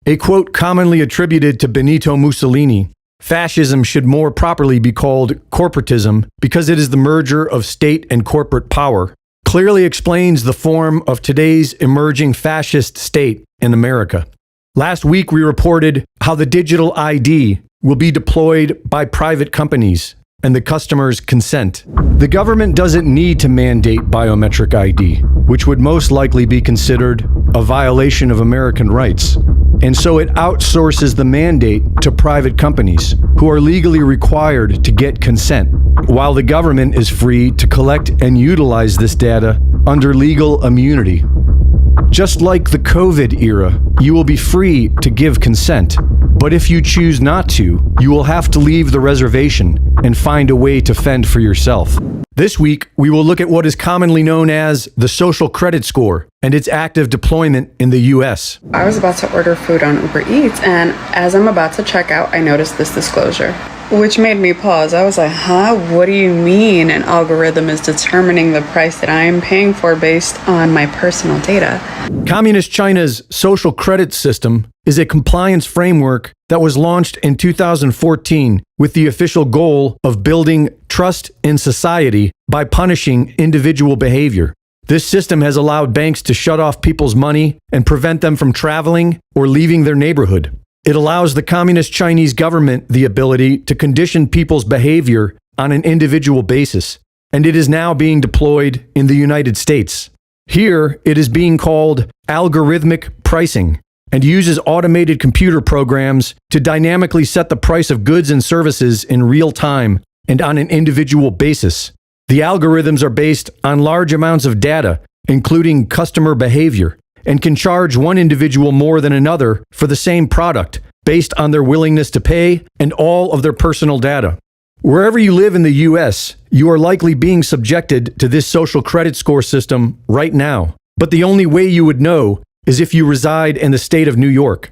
A quote commonly attributed to Benito Mussolini: "Fascism should more properly be called corporatism because it is the merger of state and corporate power," clearly explains the form of today's emerging fascist state in America. Last week, we reported how the digital ID will be deployed by private companies and the customer's consent. The government doesn't need to mandate biometric ID, which would most likely be considered a violation of American rights. And so it outsources the mandate to private companies who are legally required to get consent, while the government is free to collect and utilize this data under legal immunity. Just like the COVID era, you will be free to give consent, but if you choose not to, you will have to leave the reservation and find a way to fend for yourself. This week, we will look at what is commonly known as the social credit score and its active deployment in the US. I was about to order food on Uber Eats, and as I'm about to check out, I noticed this disclosure, which made me pause. I was like, what do you mean an algorithm is determining the price that I am paying for based on my personal data? Communist China's social credit system is a compliance framework that was launched in 2014 with the official goal of building trust in society by punishing individual behavior. This system has allowed banks to shut off people's money and prevent them from traveling or leaving their neighborhood. It allows the Communist Chinese government the ability to condition people's behavior on an individual basis, and it is now being deployed in the United States. Here, it is being called algorithmic pricing and uses automated computer programs to dynamically set the price of goods and services in real time and on an individual basis. The algorithms are based on large amounts of data, including customer behavior, and can charge one individual more than another for the same product based on their willingness to pay and all of their personal data. Wherever you live in the US, you are likely being subjected to this social credit score system right now. But the only way you would know is if you reside in the state of New York.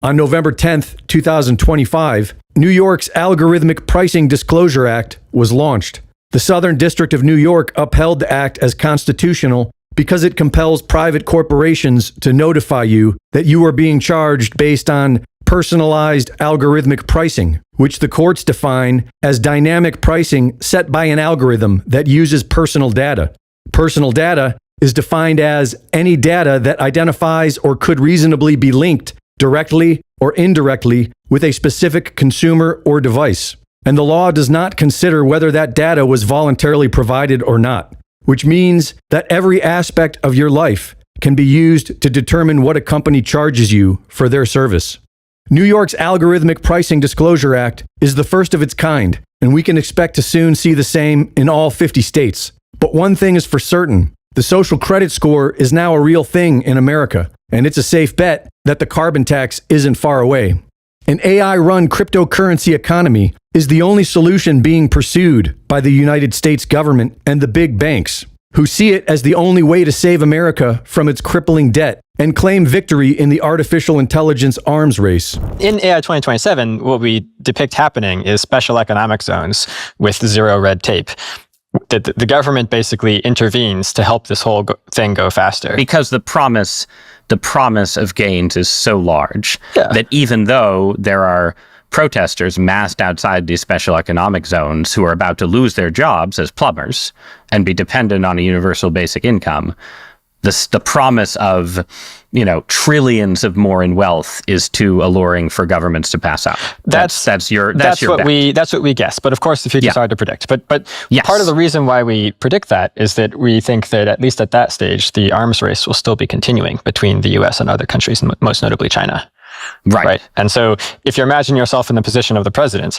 On November 10th, 2025, New York's Algorithmic Pricing Disclosure Act was launched. The Southern District of New York upheld the act as constitutional because it compels private corporations to notify you that you are being charged based on personalized algorithmic pricing, which the courts define as dynamic pricing set by an algorithm that uses personal data. Personal data is defined as any data that identifies or could reasonably be linked directly or indirectly with a specific consumer or device. And the law does not consider whether that data was voluntarily provided or not, which means that every aspect of your life can be used to determine what a company charges you for their service. New York's Algorithmic Pricing Disclosure Act is the first of its kind, and we can expect to soon see the same in all 50 states. But one thing is for certain: the social credit score is now a real thing in America, and it's a safe bet that the carbon tax isn't far away. An AI-run cryptocurrency economy is the only solution being pursued by the United States government and the big banks, who see it as the only way to save America from its crippling debt and claim victory in the artificial intelligence arms race. In AI 2027, what we depict happening is special economic zones with zero red tape. The government basically intervenes to help this whole thing go faster. Because the promise of gains is so large that even though there are protesters massed outside these special economic zones who are about to lose their jobs as plumbers and be dependent on a universal basic income, the promise of, trillions of more in wealth is too alluring for governments to pass up. That's what we guess. But of course, the future is hard to predict. But yes. Part of the reason why we predict that is that we think that at least at that stage, the arms race will still be continuing between the US and other countries, most notably China. Right. And so if you imagine yourself in the position of the president,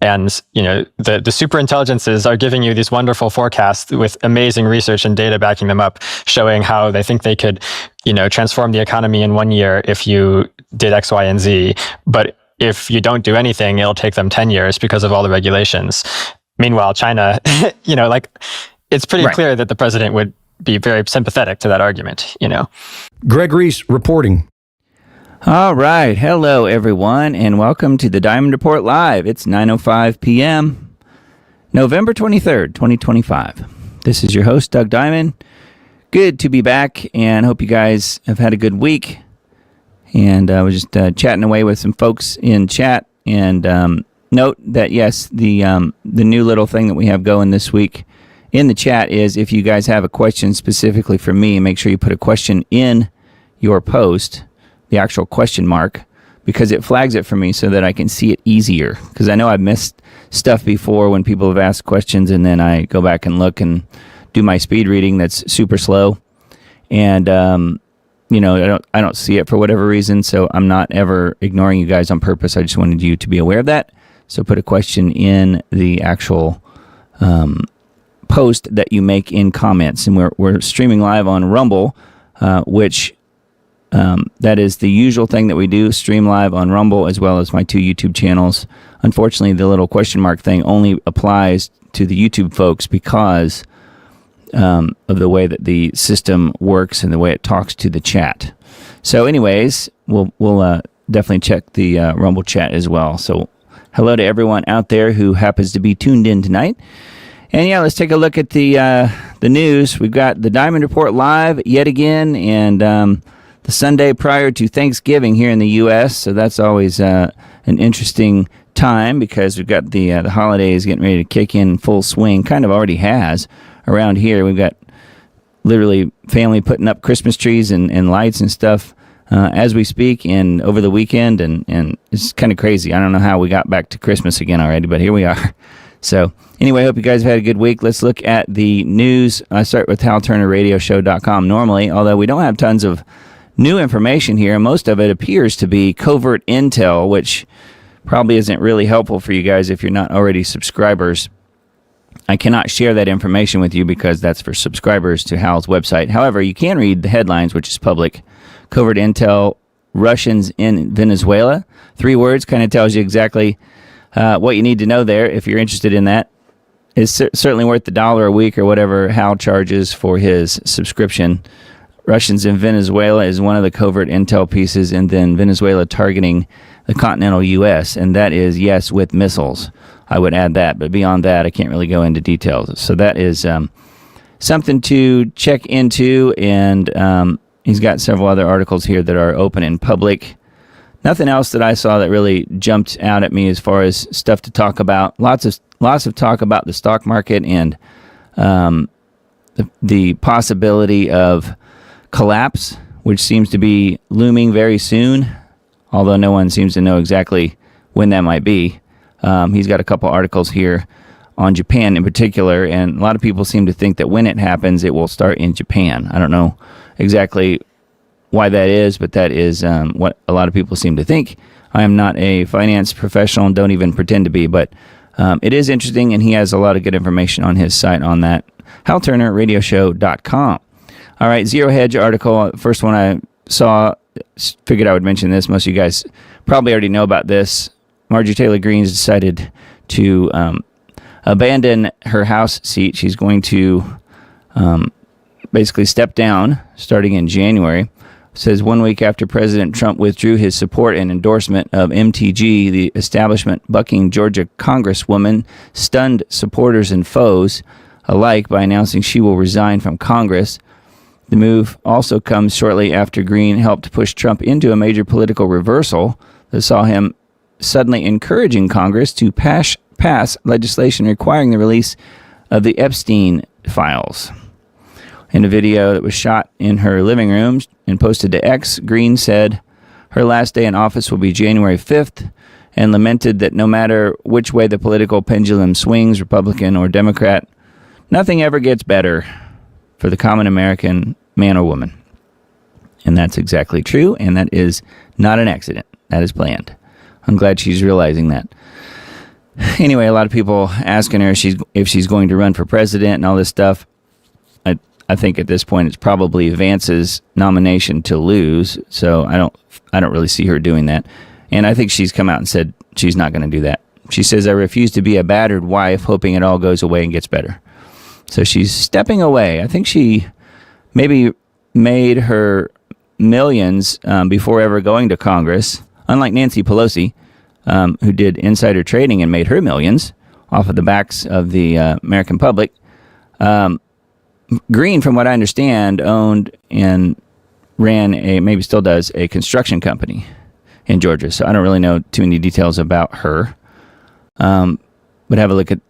and the super intelligences are giving you these wonderful forecasts with amazing research and data backing them up, showing how they think they could, transform the economy in 1 year if you did X, Y, and Z. But if you don't do anything, it'll take them 10 years because of all the regulations. Meanwhile, China, it's pretty clear that the president would be very sympathetic to that argument, Greg Reese reporting. All right. Hello, everyone, and welcome to the Diamond Report Live. It's 9:05 p.m., November 23rd, 2025. This is your host, Doug Diamond. Good to be back, and hope you guys have had a good week. and I was just chatting away with some folks in chat. And note that, yes, the new little thing that we have going this week in the chat is if you guys have a question specifically for me, make sure you put a question in your post, the actual question mark, because it flags it for me so that I can see it easier. Because I know I've missed stuff before when people have asked questions, and then I go back and look and do my speed reading that's super slow. And, I don't see it for whatever reason, so I'm not ever ignoring you guys on purpose. I just wanted you to be aware of that. So put a question in the actual post that you make in comments. And we're streaming live on Rumble, which that is the usual thing that we do, stream live on Rumble as well as my 2 YouTube channels. Unfortunately, the little question mark thing only applies to the YouTube folks because of the way that the system works and the way it talks to the chat. So anyways, we'll definitely check the Rumble chat as well. So hello to everyone out there who happens to be tuned in tonight. And yeah, let's take a look at the news. We've got the Diamond Report live yet again, and the Sunday prior to Thanksgiving here in the U.S., so that's always an interesting time because we've got the holidays getting ready to kick in full swing. Kind of already has around here. We've got literally family putting up Christmas trees and lights and stuff as we speak and over the weekend, and it's kind of crazy. I don't know how we got back to Christmas again already, but here we are. So anyway, I hope you guys have had a good week. Let's look at the news. I start with HalTurnerRadioShow.com normally, although we don't have tons of new information here. Most of it appears to be covert intel, which probably isn't really helpful for you guys if you're not already subscribers. I cannot share that information with you because that's for subscribers to Hal's website. However, you can read the headlines, which is public. Covert intel, Russians in Venezuela. 3 words, kind of tells you exactly what you need to know there if you're interested in that. It's certainly worth the $1 a week or whatever Hal charges for his subscription. Russians in Venezuela is one of the covert intel pieces, and then Venezuela targeting the continental U.S., and that is, yes, with missiles. I would add that, but beyond that, I can't really go into details. So that is something to check into, and he's got several other articles here that are open in public. Nothing else that I saw that really jumped out at me as far as stuff to talk about. Lots of talk about the stock market and the possibility of collapse, which seems to be looming very soon, although no one seems to know exactly when that might be. He's got a couple articles here on Japan in particular, and a lot of people seem to think that when it happens, it will start in Japan. I don't know exactly why that is, but that is what a lot of people seem to think. I am not a finance professional and don't even pretend to be, but it is interesting, and he has a lot of good information on his site on that. HalTurnerRadioShow.com. All right, Zero Hedge article, first one I saw, figured I would mention this. Most of you guys probably already know about this. Marjorie Taylor Greene's decided to abandon her House seat. She's going to basically step down starting in January. It says 1 week after President Trump withdrew his support and endorsement of MTG, the establishment bucking Georgia Congresswoman stunned supporters and foes alike by announcing she will resign from Congress. The move also comes shortly after Greene helped push Trump into a major political reversal that saw him suddenly encouraging Congress to pass legislation requiring the release of the Epstein files. In a video that was shot in her living room and posted to X, Greene said her last day in office will be January 5th and lamented that no matter which way the political pendulum swings, Republican or Democrat, nothing ever gets better for the common American man or woman. And that's exactly true, and that is not an accident. That is planned. I'm glad she's realizing that. Anyway, a lot of people asking her if she's going to run for president and all this stuff. I think at this point it's probably Vance's nomination to lose, so I don't really see her doing that. And I think she's come out and said she's not going to do that. She says, "I refuse to be a battered wife, hoping it all goes away and gets better." So she's stepping away. I think she maybe made her millions before ever going to Congress, unlike Nancy Pelosi, who did insider trading and made her millions off of the backs of the American public. Greene, from what I understand, owned and maybe still does, a construction company in Georgia. So I don't really know too many details about her. But have a look at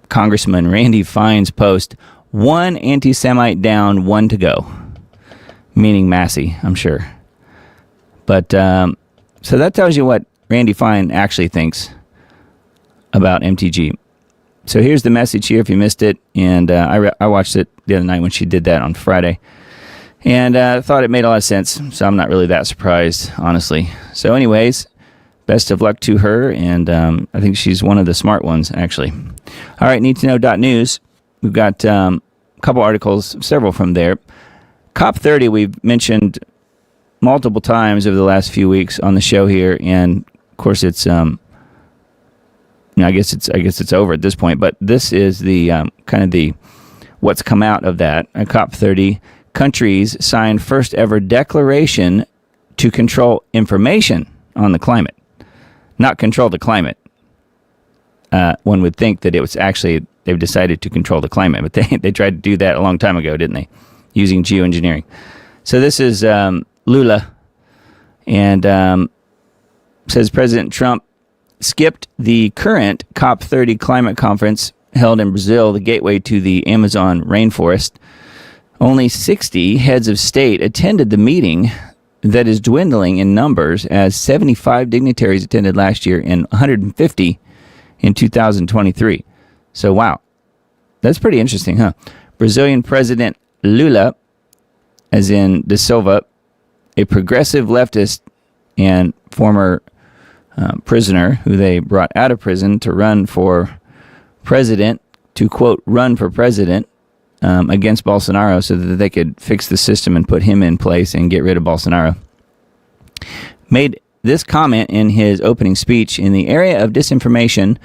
Congressman Randy Fine's post, 1 anti-Semite down, 1 to go. Meaning Massey, I'm sure. But so that tells you what Randy Fine actually thinks about MTG. So here's the message here if you missed it. And I watched it the other night when she did that on Friday. And I thought it made a lot of sense. So I'm not really that surprised, honestly. So anyways, best of luck to her. And I think she's one of the smart ones, actually. All right, need to know.news. We've got a couple articles, several from there. COP30 we've mentioned multiple times over the last few weeks on the show here. And of course it's I guess it's over at this point, but this is the kind of the what's come out of that. COP30 countries signed first ever declaration to control information on the climate, not control the climate. One would think that it was actually they've decided to control the climate, but they tried to do that a long time ago, didn't they? Using geoengineering. So this is Lula, and says President Trump skipped the current COP30 climate conference held in Brazil, the gateway to the Amazon rainforest. Only 60 heads of state attended the meeting that is dwindling in numbers, as 75 dignitaries attended last year and 150 in 2023. So, wow. That's pretty interesting, huh? Brazilian President Lula, as in Da Silva, a progressive leftist and former prisoner who they brought out of prison to run for president, to quote, run for president against Bolsonaro so that they could fix the system and put him in place and get rid of Bolsonaro, made this comment in his opening speech. In the area of disinformation,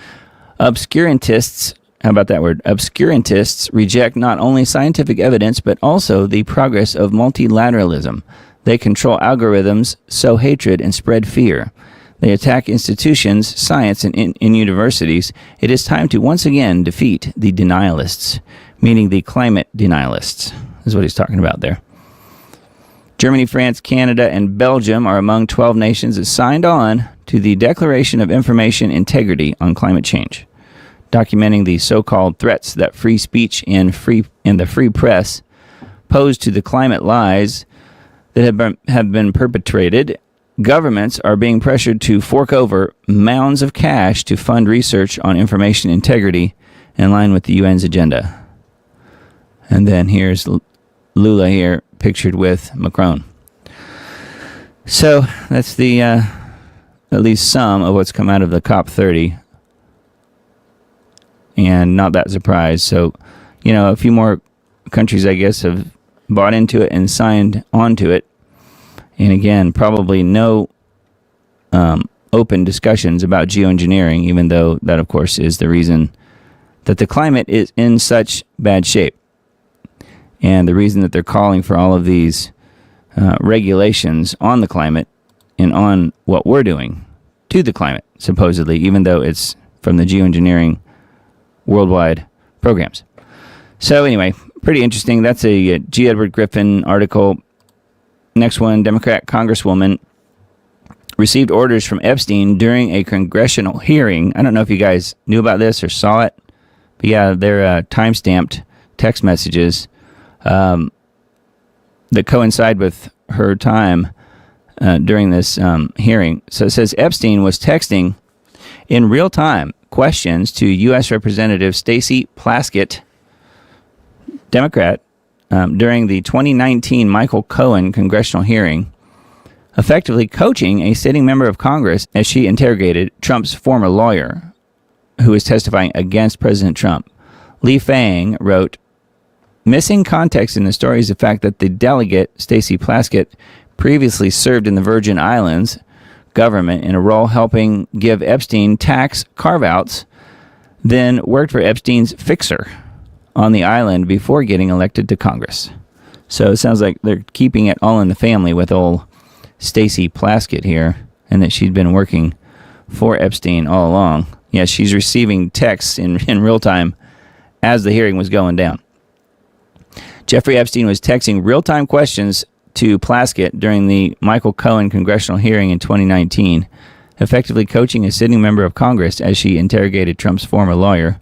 obscurantists, how about that word? Obscurantists reject not only scientific evidence, but also the progress of multilateralism. They control algorithms, sow hatred, and spread fear. They attack institutions, science, and in universities. It is time to once again defeat the denialists, meaning the climate denialists, is what he's talking about there. Germany, France, Canada, and Belgium are among 12 nations that signed on to the Declaration of Information Integrity on Climate Change, documenting the so-called threats that free speech and the free press pose to the climate lies that have been perpetrated. Governments are being pressured to fork over mounds of cash to fund research on information integrity in line with the UN's agenda. And then here's Lula here, pictured with Macron. So that's the at least some of what's come out of the COP30. And not that surprised. So, a few more countries, I guess, have bought into it and signed onto it. And again, probably no open discussions about geoengineering, even though that, of course, is the reason that the climate is in such bad shape. And the reason that they're calling for all of these regulations on the climate and on what we're doing to the climate, supposedly, even though it's from the geoengineering worldwide programs. So anyway, pretty interesting. That's a G. Edward Griffin article. Next one, Democrat Congresswoman received orders from Epstein during a congressional hearing. I don't know if you guys knew about this or saw it, but yeah, they're time-stamped text messages that coincide with her time during this hearing. So it says Epstein was texting in real time questions to U.S. Representative Stacey Plaskett, Democrat, during the 2019 Michael Cohen congressional hearing, effectively coaching a sitting member of Congress as she interrogated Trump's former lawyer, who is testifying against President Trump. Li Fang wrote, missing context in the story is the fact that the delegate, Stacey Plaskett, previously served in the Virgin Islands government in a role helping give Epstein tax carve-outs, then worked for Epstein's fixer on the island before getting elected to Congress. So it sounds like they're keeping it all in the family with old Stacey Plaskett here, and that she'd been working for Epstein all along. Yes, she's receiving texts in real time as the hearing was going down. Jeffrey Epstein was texting real-time questions to Plaskett during the Michael Cohen congressional hearing in 2019, effectively coaching a sitting member of Congress as she interrogated Trump's former lawyer,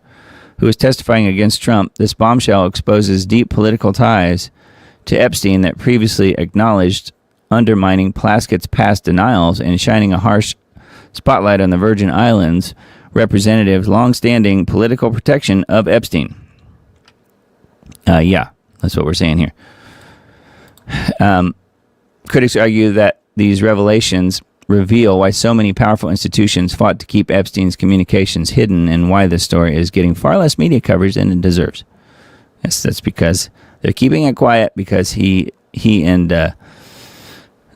who was testifying against Trump. This bombshell exposes deep political ties to Epstein that previously acknowledged, undermining Plaskett's past denials and shining a harsh spotlight on the Virgin Islands representative's long-standing political protection of Epstein. Yeah, that's what we're saying here. Critics argue that these revelations reveal why so many powerful institutions fought to keep Epstein's communications hidden and why this story is getting far less media coverage than it deserves. Yes, that's because they're keeping it quiet because he and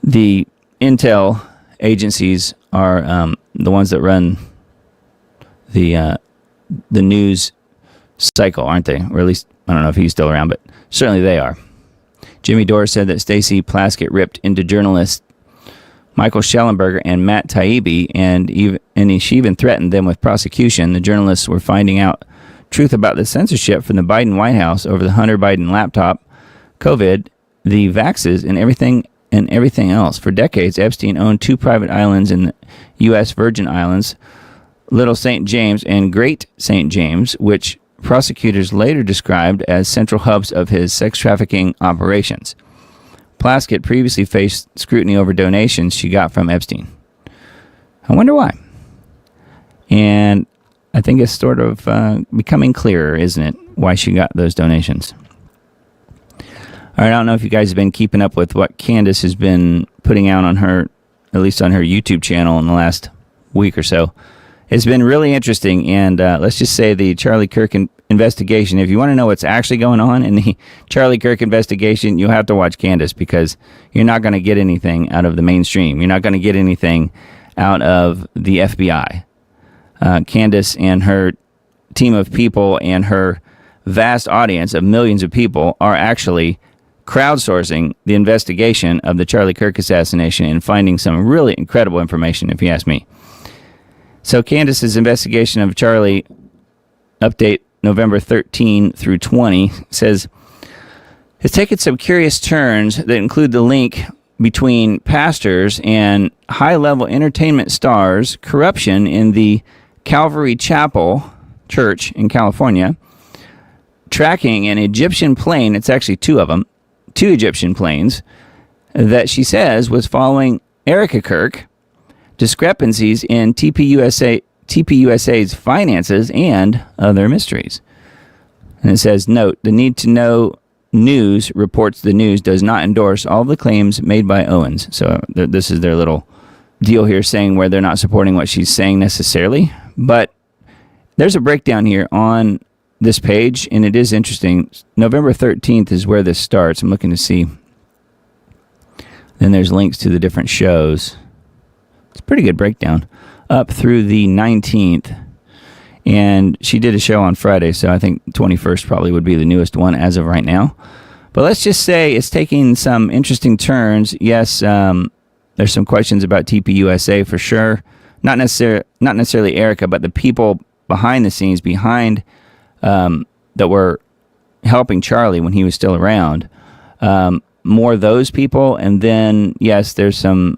the intel agencies are the ones that run the news cycle, aren't they? Or at least, I don't know if he's still around, but certainly they are. Jimmy Dore said that Stacey Plaskett ripped into journalists Michael Schellenberger and Matt Taibbi, and she even threatened them with prosecution. The journalists were finding out truth about the censorship from the Biden White House over the Hunter Biden laptop, COVID, the vaxes, and everything else. For decades, Epstein owned 2 private islands in the U.S. Virgin Islands, Little St. James and Great St. James, which prosecutors later described as central hubs of his sex trafficking operations. Plaskett previously faced scrutiny over donations she got from Epstein. I wonder why. And I think it's sort of becoming clearer, isn't it, why she got those donations. All right, I don't know if you guys have been keeping up with what Candace has been putting out on her, at least on her YouTube channel in the last week or so. It's been really interesting, and let's just say the Charlie Kirk investigation, if you want to know what's actually going on in the Charlie Kirk investigation, you'll have to watch Candace, because you're not going to get anything out of the mainstream. You're not going to get anything out of the FBI. Candace and her team of people and her vast audience of millions of people are actually crowdsourcing the investigation of the Charlie Kirk assassination and finding some really incredible information, if you ask me. So Candace's investigation of Charlie, update November 13 through 20, says it's taken some curious turns that include the link between pastors and high-level entertainment stars, corruption in the Calvary Chapel Church in California, tracking an Egyptian plane, it's actually 2 of them, 2 Egyptian planes, that she says was following Erica Kirk, discrepancies in TPUSA's finances, and other mysteries. And it says, note, the Need to Know News reports the news does not endorse all the claims made by Owens. So this is their little deal here, saying where they're not supporting what she's saying necessarily. But there's a breakdown here on this page, and it is interesting. November 13th is where this starts. I'm looking to see. Then there's links to the different shows. It's a pretty good breakdown up through the 19th. And she did a show on Friday, so I think 21st probably would be the newest one as of right now. But let's just say it's taking some interesting turns. Yes, there's some questions about TPUSA for sure. Not necessarily Erica, but the people behind the scenes, behind that were helping Charlie when he was still around. More those people, and then yes, there's some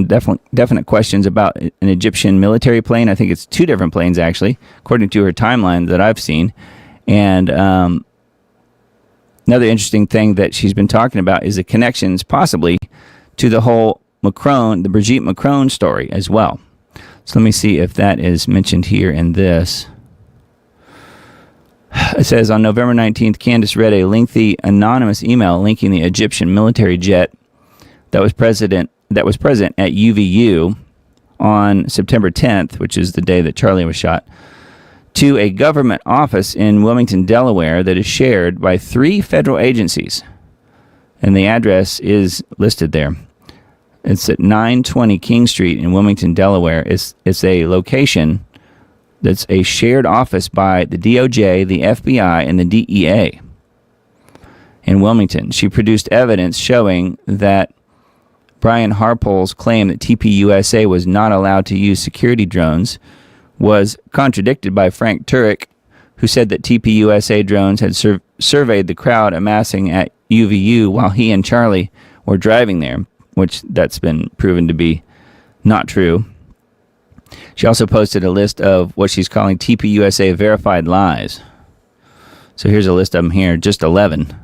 definite questions about an Egyptian military plane. I think it's 2 different planes, actually, according to her timeline that I've seen. And another interesting thing that she's been talking about is the connections, possibly, to the whole the Brigitte Macron story as well. So let me see if that is mentioned here in this. It says, on November 19th, Candace read a lengthy anonymous email linking the Egyptian military jet that was present at UVU on September 10th, which is the day that Charlie was shot, to a government office in Wilmington, Delaware, that is shared by 3 federal agencies. And the address is listed there. It's at 920 King Street in Wilmington, Delaware. It's a location that's a shared office by the DOJ, the FBI, and the DEA in Wilmington. She produced evidence showing that Brian Harpole's claim that TPUSA was not allowed to use security drones was contradicted by Frank Turek, who said that TPUSA drones had surveyed the crowd amassing at UVU while he and Charlie were driving there, which that's been proven to be not true. She also posted a list of what she's calling TPUSA verified lies. So here's a list of them here, just 11.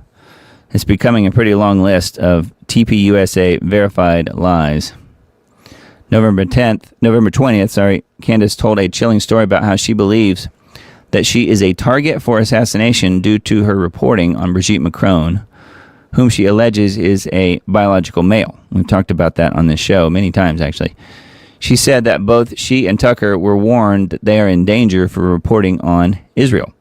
It's becoming a pretty long list of TPUSA verified lies. November 20th, Candace told a chilling story about how she believes that she is a target for assassination due to her reporting on Brigitte Macron, whom she alleges is a biological male. We've talked about that on this show many times, actually. She said that both she and Tucker were warned that they are in danger for reporting on Israel.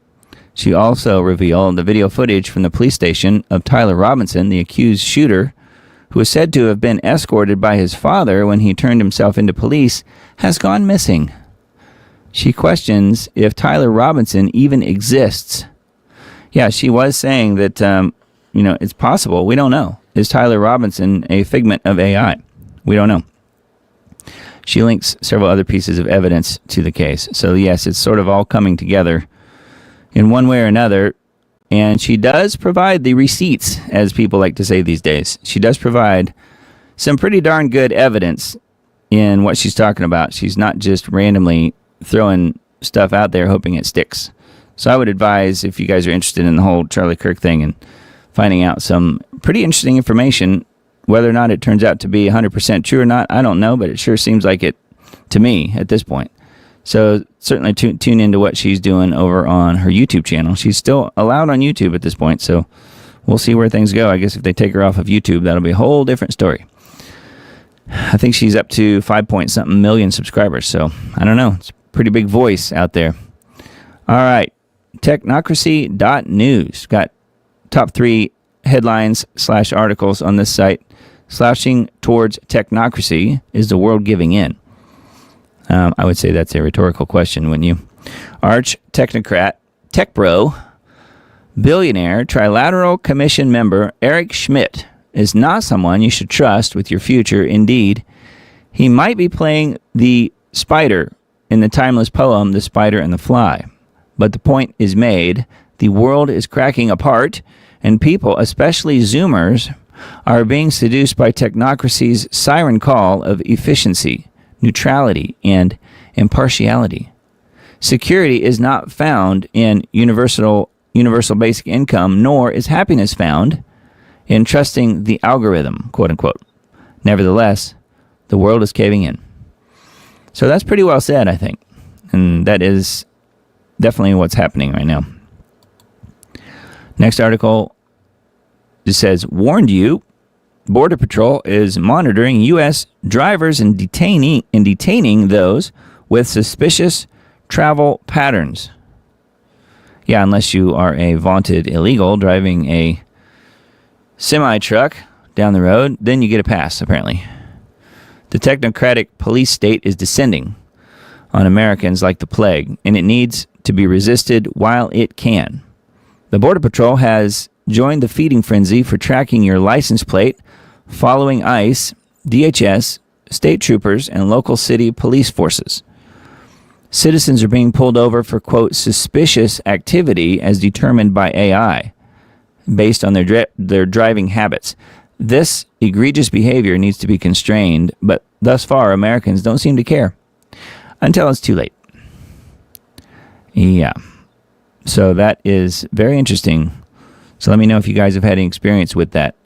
She also revealed the video footage from the police station of Tyler Robinson, the accused shooter, who is said to have been escorted by his father when he turned himself into police, has gone missing. She questions if Tyler Robinson even exists. Yeah, she was saying that, it's possible. We don't know. Is Tyler Robinson a figment of AI? We don't know. She links several other pieces of evidence to the case. So, yes, it's sort of all coming together in one way or another. And she does provide the receipts, as people like to say these days. She does provide some pretty darn good evidence in what she's talking about. She's not just randomly throwing stuff out there hoping it sticks. So I would advise, if you guys are interested in the whole Charlie Kirk thing and finding out some pretty interesting information, whether or not it turns out to be 100% true or not, I don't know, but it sure seems like it to me at this point. So certainly tune into what she's doing over on her YouTube channel. She's still allowed on YouTube at this point, so we'll see where things go. I guess if they take her off of YouTube, that'll be a whole different story. I think she's up to 5-point-something million subscribers, so I don't know. It's a pretty big voice out there. All right, technocracy.news. Got top 3 headlines / articles on this site. Slouching towards technocracy. Is the world giving in? I would say that's a rhetorical question, wouldn't you? Arch technocrat, tech bro, billionaire, Trilateral Commission member Eric Schmidt is not someone you should trust with your future. Indeed, he might be playing the spider in the timeless poem, The Spider and the Fly. But the point is made. The world is cracking apart, and people, especially Zoomers, are being seduced by technocracy's siren call of efficiency, neutrality, and impartiality. Security is not found in universal basic income, nor is happiness found in trusting the algorithm, quote unquote. Nevertheless, the world is caving in. So that's pretty well said, I think. And that is definitely what's happening right now. Next article just says, warned you, Border Patrol is monitoring U.S. drivers and detaining those with suspicious travel patterns. Yeah, unless you are a vaunted illegal driving a semi-truck down the road, then you get a pass, apparently. The technocratic police state is descending on Americans like the plague, and it needs to be resisted while it can. The Border Patrol has joined the feeding frenzy for tracking your license plate, following ICE, DHS, state troopers, and local city police forces. Citizens are being pulled over for, quote, suspicious activity as determined by AI, based on their driving habits. This egregious behavior needs to be constrained, but thus far, Americans don't seem to care until it's too late. Yeah. So that is very interesting. So let me know if you guys have had any experience with that.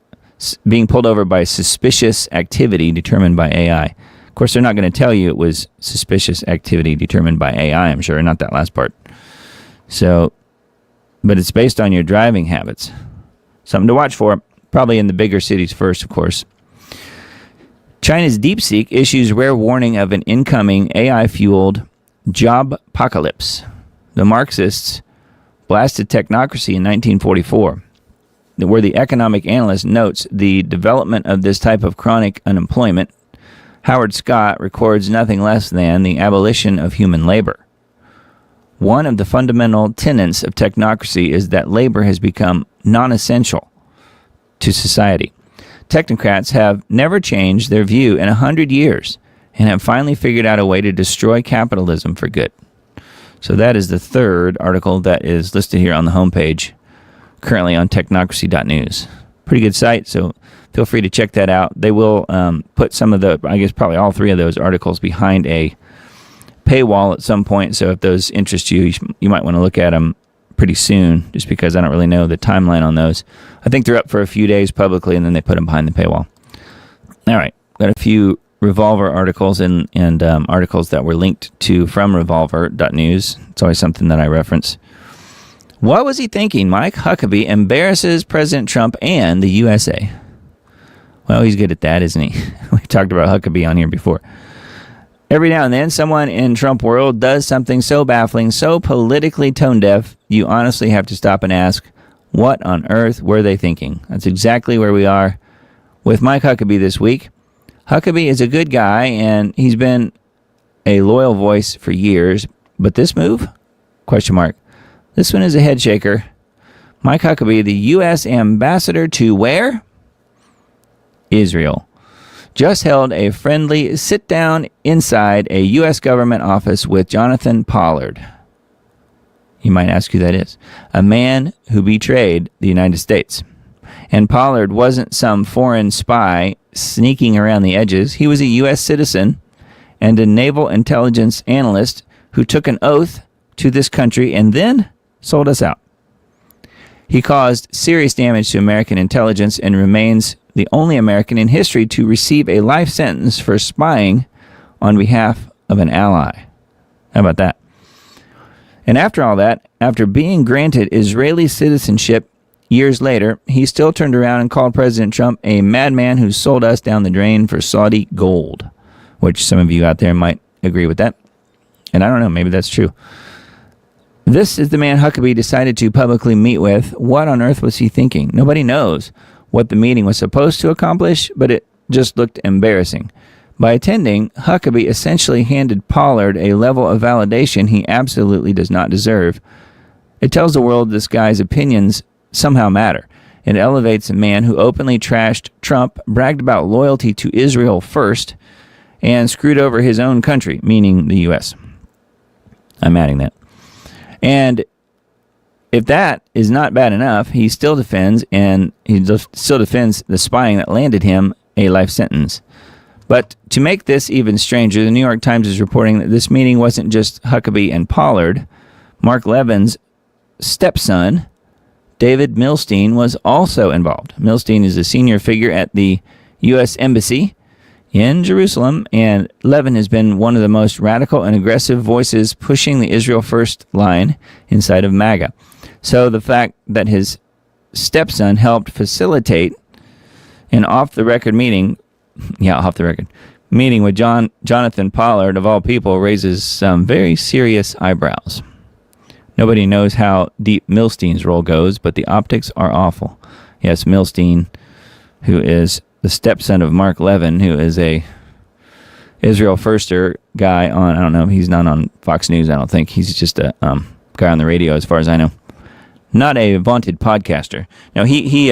Being pulled over by suspicious activity determined by AI. Of course, they're not going to tell you it was suspicious activity determined by AI, I'm sure, not that last part. So, but it's based on your driving habits. Something to watch for, probably in the bigger cities first, of course. China's DeepSeek issues rare warning of an incoming AI-fueled job apocalypse. The Marxists blasted technocracy in 1944, where the economic analyst notes the development of this type of chronic unemployment. Howard Scott records nothing less than the abolition of human labor. One of the fundamental tenets of technocracy is that labor has become non-essential to society. Technocrats have never changed their view in 100 years and have finally figured out a way to destroy capitalism for good. So that is the third article that is listed here on the homepage. currently on technocracy.news. Pretty good site, so feel free to check that out. They will put some of the, I guess probably all three of those articles behind a paywall at some point, so if those interest you, you might want to look at them pretty soon, just because I don't really know the timeline on those. I think they're up for a few days publicly, and then they put them behind the paywall. All right, got a few Revolver articles and articles that were linked to from Revolver.news. It's always something that I reference. What was he thinking? Mike Huckabee embarrasses President Trump and the USA. Well, he's good at that, isn't he? We've talked about Huckabee on here before. Every now and then, someone in Trump world does something so baffling, so politically tone-deaf, you honestly have to stop and ask, what on earth were they thinking? That's exactly where we are with Mike Huckabee this week. Huckabee is a good guy, and he's been a loyal voice for years. But this move? Question mark. This one is a head shaker. Mike Huckabee, the U.S. ambassador to where? Israel. Just held a friendly sit-down inside a U.S. government office with Jonathan Pollard. You might ask who that is. A man who betrayed the United States. And Pollard wasn't some foreign spy sneaking around the edges. He was a U.S. citizen and a naval intelligence analyst who took an oath to this country and then sold us out. He caused serious damage to American intelligence and remains the only American in history to receive a life sentence for spying on behalf of an ally. How about that? And after all that, after being granted Israeli citizenship years later, he still turned around and called President Trump a madman who sold us down the drain for Saudi gold, which some of you out there might agree with that. And I don't know, maybe that's true. This is the man Huckabee decided to publicly meet with. What on earth was he thinking? Nobody knows what the meeting was supposed to accomplish, but it just looked embarrassing. By attending, Huckabee essentially handed Pollard a level of validation he absolutely does not deserve. It tells the world this guy's opinions somehow matter. It elevates a man who openly trashed Trump, bragged about loyalty to Israel first, and screwed over his own country, meaning the U.S. I'm adding that. And if that is not bad enough, he still defends, and he still defends the spying that landed him a life sentence. But to make this even stranger, the New York Times is reporting that this meeting wasn't just Huckabee and Pollard. Mark Levin's stepson, David Milstein, was also involved. Milstein is a senior figure at the U.S. Embassy in Jerusalem, and Levin has been one of the most radical and aggressive voices pushing the Israel First line inside of MAGA. So the fact that his stepson helped facilitate an off-the-record meeting with Jonathan Pollard, of all people, raises some very serious eyebrows. Nobody knows how deep Milstein's role goes, but the optics are awful. Yes, Milstein, who is the stepson of Mark Levin, who is a Israel Firster guy on, I don't know, he's not on Fox News, I don't think. He's just a guy on the radio, as far as I know. Not a vaunted podcaster. Now, he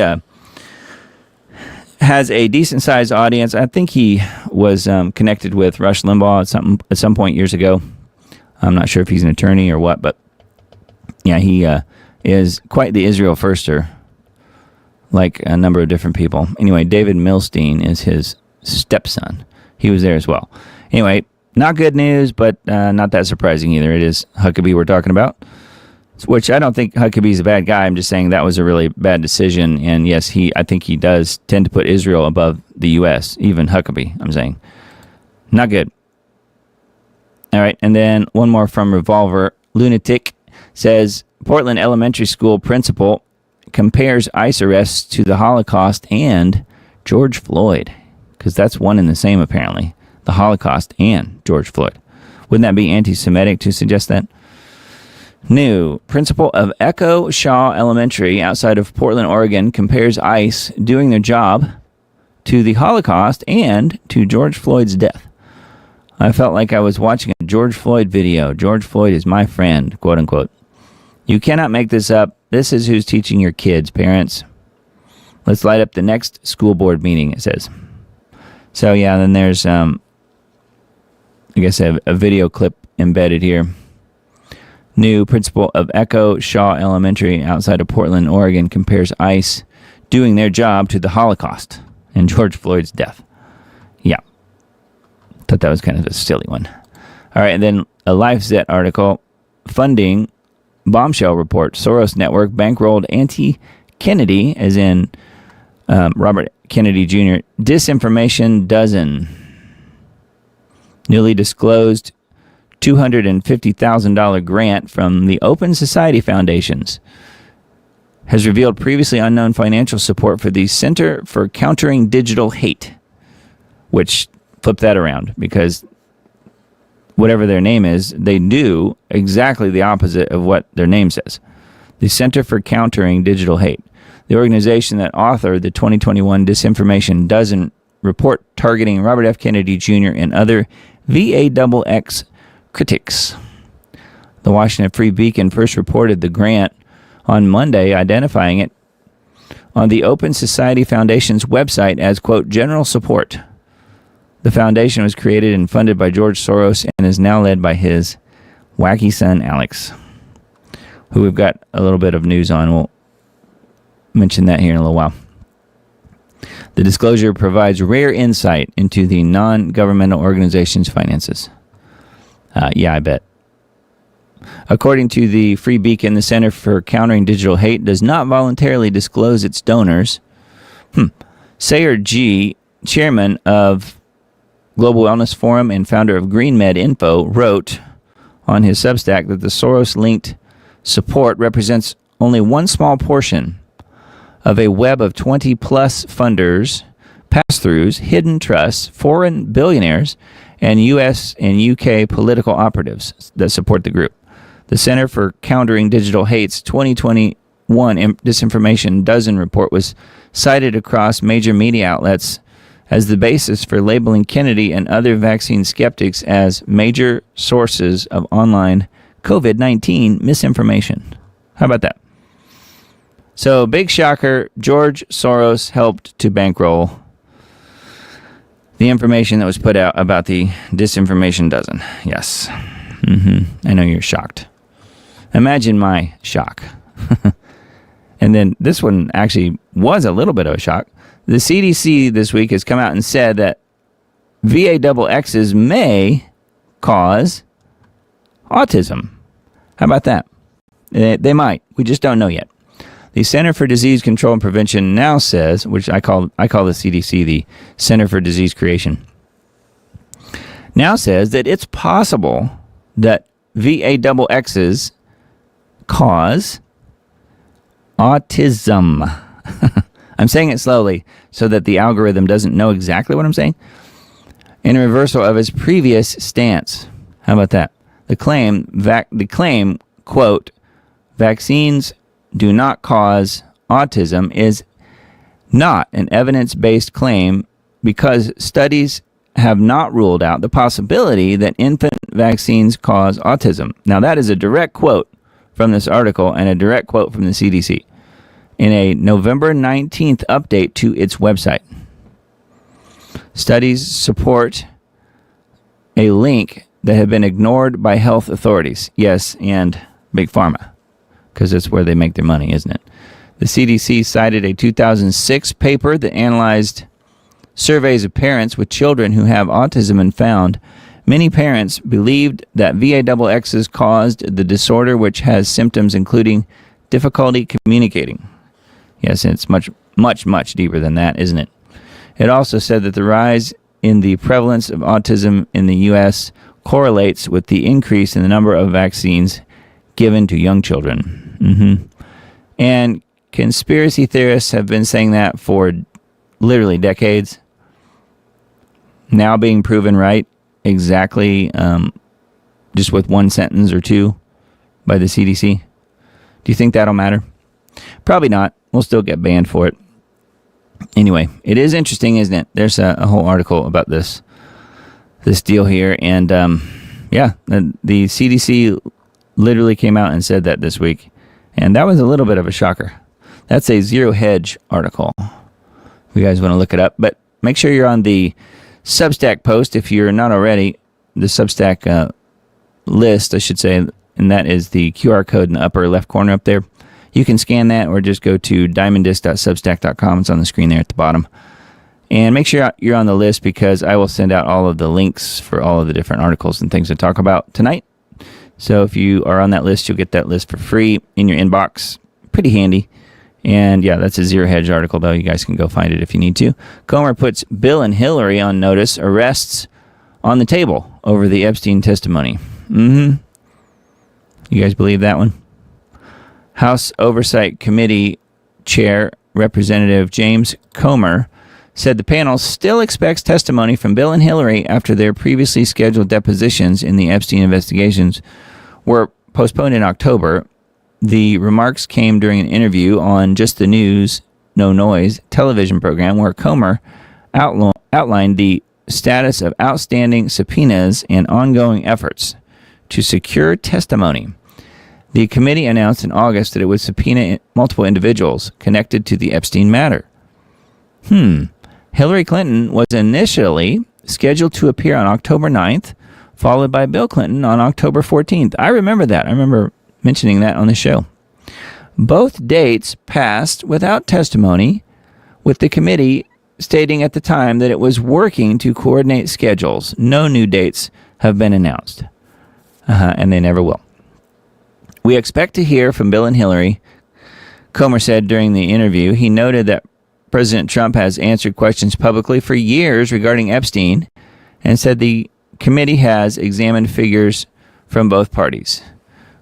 has a decent-sized audience. I think he was connected with Rush Limbaugh at some point years ago. I'm not sure if he's an attorney or what, but yeah, he is quite the Israel Firster, like a number of different people. Anyway, David Milstein is his stepson. He was there as well. Anyway, not good news, but not that surprising either. It is Huckabee we're talking about, which I don't think Huckabee's a bad guy. I'm just saying that was a really bad decision. And yes, I think he does tend to put Israel above the U.S., even Huckabee, I'm saying. Not good. All right, and then one more from Revolver. Lunatic says, Portland Elementary School principal compares ICE arrests to the Holocaust and George Floyd, because that's one and the same, apparently. The Holocaust and George Floyd. Wouldn't that be anti-Semitic to suggest that? New principal of Echo Shaw Elementary outside of Portland, Oregon, compares ICE doing their job to the Holocaust and to George Floyd's death. I felt like I was watching a George Floyd video. George Floyd is my friend, quote unquote. You cannot make this up. This is who's teaching your kids, parents. Let's light up the next school board meeting, it says. So yeah, then there's, I guess, a video clip embedded here. new principal of Echo Shaw Elementary outside of Portland, Oregon, compares ICE doing their job to the Holocaust and George Floyd's death. Yeah. Thought that was kind of a silly one. All right, and then a LifeZet article, funding bombshell report. Soros network bankrolled anti-Kennedy, as in Robert Kennedy Jr., disinformation dozen. Newly disclosed $250,000 grant from the Open Society Foundations has revealed previously unknown financial support for the Center for Countering Digital Hate, which flip that around, because whatever their name is, they do exactly the opposite of what their name says. The Center for Countering Digital Hate, the organization that authored the 2021 Disinformation Dozen report targeting Robert F. Kennedy Jr. and other VAXX critics. The Washington Free Beacon first reported the grant on Monday, identifying it on the Open Society Foundation's website as, quote, general support. The foundation was created and funded by George Soros and is now led by his wacky son, Alex, who we've got a little bit of news on. We'll mention that here in a little while. The disclosure provides rare insight into the non-governmental organization's finances. Yeah, I bet. According to the Free Beacon, the Center for Countering Digital Hate does not voluntarily disclose its donors. Sayer G., chairman of Global Wellness Forum and founder of GreenMed Info, wrote on his Substack that the Soros-linked support represents only one small portion of a web of 20-plus funders, pass-throughs, hidden trusts, foreign billionaires, and U.S. and U.K. political operatives that support the group. The Center for Countering Digital Hate's 2021 Disinformation Dozen report was cited across major media outlets as the basis for labeling Kennedy and other vaccine skeptics as major sources of online COVID-19 misinformation. How about that? So, big shocker, George Soros helped to bankroll the information that was put out about the Disinformation Dozen. Yes. I know you're shocked. Imagine my shock. And then this one actually was a little bit of a shock. The CDC this week has come out and said that VAXXs may cause autism. How about that? They might. We just don't know yet. The Center for Disease Control and Prevention now says, which I call the CDC the Center for Disease Creation, now says that it's possible that VAXXs cause autism. I'm saying it slowly so that the algorithm doesn't know exactly what I'm saying. In a reversal of his previous stance. How about that? The claim, quote, vaccines do not cause autism is not an evidence-based claim because studies have not ruled out the possibility that infant vaccines cause autism. Now, that is a direct quote from this article and a direct quote from the CDC in a November 19th update to its website. Studies support a link that had been ignored by health authorities. Yes, and Big Pharma, because that's where they make their money, isn't it? The CDC cited a 2006 paper that analyzed surveys of parents with children who have autism and found many parents believed that VAXXs caused the disorder, which has symptoms including difficulty communicating. Yes, and it's much, much, much deeper than that, isn't it? It also said that the rise in the prevalence of autism in the U.S. correlates with the increase in the number of vaccines given to young children. And conspiracy theorists have been saying that for literally decades. Now being proven right exactly just with one sentence or two by the CDC. Do you think that'll matter? Probably not. We'll still get banned for it. Anyway, it is interesting, isn't it? There's a whole article about this deal here. And the CDC literally came out and said that this week. And that was a little bit of a shocker. That's a Zero Hedge article. If you guys want to look it up. But make sure you're on the Substack post if you're not already. The Substack list, I should say, and that is the QR code in the upper left corner up there. You can scan that or just go to diamonddisc.substack.com. It's on the screen there at the bottom. And make sure you're on the list because I will send out all of the links for all of the different articles and things to talk about tonight. So if you are on that list, you'll get that list for free in your inbox. Pretty handy. And yeah, that's a Zero Hedge article, though. You guys can go find it if you need to. Comer puts Bill and Hillary on notice, arrests on the table over the Epstein testimony. You guys believe that one? House Oversight Committee Chair Representative James Comer said the panel still expects testimony from Bill and Hillary after their previously scheduled depositions in the Epstein investigations were postponed in October. The remarks came during an interview on Just the News, No Noise television program where Comer outlined the status of outstanding subpoenas and ongoing efforts to secure testimony. The committee announced in August that it would subpoena multiple individuals connected to the Epstein matter. Hillary Clinton was initially scheduled to appear on October 9th, followed by Bill Clinton on October 14th. I remember that. I remember mentioning that on the show. Both dates passed without testimony, with the committee stating at the time that it was working to coordinate schedules. No new dates have been announced, and they never will. We expect to hear from Bill and Hillary, Comer said during the interview. He noted that President Trump has answered questions publicly for years regarding Epstein and said the committee has examined figures from both parties.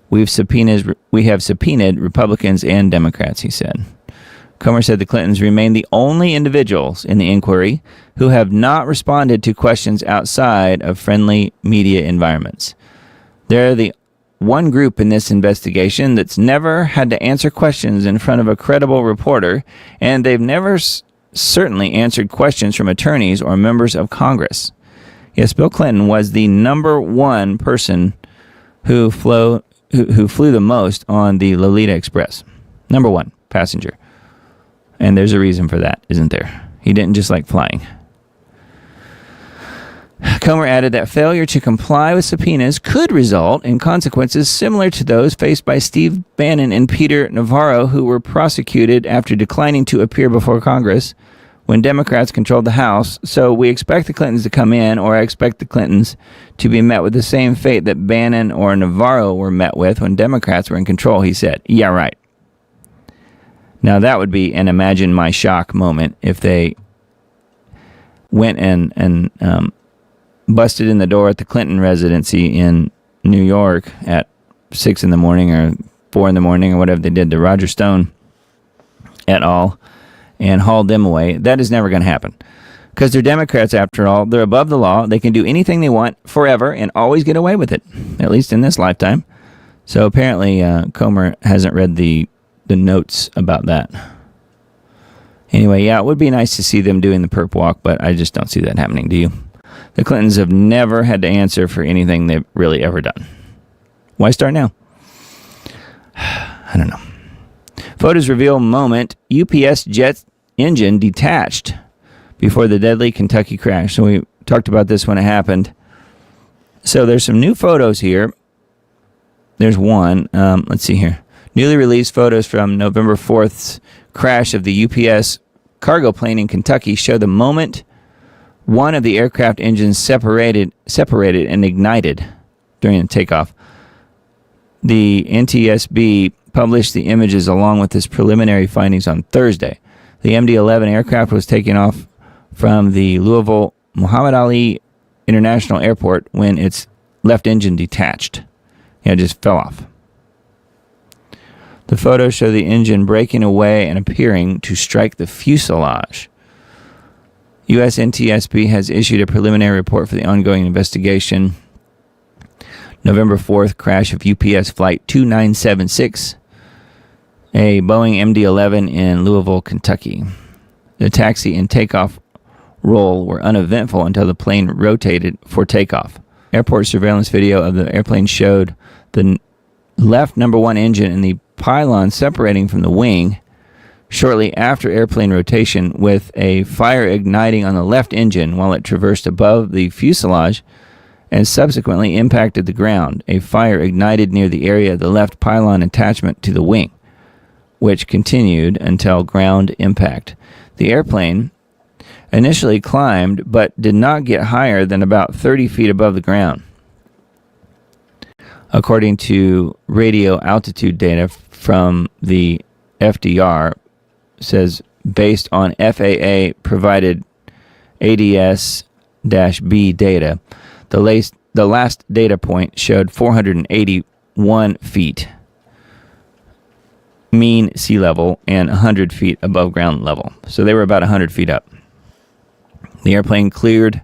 We have subpoenaed Republicans and Democrats, he said. Comer said the Clintons remain the only individuals in the inquiry who have not responded to questions outside of friendly media environments. They're the one group in this investigation that's never had to answer questions in front of a credible reporter, and they've never certainly answered questions from attorneys or members of Congress. Yes, Bill Clinton was the number one person who flew the most on the Lolita Express. Number one passenger. And there's a reason for that, isn't there? He didn't just like flying. Comer added that failure to comply with subpoenas could result in consequences similar to those faced by Steve Bannon and Peter Navarro, who were prosecuted after declining to appear before Congress when Democrats controlled the House. So we expect the Clintons to come in, or I expect the Clintons to be met with the same fate that Bannon or Navarro were met with when Democrats were in control, he said. Yeah, right. Now that would be an imagine my shock moment if they went and busted in the door at the Clinton residency in New York at 6 in the morning or 4 in the morning or whatever they did to Roger Stone et al. And hauled them away. That is never going to happen. Because they're Democrats, after all. They're above the law. They can do anything they want forever and always get away with it, at least in this lifetime. So apparently Comer hasn't read the notes about that. Anyway, yeah, it would be nice to see them doing the perp walk, but I just don't see that happening, do you? The Clintons have never had to answer for anything they've really ever done. Why start now? I don't know. Photos reveal moment UPS jet engine detached before the deadly Kentucky crash. So we talked about this when it happened. So there's some new photos here. There's one. Let's see here. Newly released photos from November 4th's crash of the UPS cargo plane in Kentucky show the moment one of the aircraft engines separated and ignited during the takeoff. The NTSB published the images along with its preliminary findings on Thursday. The MD-11 aircraft was taken off from the Louisville Muhammad Ali International Airport when its left engine detached. It just fell off. The photos show the engine breaking away and appearing to strike the fuselage. U.S. NTSB has issued a preliminary report for the ongoing investigation. November 4th, crash of UPS Flight 2976, a Boeing MD-11 in Louisville, Kentucky. The taxi and takeoff roll were uneventful until the plane rotated for takeoff. Airport surveillance video of the airplane showed the left number one engine and the pylon separating from the wing shortly after airplane rotation, with a fire igniting on the left engine while it traversed above the fuselage and subsequently impacted the ground. A fire ignited near the area of the left pylon attachment to the wing, which continued until ground impact. The airplane initially climbed but did not get higher than about 30 feet above the ground. According to radio altitude data from the FDR, says based on FAA provided ADS-B data, the last data point showed 481 feet mean sea level and 100 feet above ground level. So they were about 100 feet up. The airplane cleared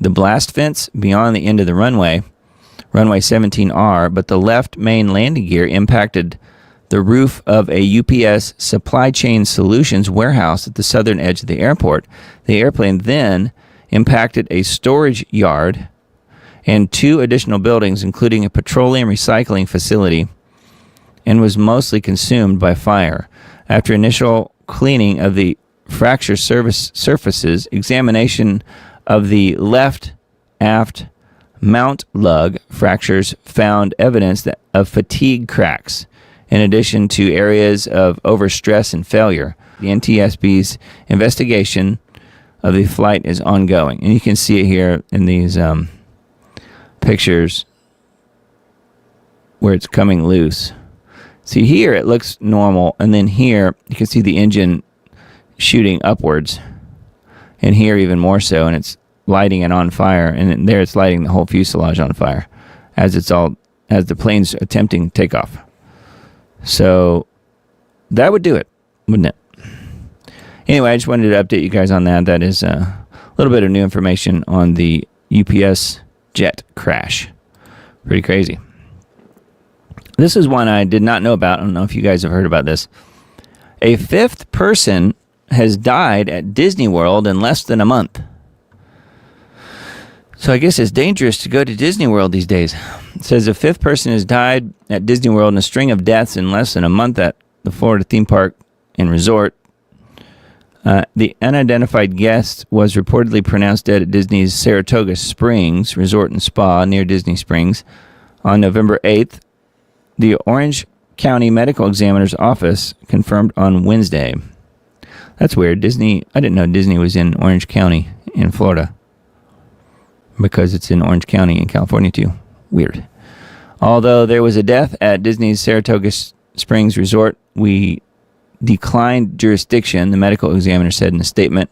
the blast fence beyond the end of the runway 17R, but the left main landing gear impacted the roof of a UPS Supply Chain Solutions warehouse at the southern edge of the airport. The airplane then impacted a storage yard and 2 additional buildings, including a petroleum recycling facility, and was mostly consumed by fire. After initial cleaning of the fracture surfaces, examination of the left aft mount lug fractures found evidence of fatigue cracks, in addition to areas of overstress and failure. The NTSB's investigation of the flight is ongoing. And you can see it here in these pictures where it's coming loose. See, here it looks normal, and then here you can see the engine shooting upwards, and here even more so, and it's lighting it on fire, and then there it's lighting the whole fuselage on fire as the plane's attempting takeoff. So that would do it, wouldn't it? Anyway, I just wanted to update you guys on that. That is a little bit of new information on the UPS jet crash. Pretty crazy. This is one I did not know about. I don't know if you guys have heard about this. A 5th person has died at Disney World in less than a month. So I guess it's dangerous to go to Disney World these days. It says a 5th person has died at Disney World in a string of deaths in less than a month at the Florida theme park and resort. The unidentified guest was reportedly pronounced dead at Disney's Saratoga Springs Resort and Spa near Disney Springs on November 8th. The Orange County Medical Examiner's Office confirmed on Wednesday. That's weird. I didn't know Disney was in Orange County in Florida, because it's in Orange County in California too. Weird. Although there was a death at Disney's Saratoga Springs Resort, we declined jurisdiction, the medical examiner said in a statement,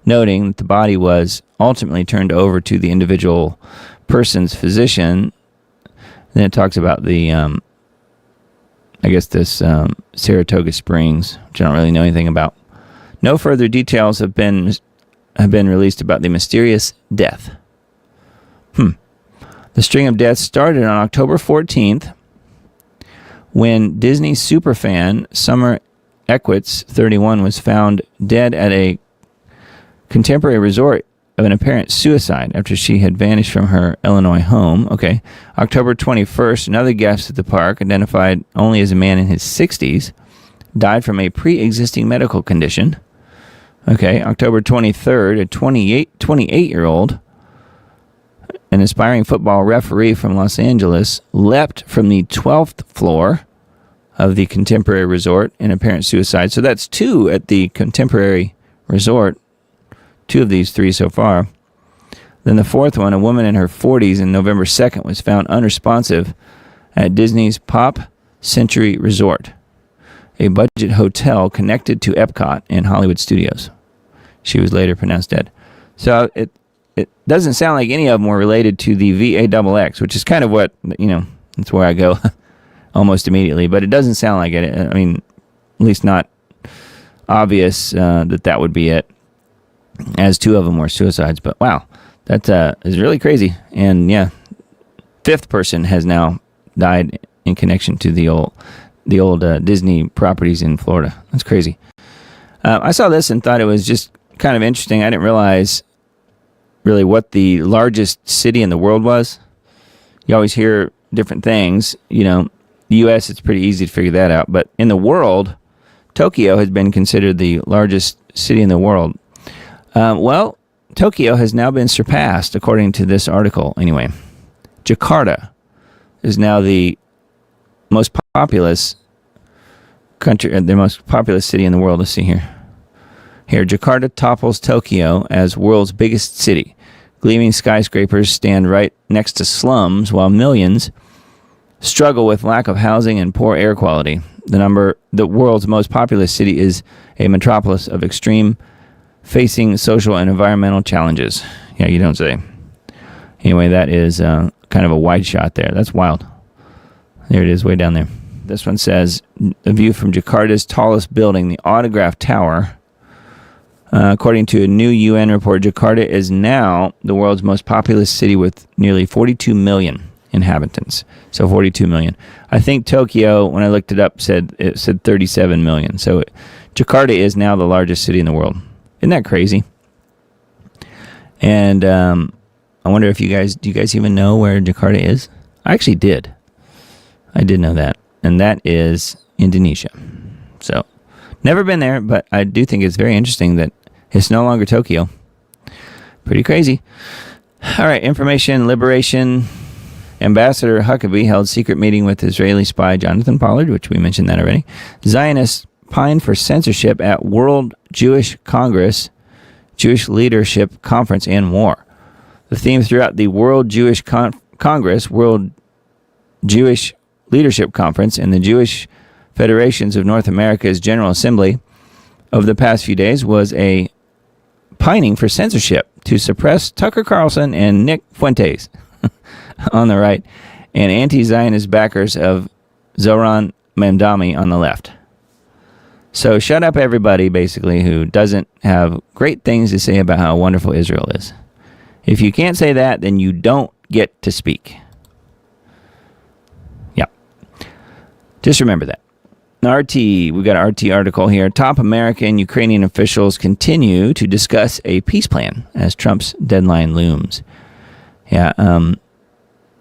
noting that the body was ultimately turned over to the individual person's physician. Then it talks about the, this Saratoga Springs, which I don't really know anything about. No further details have been released about the mysterious death. The string of deaths started on October 14th when Disney superfan Summer Equitz, 31, was found dead at a contemporary resort of an apparent suicide after she had vanished from her Illinois home. Okay. October 21st, another guest at the park, identified only as a man in his 60s, died from a pre-existing medical condition. Okay. October 23rd, a 28-year-old, an aspiring football referee from Los Angeles, leapt from the 12th floor of the Contemporary Resort in apparent suicide. So that's 2 at the Contemporary Resort. 2 of these 3 so far. Then the 4th one, a woman in her 40s, on November 2nd, was found unresponsive at Disney's Pop Century Resort, a budget hotel connected to Epcot and Hollywood Studios. She was later pronounced dead. So it doesn't sound like any of them were related to the VAXX, which is kind of what, that's where I go almost immediately. But it doesn't sound like it. I mean, at least not obvious that would be it, as 2 of them were suicides. But wow, that is really crazy. And yeah, 5th person has now died in connection to the old Disney properties in Florida. That's crazy. I saw this and thought it was just kind of interesting. I didn't realize really what the largest city in the world was. You always hear different things. The U.S., it's pretty easy to figure that out. But in the world, Tokyo has been considered the largest city in the world. Tokyo has now been surpassed, according to this article. Anyway, Jakarta is now the most populous country, the most populous city in the world. Let's see here. Here, Jakarta topples Tokyo as world's biggest city. Gleaming skyscrapers stand right next to slums, while millions struggle with lack of housing and poor air quality. The world's most populous city is a metropolis of extreme facing social and environmental challenges. Yeah, you don't say. Anyway, that is kind of a wide shot there. That's wild. There it is, way down there. This one says, a view from Jakarta's tallest building, the Autograph Tower. According to a new UN report, Jakarta is now the world's most populous city with nearly 42 million inhabitants. So 42 million. I think Tokyo, when I looked it up, it said 37 million. So Jakarta is now the largest city in the world. Isn't that crazy? And I wonder if do you guys even know where Jakarta is? I actually did. I did know that. And that is Indonesia. So, never been there, but I do think it's very interesting that it's no longer Tokyo. Pretty crazy. All right, information, liberation. Ambassador Huckabee held secret meeting with Israeli spy Jonathan Pollard, which we mentioned that already. Zionists pine for censorship at World Jewish Congress, Jewish Leadership Conference, and more. The theme throughout the World Jewish Congress, World Jewish Leadership Conference, and the Jewish Federations of North America's General Assembly over the past few days was a pining for censorship to suppress Tucker Carlson and Nick Fuentes on the right, and anti-Zionist backers of Zoran Mamdani on the left. So shut up everybody, basically, who doesn't have great things to say about how wonderful Israel is. If you can't say that, then you don't get to speak. Yeah. Just remember that. RT, we've got an RT article here. Top American Ukrainian officials continue to discuss a peace plan as Trump's deadline looms. Yeah,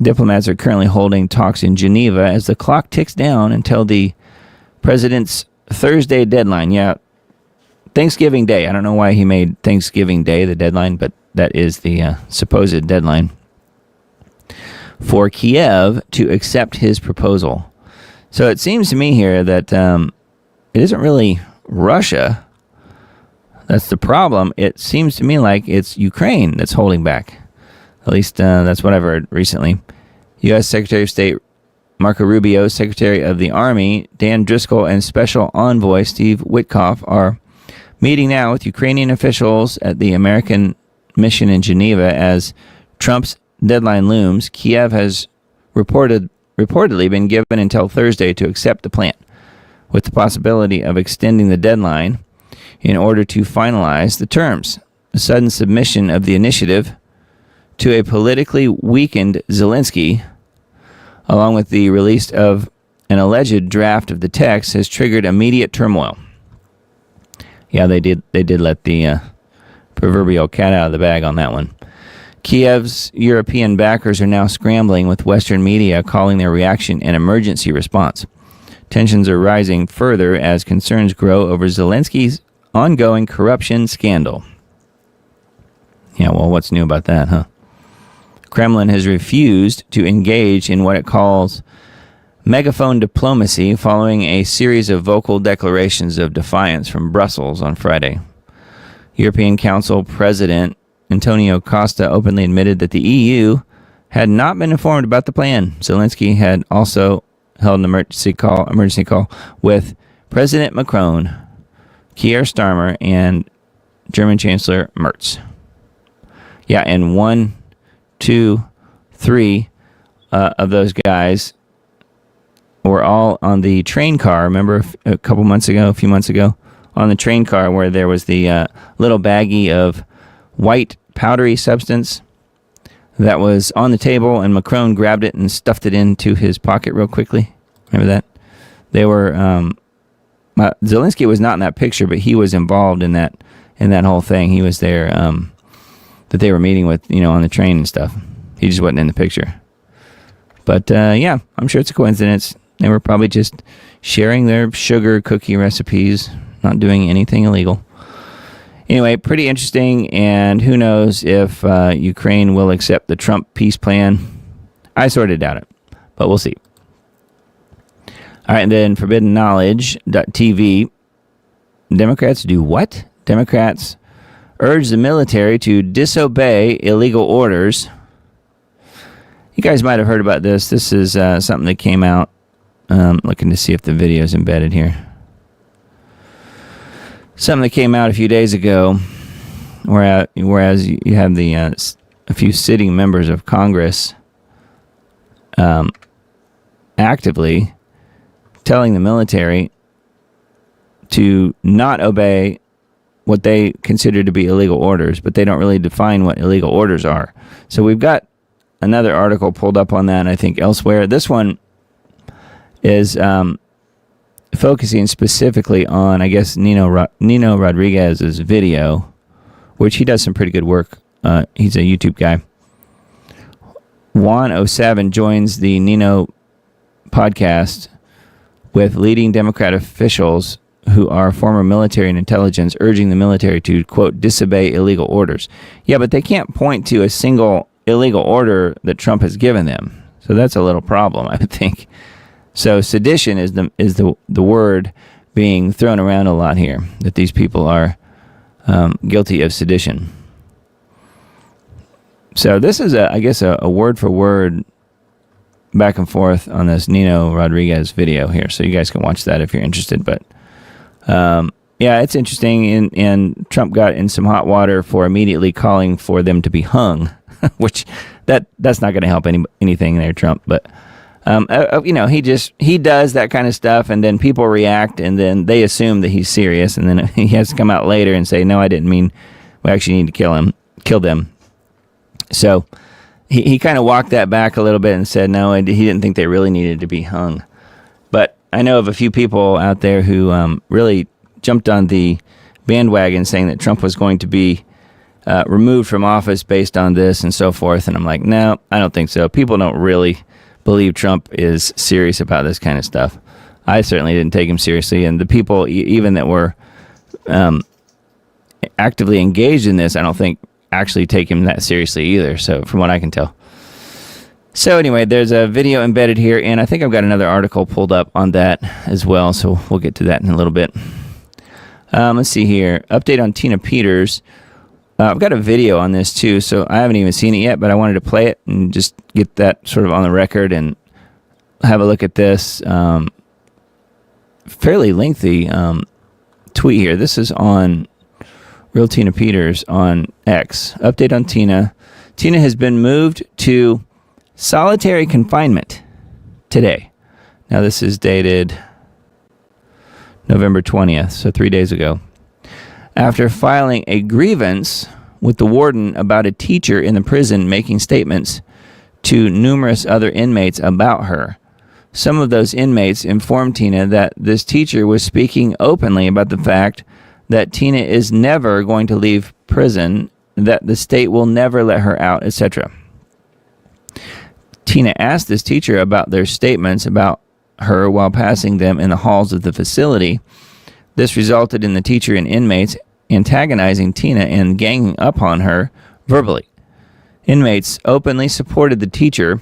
diplomats are currently holding talks in Geneva as the clock ticks down until the president's Thursday deadline. Yeah, Thanksgiving Day. I don't know why he made Thanksgiving Day the deadline, but that is the supposed deadline for Kiev to accept his proposal. So it seems to me here that it isn't really Russia that's the problem. It seems to me like it's Ukraine that's holding back. At least that's what I've heard recently. U.S. Secretary of State Marco Rubio, Secretary of the Army Dan Driscoll, and Special Envoy Steve Witkoff are meeting now with Ukrainian officials at the American mission in Geneva as Trump's deadline looms. Kiev has reportedly been given until Thursday to accept the plan, with the possibility of extending the deadline in order to finalize the terms. The sudden submission of the initiative to a politically weakened Zelensky, along with the release of an alleged draft of the text, has triggered immediate turmoil. Yeah, they did let the proverbial cat out of the bag on that one. Kiev's European backers are now scrambling, with Western media calling their reaction an emergency response. Tensions are rising further as concerns grow over Zelensky's ongoing corruption scandal. Yeah, well, what's new about that, huh? Kremlin has refused to engage in what it calls megaphone diplomacy following a series of vocal declarations of defiance from Brussels on Friday. European Council President Antonio Costa openly admitted that the EU had not been informed about the plan. Zelensky had also held an emergency call with President Macron, Keir Starmer, and German Chancellor Merz. Yeah, and 1, 2, 3 of those guys were all on the train car. Remember a few months ago, on the train car where there was the little baggie of white powdery substance that was on the table, and Macron grabbed it and stuffed it into his pocket real quickly. Remember that? They were Zelensky was not in that picture, but he was involved in that whole thing. He was there that they were meeting with, on the train and stuff. He just wasn't in the picture. But yeah, I'm sure it's a coincidence. They were probably just sharing their sugar cookie recipes, not doing anything illegal. Anyway, pretty interesting, and who knows if Ukraine will accept the Trump peace plan. I sort of doubt it, but we'll see. All right, and then ForbiddenKnowledge.tv. Democrats do what? Democrats urge the military to disobey illegal orders. You guys might have heard about this. This is something that came out. Looking to see if the video is embedded here. Something that came out a few days ago, whereas you have a few sitting members of Congress actively telling the military to not obey what they consider to be illegal orders, but they don't really define what illegal orders are. So we've got another article pulled up on that, I think, elsewhere. This one is focusing specifically on, I guess, Nino Rodriguez's video, which he does some pretty good work. He's a YouTube guy. Juan07 joins the Nino podcast with leading Democrat officials who are former military and intelligence, urging the military to, quote, disobey illegal orders. Yeah, but they can't point to a single illegal order that Trump has given them. So that's a little problem, I would think. So sedition is the word being thrown around a lot here, that these people are guilty of sedition. So this is, I guess, a word-for-word back and forth on this Nino Rodriguez video here. So you guys can watch that if you're interested. But, yeah, it's interesting. And Trump got in some hot water for immediately calling for them to be hung, which that's not going to help anything there, Trump. But, he does that kind of stuff, and then people react, and then they assume that he's serious, and then he has to come out later and say, no, I didn't mean we actually need to kill them. So he kind of walked that back a little bit and said, no, he didn't think they really needed to be hung. But I know of a few people out there who really jumped on the bandwagon saying that Trump was going to be removed from office based on this and so forth. And I'm like, no, I don't think so. People don't really believe Trump is serious about this kind of stuff. I certainly didn't take him seriously. And the people even that were actively engaged in this, I don't think actually take him that seriously either. So from what I can tell. So anyway, there's a video embedded here, and I think I've got another article pulled up on that as well. So we'll get to that in a little bit. Let's see here. Update on Tina Peters. I've got a video on this too, so I haven't even seen it yet, but I wanted to play it and just get that sort of on the record and have a look at this fairly lengthy tweet here. This is on Real Tina Peters on X. Update on Tina. Tina has been moved to solitary confinement today. Now this is dated November 20th, so 3 days ago. After filing a grievance with the warden about a teacher in the prison making statements to numerous other inmates about her. Some of those inmates informed Tina that this teacher was speaking openly about the fact that Tina is never going to leave prison, that the state will never let her out, etc. Tina asked this teacher about their statements about her while passing them in the halls of the facility. This resulted in the teacher and inmates antagonizing Tina and ganging up on her verbally. Inmates openly supported the teacher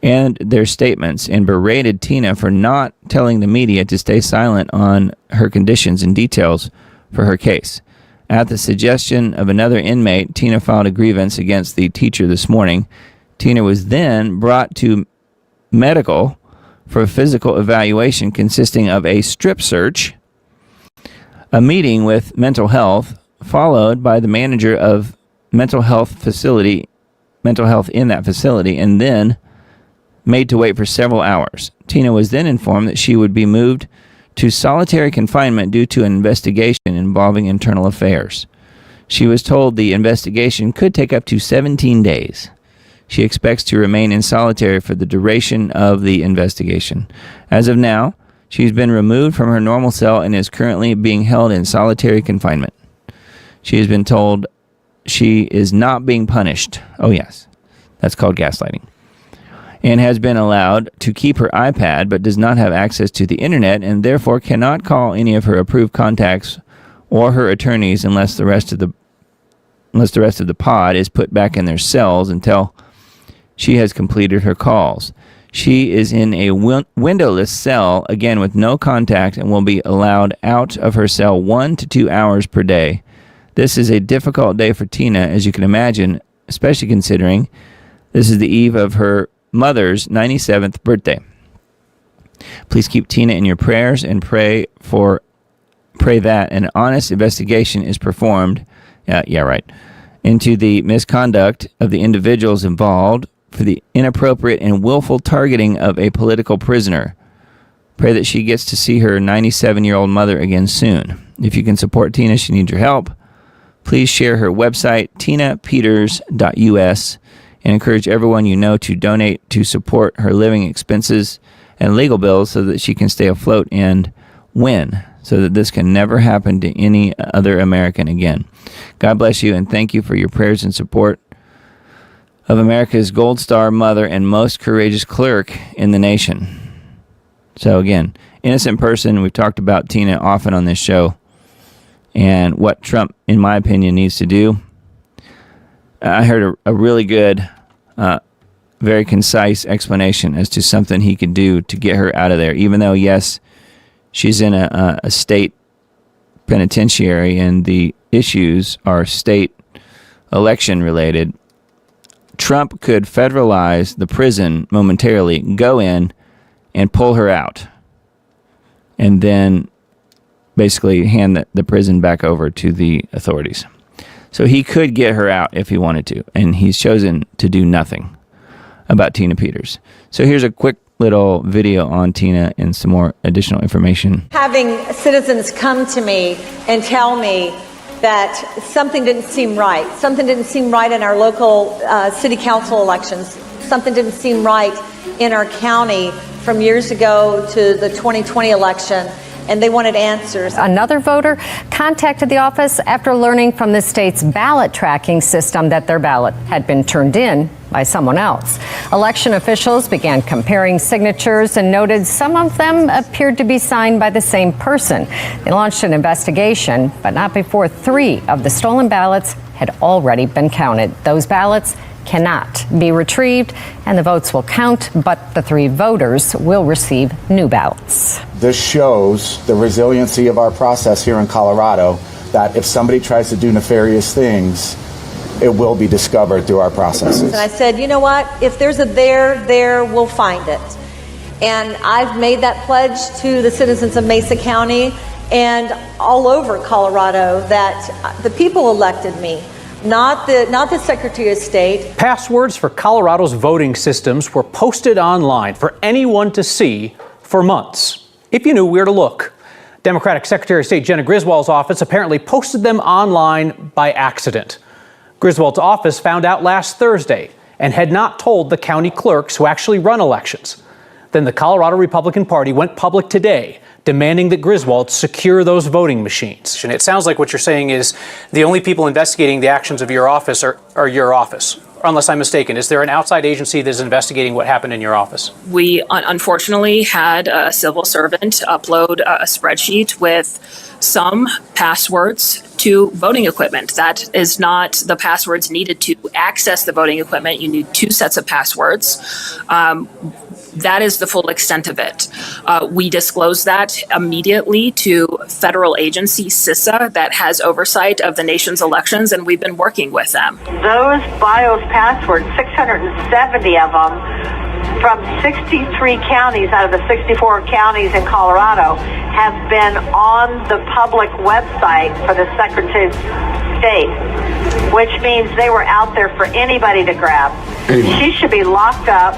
and their statements and berated Tina for not telling the media to stay silent on her conditions and details for her case. At the suggestion of another inmate, Tina filed a grievance against the teacher this morning. Tina was then brought to medical for a physical evaluation consisting of a strip search, a meeting with mental health, followed by the manager of mental health in that facility, and then made to wait for several hours. Tina was then informed that she would be moved to solitary confinement due to an investigation involving internal affairs. She was told the investigation could take up to 17 days. She expects to remain in solitary for the duration of the investigation. As of now, she's been removed from her normal cell and is currently being held in solitary confinement. She has been told she is not being punished. Oh, yes. That's called gaslighting. And has been allowed to keep her iPad, but does not have access to the internet and therefore cannot call any of her approved contacts or her attorneys unless the rest of the pod is put back in their cells until she has completed her calls. She is in a windowless cell, again with no contact, and will be allowed out of her cell 1 to 2 hours per day. This is a difficult day for Tina, as you can imagine, especially considering this is the eve of her mother's 97th birthday. Please keep Tina in your prayers and pray that an honest investigation is performed into the misconduct of the individuals involved for the inappropriate and willful targeting of a political prisoner. Pray that she gets to see her 97-year-old mother again soon. If you can support Tina, she needs your help. Please share her website, tinapeters.us, and encourage everyone you know to donate to support her living expenses and legal bills so that she can stay afloat and win, so that this can never happen to any other American again. God bless you, and thank you for your prayers and support of America's Gold Star mother and most courageous clerk in the nation. So again, innocent person. We've talked about Tina often on this show and what Trump, in my opinion, needs to do. I heard a really good, very concise explanation as to something he could do to get her out of there, even though, yes, she's in a state penitentiary and the issues are state election related. Trump could federalize the prison momentarily, go in and pull her out, and then basically hand the prison back over to the authorities. So he could get her out if he wanted to, and he's chosen to do nothing about Tina Peters. So here's a quick little video on Tina and some more additional information. Having citizens come to me and tell me that something didn't seem right. Something didn't seem right in our local city council elections. Something didn't seem right in our county from years ago to the 2020 election, and they wanted answers. Another voter contacted the office after learning from the state's ballot tracking system that their ballot had been turned in by someone else. Election officials began comparing signatures and noted some of them appeared to be signed by the same person. They launched an investigation, but not before 3 of the stolen ballots had already been counted. Those ballots cannot be retrieved, and the votes will count, but the 3 voters will receive new ballots. This shows the resiliency of our process here in Colorado, that if somebody tries to do nefarious things, it will be discovered through our processes. And I said, you know what? If there's a there, we'll find it. And I've made that pledge to the citizens of Mesa County and all over Colorado that the people elected me, not the Secretary of State. Passwords for Colorado's voting systems were posted online for anyone to see for months, if you knew where to look. Democratic Secretary of State Jenna Griswold's office apparently posted them online by accident. Griswold's office found out last Thursday and had not told the county clerks who actually run elections. Then the Colorado Republican Party went public today, demanding that Griswold secure those voting machines. And it sounds like what you're saying is the only people investigating the actions of your office are your office, unless I'm mistaken. Is there an outside agency that is investigating what happened in your office? We unfortunately had a civil servant upload a spreadsheet with some passwords to voting equipment. That is not the passwords needed to access the voting equipment. You need 2 sets of passwords. That is the full extent of it. We disclosed that immediately to federal agency CISA that has oversight of the nation's elections, and we've been working with them. Those BIOS passwords, 670 of them, from 63 counties out of the 64 counties in Colorado, have been on the public website for the Secretary of State, which means they were out there for anybody to grab. She should be locked up,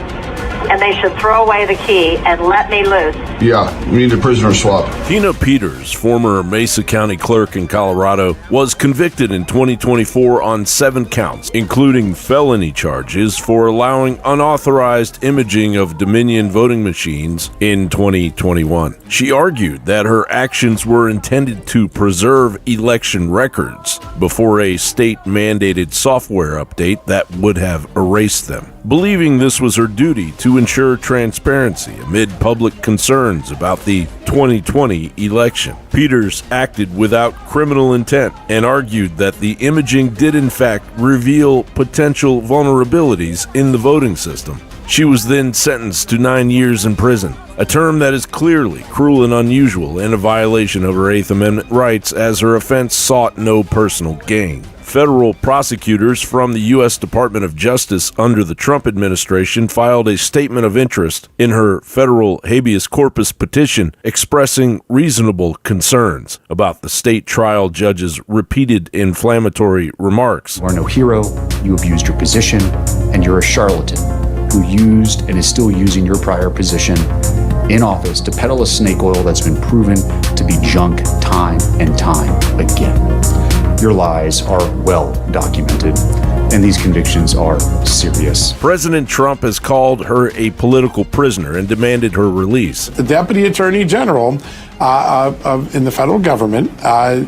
and they should throw away the key and let me loose. Yeah, we need a prisoner swap. Tina Peters, former Mesa County clerk in Colorado, was convicted in 2024 on 7 counts, including felony charges for allowing unauthorized imaging of Dominion voting machines in 2021. She argued that her actions were intended to preserve election records before a state-mandated software update that would have erased them. believing this was her duty to ensure transparency amid public concerns about the 2020 election. Peters acted without criminal intent and argued that the imaging did in fact reveal potential vulnerabilities in the voting system. She was then sentenced to 9 years in prison, a term that is clearly cruel and unusual and a violation of her Eighth Amendment rights, as her offense sought no personal gain. Federal prosecutors from the U.S. Department of Justice under the Trump administration filed a statement of interest in her federal habeas corpus petition expressing reasonable concerns about the state trial judge's repeated inflammatory remarks. You are no hero, you abused your position, and you're a charlatan who used and is still using your prior position in office to peddle a snake oil that's been proven to be junk time and time again. Your lies are well documented, and these convictions are serious. President Trump has called her a political prisoner and demanded her release. The Deputy Attorney General in the federal government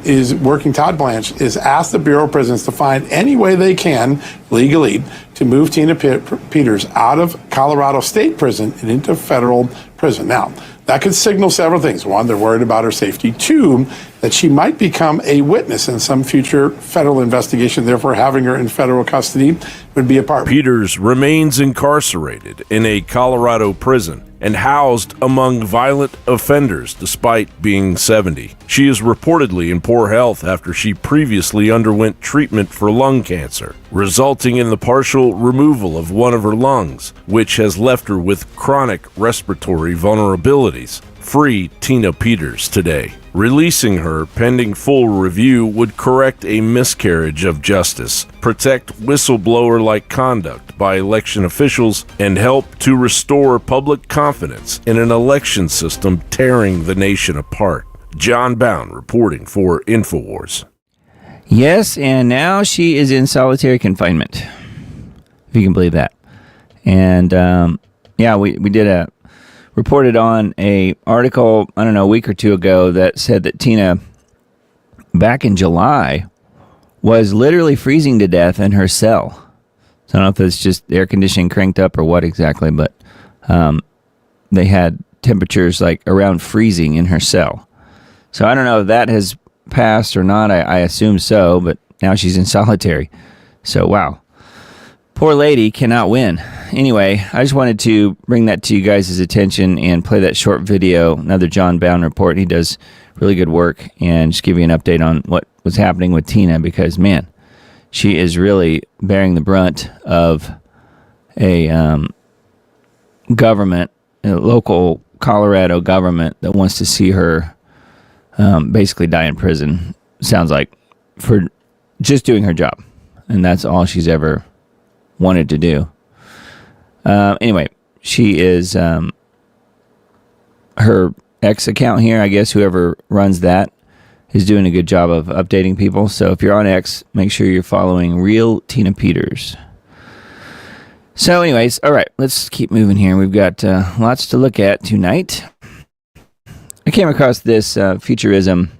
is working, Todd Blanche, is asked the Bureau of Prisons to find any way they can legally to move Tina Peters out of Colorado State Prison and into federal prison. Now, that could signal several things. One, they're worried about her safety. Two, that she might become a witness in some future federal investigation. Therefore, having her in federal custody would be a part. Peters remains incarcerated in a Colorado prison and housed among violent offenders despite being 70. She is reportedly in poor health after she previously underwent treatment for lung cancer, resulting in the partial removal of one of her lungs, which has left her with chronic respiratory vulnerabilities. Free Tina Peters today. Releasing her pending full review would correct a miscarriage of justice, protect whistleblower-like conduct by election officials, and help to restore public confidence in an election system tearing the nation apart. John Bound reporting for InfoWars. Yes, and now she is in solitary confinement, if you can believe that. And we did reported on a article, I don't know, a week or two ago that said that Tina, back in July, was literally freezing to death in her cell. So I don't know if it's just air conditioning cranked up or what exactly, but they had temperatures like around freezing in her cell. So I don't know if that has passed or not. I assume so, but now she's in solitary. So wow. Poor lady cannot win. Anyway, I just wanted to bring that to you guys' attention and play that short video, another John Bound report. He does really good work, and just give you an update on what was happening with Tina, because, man, she is really bearing the brunt of a government, a local Colorado government that wants to see her basically die in prison, sounds like, for just doing her job. And that's all she's ever wanted to do. Anyway, she is her X account here, I guess whoever runs that is doing a good job of updating people. So if you're on X, make sure you're following Real Tina Peters. So anyways, all right, let's keep moving here. We've got lots to look at tonight. I came across this Futurism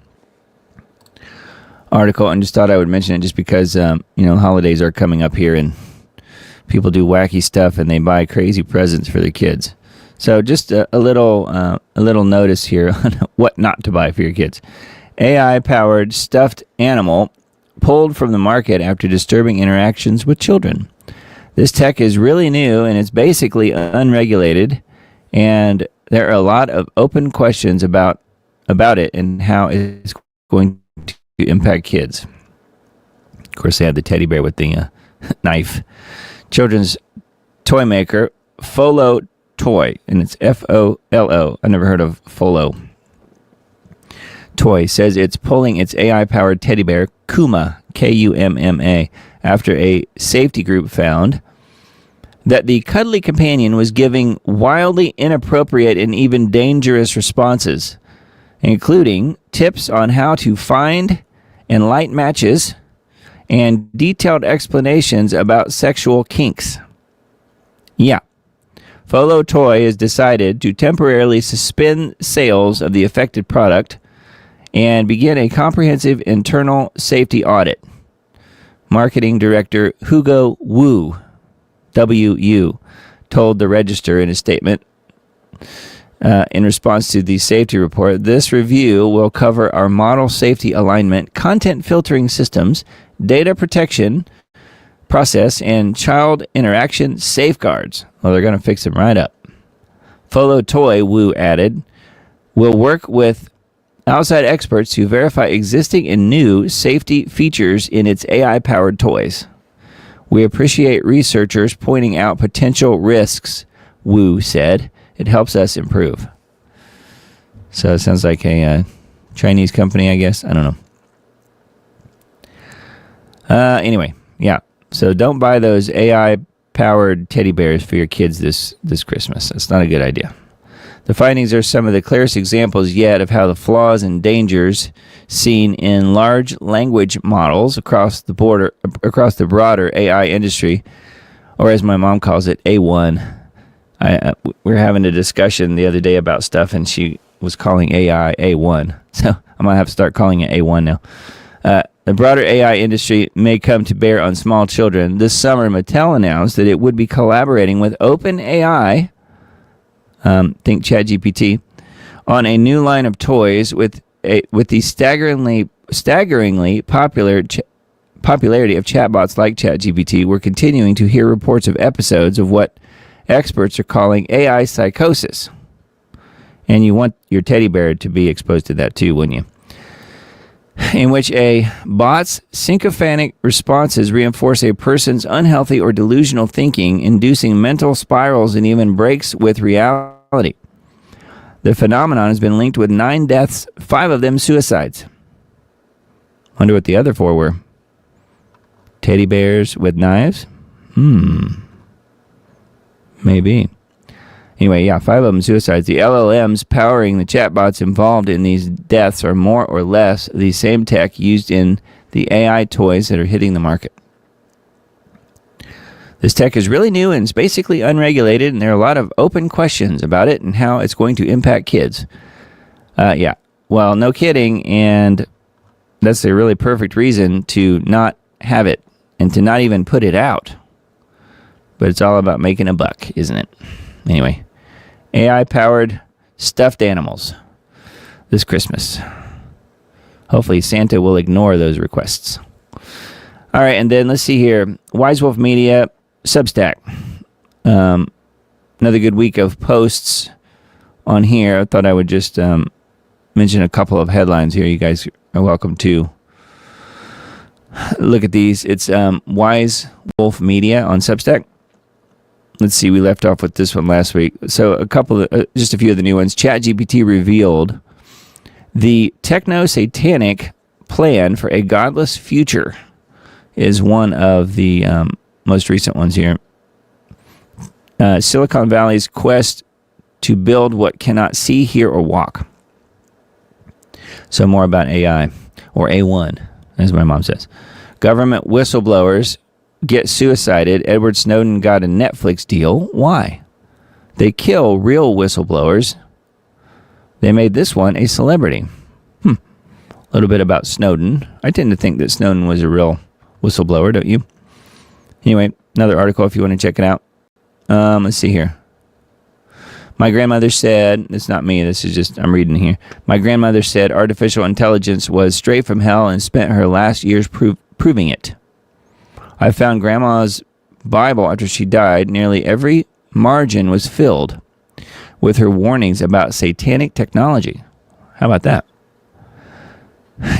article and just thought I would mention it just because, holidays are coming up here and people do wacky stuff and they buy crazy presents for their kids. So just a little notice here on what not to buy for your kids. AI-powered stuffed animal pulled from the market after disturbing interactions with children. This tech is really new and it's basically unregulated, and there are a lot of open questions about it and how it's going to impact kids. Of course, they had the teddy bear with the knife. Children's toy maker Folo Toy, and it's F-O-L-O. I never heard of Folo Toy, says it's pulling its AI-powered teddy bear Kuma, K-U-M-M-A, after a safety group found that the cuddly companion was giving wildly inappropriate and even dangerous responses, including tips on how to find and light matches and detailed explanations about sexual kinks. Yeah. Folo Toy has decided to temporarily suspend sales of the affected product and begin a comprehensive internal safety audit. Marketing Director Hugo Wu, WU told the Register in a statement in response to the safety report. This review will cover our model safety alignment, content filtering systems, data protection process, and child interaction safeguards. Well, they're going to fix them right up. Folo Toy, Wu added, will work with outside experts to verify existing and new safety features in its AI-powered toys. We appreciate researchers pointing out potential risks, Wu said. It helps us improve. So it sounds like a Chinese company, I guess. I don't know. Anyway, yeah. So don't buy those AI-powered teddy bears for your kids this Christmas. That's not a good idea. The findings are some of the clearest examples yet of how the flaws and dangers seen in large language models across the broader AI industry, or as my mom calls it, A1. We were having a discussion the other day about stuff, and she was calling AI A1. So I'm going to have to start calling it A1 now. The broader AI industry may come to bear on small children. This summer, Mattel announced that it would be collaborating with OpenAI, think ChatGPT, on a new line of toys with the staggeringly popularity of chatbots like ChatGPT. We're continuing to hear reports of episodes of what experts are calling AI psychosis. And you want your teddy bear to be exposed to that too, wouldn't you? In which a bot's sycophantic responses reinforce a person's unhealthy or delusional thinking, inducing mental spirals and even breaks with reality. The phenomenon has been linked with 9 deaths, 5 of them suicides. Wonder what the other 4 were. Teddy bears with knives? Maybe. Anyway, yeah, 5 of them suicides. The LLMs powering the chatbots involved in these deaths are more or less the same tech used in the AI toys that are hitting the market. This tech is really new and it's basically unregulated, and there are a lot of open questions about it and how it's going to impact kids. Yeah, well, no kidding, and that's a really perfect reason to not have it and to not even put it out. But it's all about making a buck, isn't it? Anyway, AI-powered stuffed animals this Christmas. Hopefully Santa will ignore those requests. All right, and then let's see here. Wise Wolf Media, Substack. Another good week of posts on here. I thought I would just mention a couple of headlines here. You guys are welcome to look at these. It's Wise Wolf Media on Substack. Let's see, we left off with this one last week. So just a few of the new ones. ChatGPT revealed the techno-satanic plan for a godless future is one of the most recent ones here. Silicon Valley's quest to build what cannot see, hear, or walk. So more about AI, or A1, as my mom says. Government whistleblowers get suicided. Edward Snowden got a Netflix deal. Why? They kill real whistleblowers. They made this one a celebrity. A little bit about Snowden. I tend to think that Snowden was a real whistleblower, don't you? Anyway, another article if you want to check it out. Let's see here. My grandmother said, it's not me, this is just, I'm reading here. My grandmother said artificial intelligence was straight from hell and spent her last years proving it. I found Grandma's Bible after she died. Nearly every margin was filled with her warnings about satanic technology. How about that?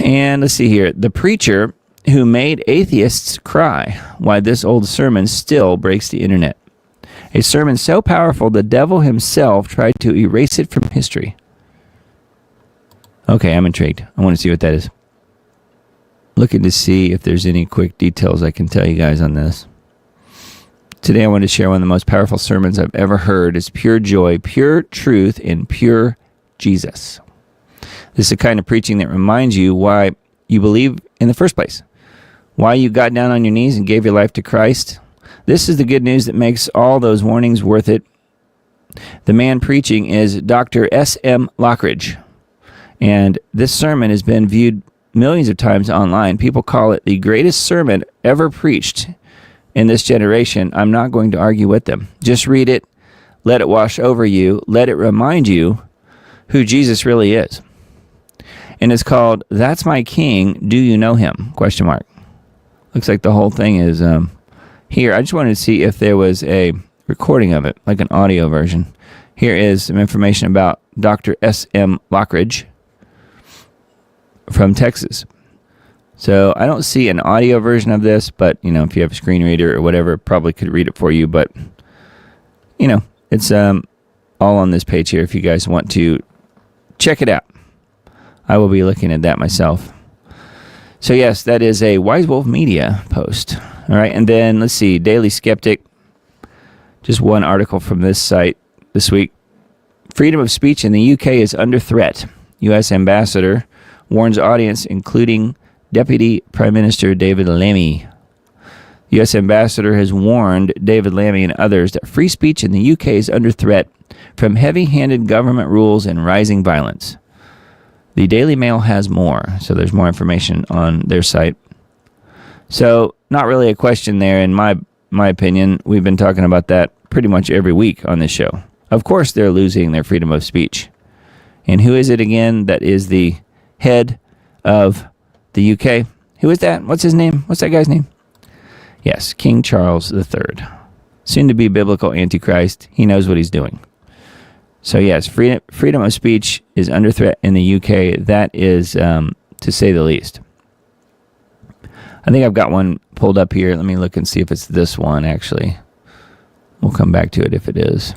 And let's see here. The preacher who made atheists cry. Why this old sermon still breaks the internet. A sermon so powerful the devil himself tried to erase it from history. Okay, I'm intrigued. I want to see what that is. Looking to see if there's any quick details I can tell you guys on this. Today I want to share one of the most powerful sermons I've ever heard. It's pure joy, pure truth, and pure Jesus. This is the kind of preaching that reminds you why you believe in the first place. Why you got down on your knees and gave your life to Christ. This is the good news that makes all those warnings worth it. The man preaching is Dr. S.M. Lockridge. And this sermon has been viewed millions of times online. People call it the greatest sermon ever preached in this generation, I'm not going to argue with them. Just read it, let it wash over you, let it remind you who Jesus really is. And it's called, That's My King, Do You Know Him? ? Looks like the whole thing is here. I just wanted to see if there was a recording of it, like an audio version. Here is some information about Dr. S.M. Lockridge from Texas. So I don't see an audio version of this, but, if you have a screen reader or whatever, probably could read it for you. But, it's all on this page here if you guys want to check it out. I will be looking at that myself. So, yes, that is a Wise Wolf Media post. All right, and then let's see, Daily Skeptic. Just one article from this site this week. Freedom of speech in the UK is under threat. U.S. Ambassador warns audience, including Deputy Prime Minister David Lammy. The U.S. Ambassador has warned David Lammy and others that free speech in the UK is under threat from heavy-handed government rules and rising violence. The Daily Mail has more, so there's more information on their site. So, not really a question there in my opinion. We've been talking about that pretty much every week on this show. Of course they're losing their freedom of speech. And who is it again that is the head of the UK? Who is that? What's his name? What's that guy's name? Yes, King Charles III. Soon to be biblical Antichrist. He knows what he's doing. So yes, freedom of speech is under threat in the UK. That is, to say the least. I think I've got one pulled up here. Let me look and see if it's this one, actually. We'll come back to it if it is.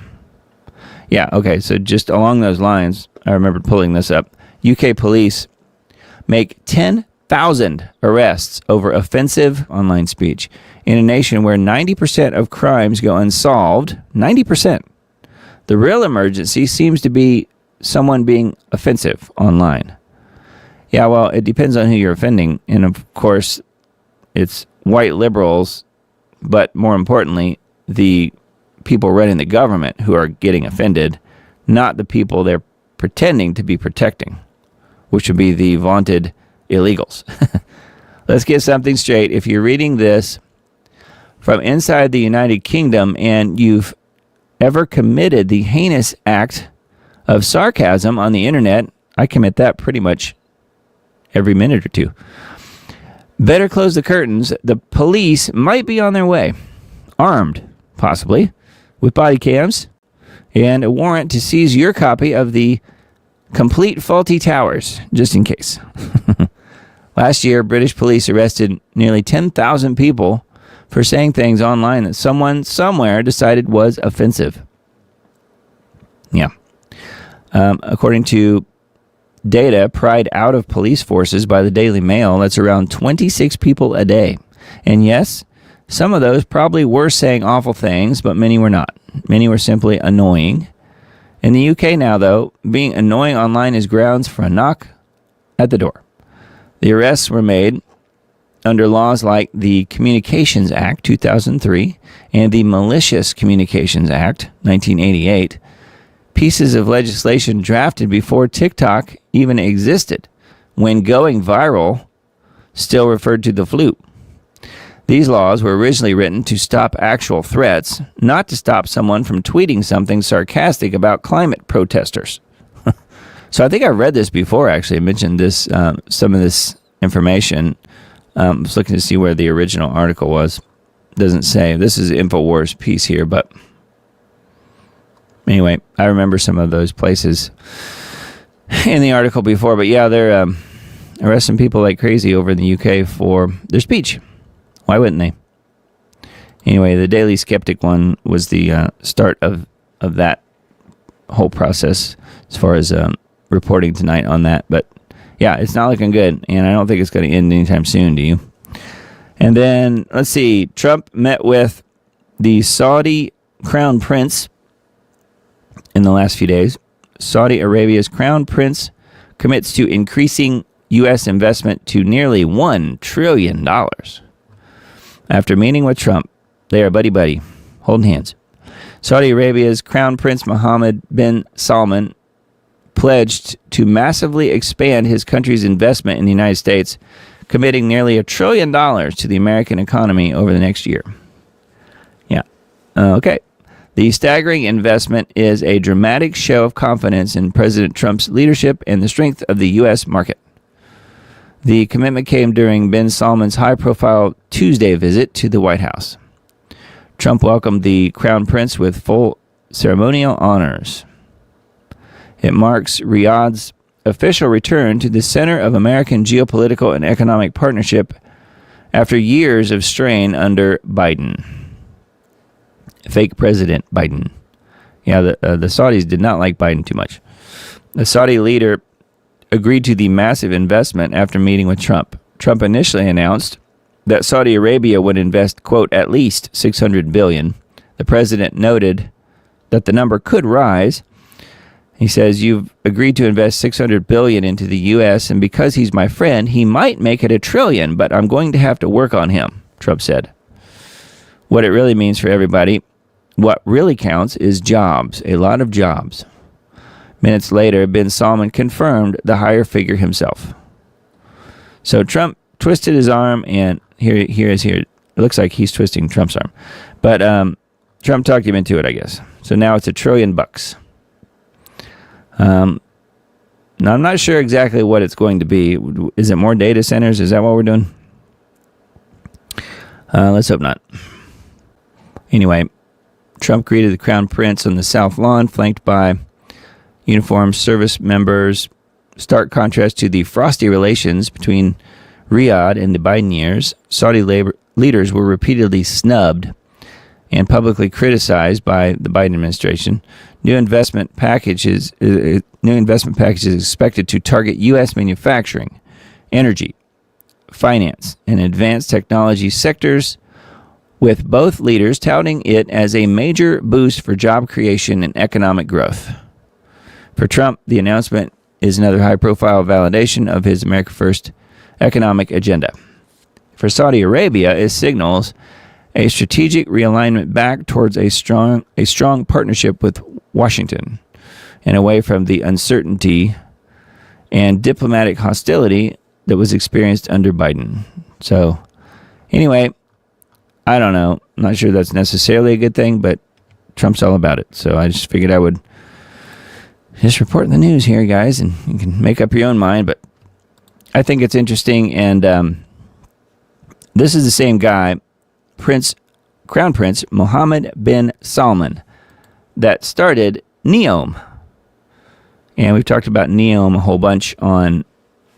Yeah, okay, so just along those lines, I remembered pulling this up. UK police make 10,000 arrests over offensive online speech in a nation where 90% of crimes go unsolved. 90%. The real emergency seems to be someone being offensive online. Yeah, well, it depends on who you're offending. And of course, it's white liberals, but more importantly, the people running the government who are getting offended, not the people they're pretending to be protecting, which would be the vaunted illegals. Let's get something straight. If you're reading this from inside the United Kingdom and you've ever committed the heinous act of sarcasm on the internet, I commit that pretty much every minute or two. Better close the curtains. The police might be on their way, armed, possibly, with body cams and a warrant to seize your copy of the Complete Faulty Towers, just in case. Last year, British police arrested nearly 10,000 people for saying things online that someone somewhere decided was offensive. Yeah. According to data pried out of police forces by the Daily Mail, that's around 26 people a day. And yes, some of those probably were saying awful things, but many were not. Many were simply annoying. In the UK now, though, being annoying online is grounds for a knock at the door. The arrests were made under laws like the Communications Act 2003 and the Malicious Communications Act 1988, pieces of legislation drafted before TikTok even existed, when going viral still referred to the flu. These laws were originally written to stop actual threats, not to stop someone from tweeting something sarcastic about climate protesters. So I think I read this before, actually. I mentioned this, some of this information. I was looking to see where the original article was. Doesn't say. This is InfoWars piece here, but anyway, I remember some of those places in the article before. But yeah, they're arresting people like crazy over in the UK for their speech. Why wouldn't they? Anyway, the Daily Skeptic one was the start of that whole process as far as reporting tonight on that. But yeah, it's not looking good, and I don't think it's going to end anytime soon, do you? And then, let's see, Trump met with the Saudi Crown Prince in the last few days. Saudi Arabia's Crown Prince commits to increasing U.S. investment to nearly $1 trillion. After meeting with Trump, they are buddy-buddy, holding hands. Saudi Arabia's Crown Prince Mohammed bin Salman pledged to massively expand his country's investment in the United States, committing nearly $1 trillion to the American economy over the next year. Okay. The staggering investment is a dramatic show of confidence in President Trump's leadership and the strength of the U.S. market. The commitment came during bin Salman's high-profile Tuesday visit to the White House. Trump welcomed the Crown Prince with full ceremonial honors. It marks Riyadh's official return to the center of American geopolitical and economic partnership after years of strain under Biden. Fake President Biden. Yeah, the Saudis did not like Biden too much. The Saudi leader agreed to the massive investment after meeting with Trump. Trump initially announced that Saudi Arabia would invest, quote, at least $600 billion. The president noted that the number could rise. He says, you've agreed to invest $600 billion into the U.S., and because he's my friend, he might make it $1 trillion, but I'm going to have to work on him, Trump said. What it really means for everybody, what really counts is jobs, a lot of jobs. Minutes later, bin Salman confirmed the higher figure himself. So Trump twisted his arm, and here. It looks like he's twisting Trump's arm. But Trump talked him into it, I guess. So now it's $1 trillion. Now, I'm not sure exactly what it's going to be. Is it more data centers? Is that what we're doing? Let's hope not. Anyway, Trump greeted the Crown Prince on the South Lawn, flanked by uniformed service members. Stark contrast to the frosty relations between Riyadh and the Biden years. Saudi leaders were repeatedly snubbed and publicly criticized by the Biden administration. New investment packages expected to target U.S. manufacturing, energy, finance, and advanced technology sectors, with both leaders touting it as a major boost for job creation and economic growth. For Trump, the announcement is another high-profile validation of his America First economic agenda. For Saudi Arabia, it signals a strategic realignment back towards a strong partnership with Washington and away from the uncertainty and diplomatic hostility that was experienced under Biden. So, anyway, I don't know. I'm not sure that's necessarily a good thing, but Trump's all about it. So I just figured I would just report the news here, guys, and you can make up your own mind. But I think it's interesting, and this is the same guy, Crown Prince Mohammed bin Salman, that started NEOM. And we've talked about NEOM a whole bunch on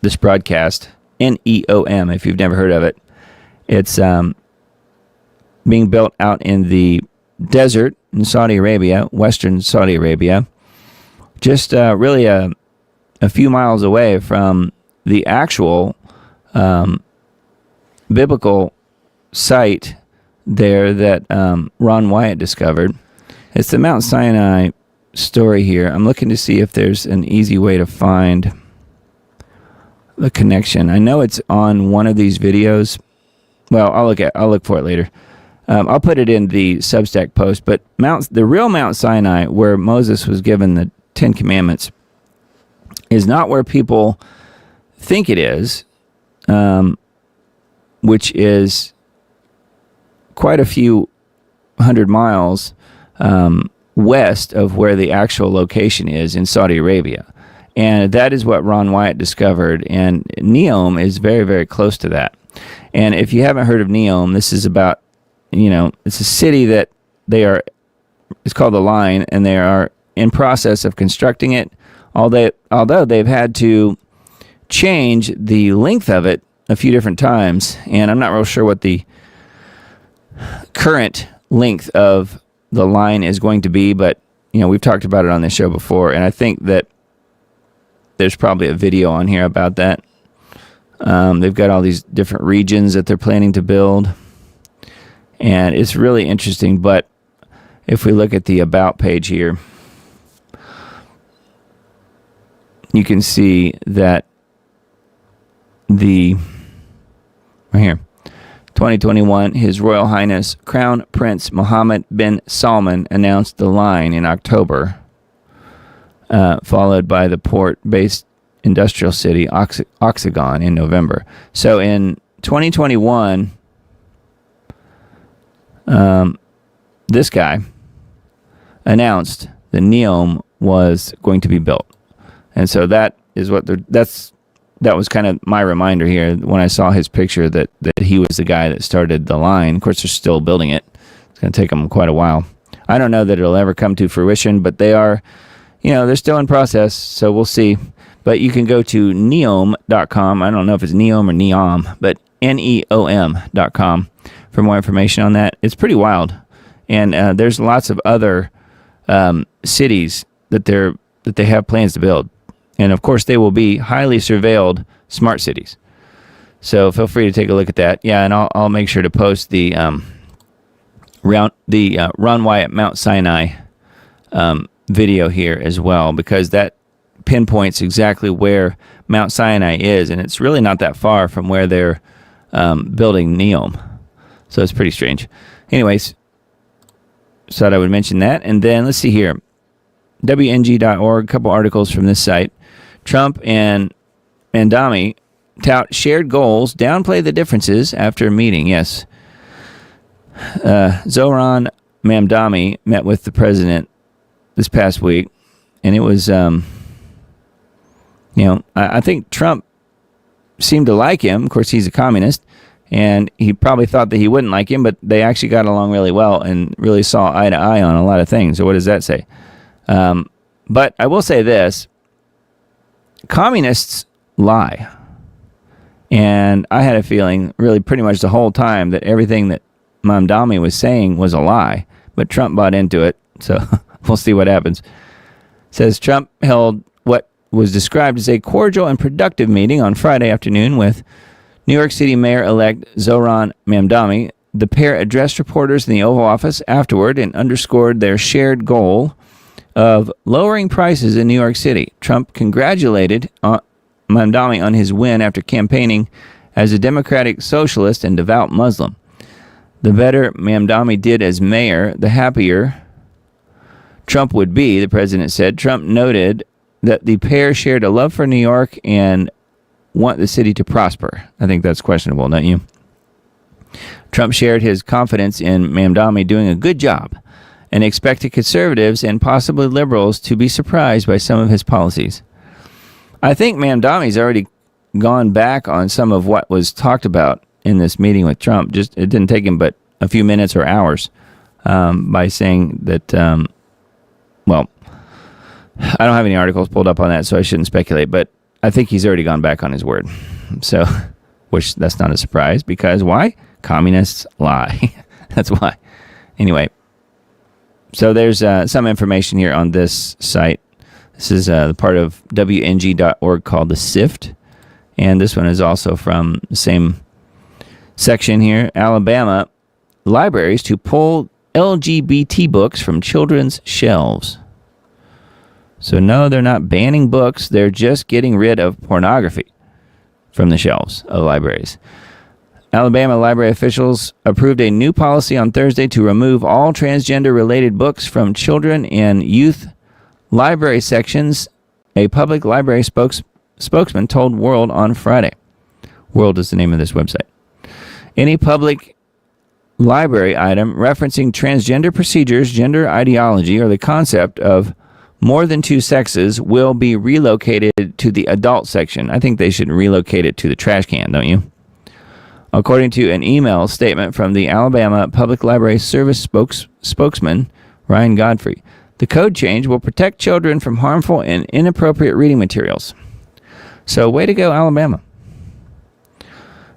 this broadcast. NEOM, if you've never heard of it. It's being built out in the desert in Saudi Arabia, western Saudi Arabia, just really a few miles away from the actual biblical site there that Ron Wyatt discovered. It's the Mount Sinai story here. I'm looking to see if there's an easy way to find the connection. I know it's on one of these videos. Well, I'll look for it later. I'll put it in the Substack post, but the real Mount Sinai, where Moses was given the 10 Commandments, is not where people think it is, which is quite a few hundred miles west of where the actual location is in Saudi Arabia. And that is what Ron Wyatt discovered, and NEOM is very, very close to that. And if you haven't heard of NEOM, this is about, it's a city that it's called The Line, and they are in process of constructing it, although they've had to change the length of it a few different times, and I'm not real sure what the current length of the line is going to be, but we've talked about it on this show before, and I think that there's probably a video on here about that. They've got all these different regions that they're planning to build, and it's really interesting. But if we look at the About page here, you can see that right here, 2021, His Royal Highness Crown Prince Mohammed bin Salman announced the line in October, followed by the port-based industrial city Oxagon in November. So in 2021, this guy announced the NEOM was going to be built. And so that is what that was kind of my reminder here when I saw his picture that he was the guy that started the line. Of course, they're still building it. It's going to take them quite a while. I don't know that it'll ever come to fruition, but they are, they're still in process, so we'll see. But you can go to neom.com. I don't know if it's Neom or Neom, but neom.com for more information on that. It's pretty wild. And there's lots of other cities that they have plans to build. And of course, they will be highly surveilled smart cities. So feel free to take a look at that. Yeah, and I'll make sure to post the Ron Wyatt Mount Sinai video here as well, because that pinpoints exactly where Mount Sinai is, and it's really not that far from where they're building NEOM. So it's pretty strange. Anyways, thought I would mention that. And then let's see here. WNG.org, a couple articles from this site. Trump and Mamdani tout shared goals, downplay the differences after a meeting. Yes. Zohran Mamdani met with the president this past week, and it was, I think Trump seemed to like him. Of course, he's a communist, and he probably thought that he wouldn't like him, but they actually got along really well and really saw eye to eye on a lot of things. So what does that say? But I will say this. Communists lie. And I had a feeling really pretty much the whole time that everything that Mamdani was saying was a lie. But Trump bought into it. So we'll see what happens. It says Trump held what was described as a cordial and productive meeting on Friday afternoon with New York City Mayor-elect Zohran Mamdani. The pair addressed reporters in the Oval Office afterward and underscored their shared goal of lowering prices in New York City. Trump congratulated Mamdani on his win after campaigning as a democratic socialist and devout Muslim. The better Mamdani did as mayor, the happier Trump would be, the president said. Trump noted that the pair shared a love for New York and want the city to prosper. I think that's questionable, don't you? Trump shared his confidence in Mamdani doing a good job and expected conservatives and possibly liberals to be surprised by some of his policies. I think Mamdani's already gone back on some of what was talked about in this meeting with Trump. It didn't take him but a few minutes or hours by saying that, I don't have any articles pulled up on that, so I shouldn't speculate, but I think he's already gone back on his word. So, which that's not a surprise, because why? Communists lie. That's why. Anyway. So there's some information here on this site. This is the part of WNG.org called The Sift. And this one is also from the same section here. Alabama libraries to pull LGBT books from children's shelves. So no, they're not banning books. They're just getting rid of pornography from the shelves of libraries. Alabama library officials approved a new policy on Thursday to remove all transgender-related books from children and youth library sections, a public library spokesman told World on Friday. World is the name of this website. Any public library item referencing transgender procedures, gender ideology, or the concept of more than two sexes will be relocated to the adult section. I think they should relocate it to the trash can, don't you? According to an email statement from the Alabama Public Library Service spokesman, Ryan Godfrey, the code change will protect children from harmful and inappropriate reading materials. So, way to go, Alabama.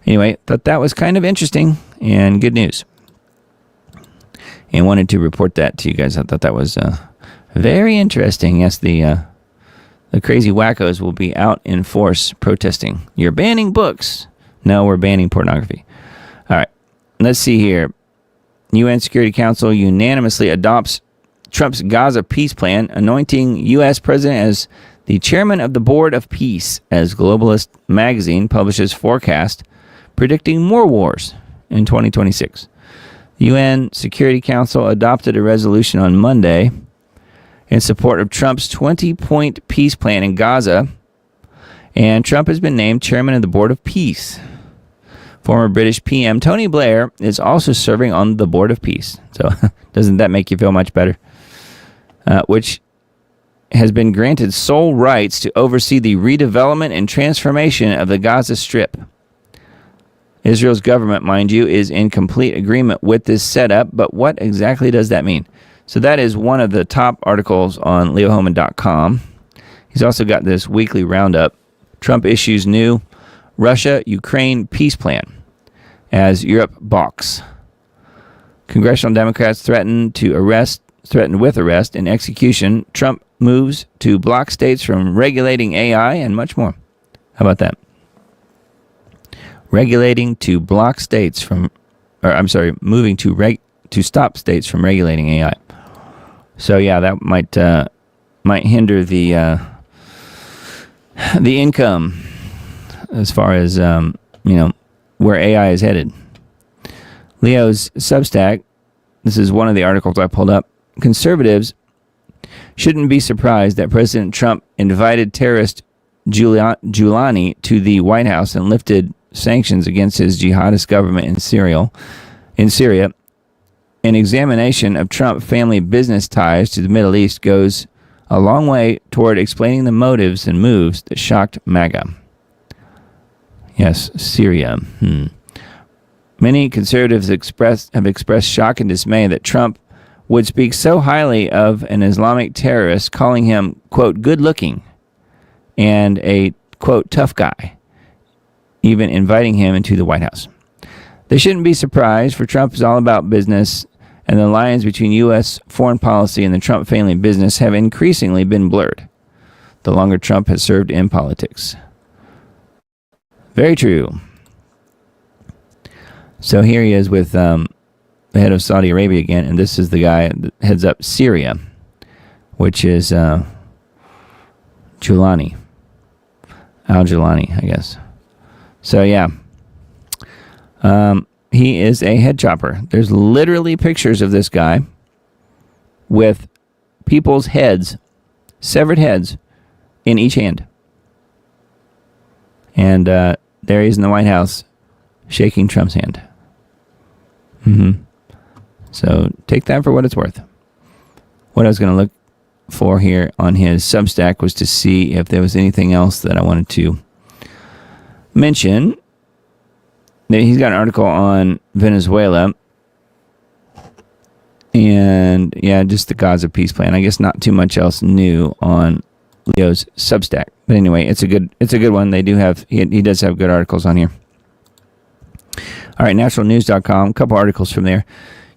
Anyway, thought that was kind of interesting and good news. And wanted to report that to you guys. I thought that was very interesting. Yes, the crazy wackos will be out in force protesting. You're banning books. No, we're banning pornography. All right, let's see here. UN Security Council unanimously adopts Trump's Gaza peace plan, anointing U.S. president as the chairman of the Board of Peace, as Globalist magazine publishes forecast predicting more wars in 2026. The UN Security Council adopted a resolution on Monday in support of Trump's 20-point peace plan in Gaza, and Trump has been named chairman of the Board of Peace. Former British PM Tony Blair is also serving on the Board of Peace. So doesn't that make you feel much better? Which has been granted sole rights to oversee the redevelopment and transformation of the Gaza Strip. Israel's government, mind you, is in complete agreement with this setup, but what exactly does that mean? So that is one of the top articles on leohoman.com. He's also got this weekly roundup. Trump issues new Russia-Ukraine peace plan as Europe balks. Congressional Democrats threatened with arrest and execution. Trump moves to block states from regulating AI and much more. How about that? Moving to stop states from regulating AI. So yeah, that might hinder the income as far as where AI is headed. Leo's Substack. This is one of the articles I pulled up. Conservatives shouldn't be surprised that President Trump invited terrorist Giuliani to the White House and lifted sanctions against his jihadist government in Syria. An examination of Trump family business ties to the Middle East goes a long way toward explaining the motives and moves that shocked MAGA. Yes, Syria. Many conservatives have expressed shock and dismay that Trump would speak so highly of an Islamic terrorist, calling him, quote, good-looking and a, quote, tough guy, even inviting him into the White House. They shouldn't be surprised, for Trump is all about business, and the lines between U.S. foreign policy and the Trump family business have increasingly been blurred the longer Trump has served in politics. Very true. So here he is with the head of Saudi Arabia again, and this is the guy that heads up Syria, which is Giuliani. Al-Giuliani, I guess. So yeah. He is a head chopper. There's literally pictures of this guy with people's heads, severed heads, in each hand. And there he is in the White House shaking Trump's hand. So take that for what it's worth. What I was going to look for here on his Substack was to see if there was anything else that I wanted to mention. He's got an article on Venezuela and yeah, just the Gaza peace plan. I guess not too much else new on Leo's Substack, but anyway, it's a good one. They do have he does have good articles on here. All right, naturalnews.com, a couple articles from there.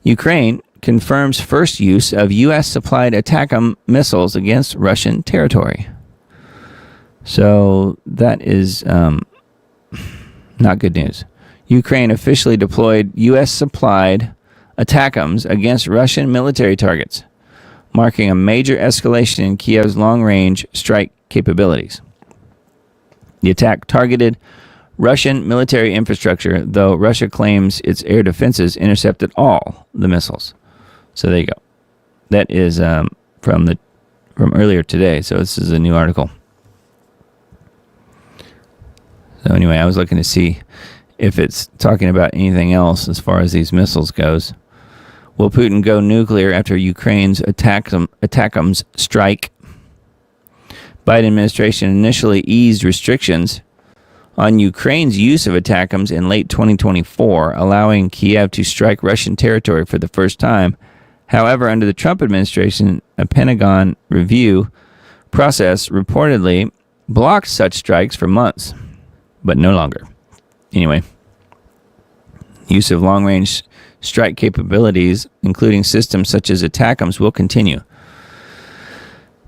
Ukraine confirms first use of U.S. supplied ATACMS missiles against Russian territory. So that is not good news. Ukraine officially deployed U.S. supplied ATACMS against Russian military targets, marking a major escalation in Kiev's long-range strike capabilities. The attack targeted Russian military infrastructure, though Russia claims its air defenses intercepted all the missiles. So there you go. That is from earlier today. So this is a new article. So anyway, I was looking to see if it's talking about anything else as far as these missiles goes. Will Putin go nuclear after Ukraine's ATACMS strike? Biden administration initially eased restrictions on Ukraine's use of ATACMS in late 2024, allowing Kiev to strike Russian territory for the first time. However, under the Trump administration, a Pentagon review process reportedly blocked such strikes for months, but no longer. Anyway, use of long-range strike capabilities, including systems such as ATACMS, will continue.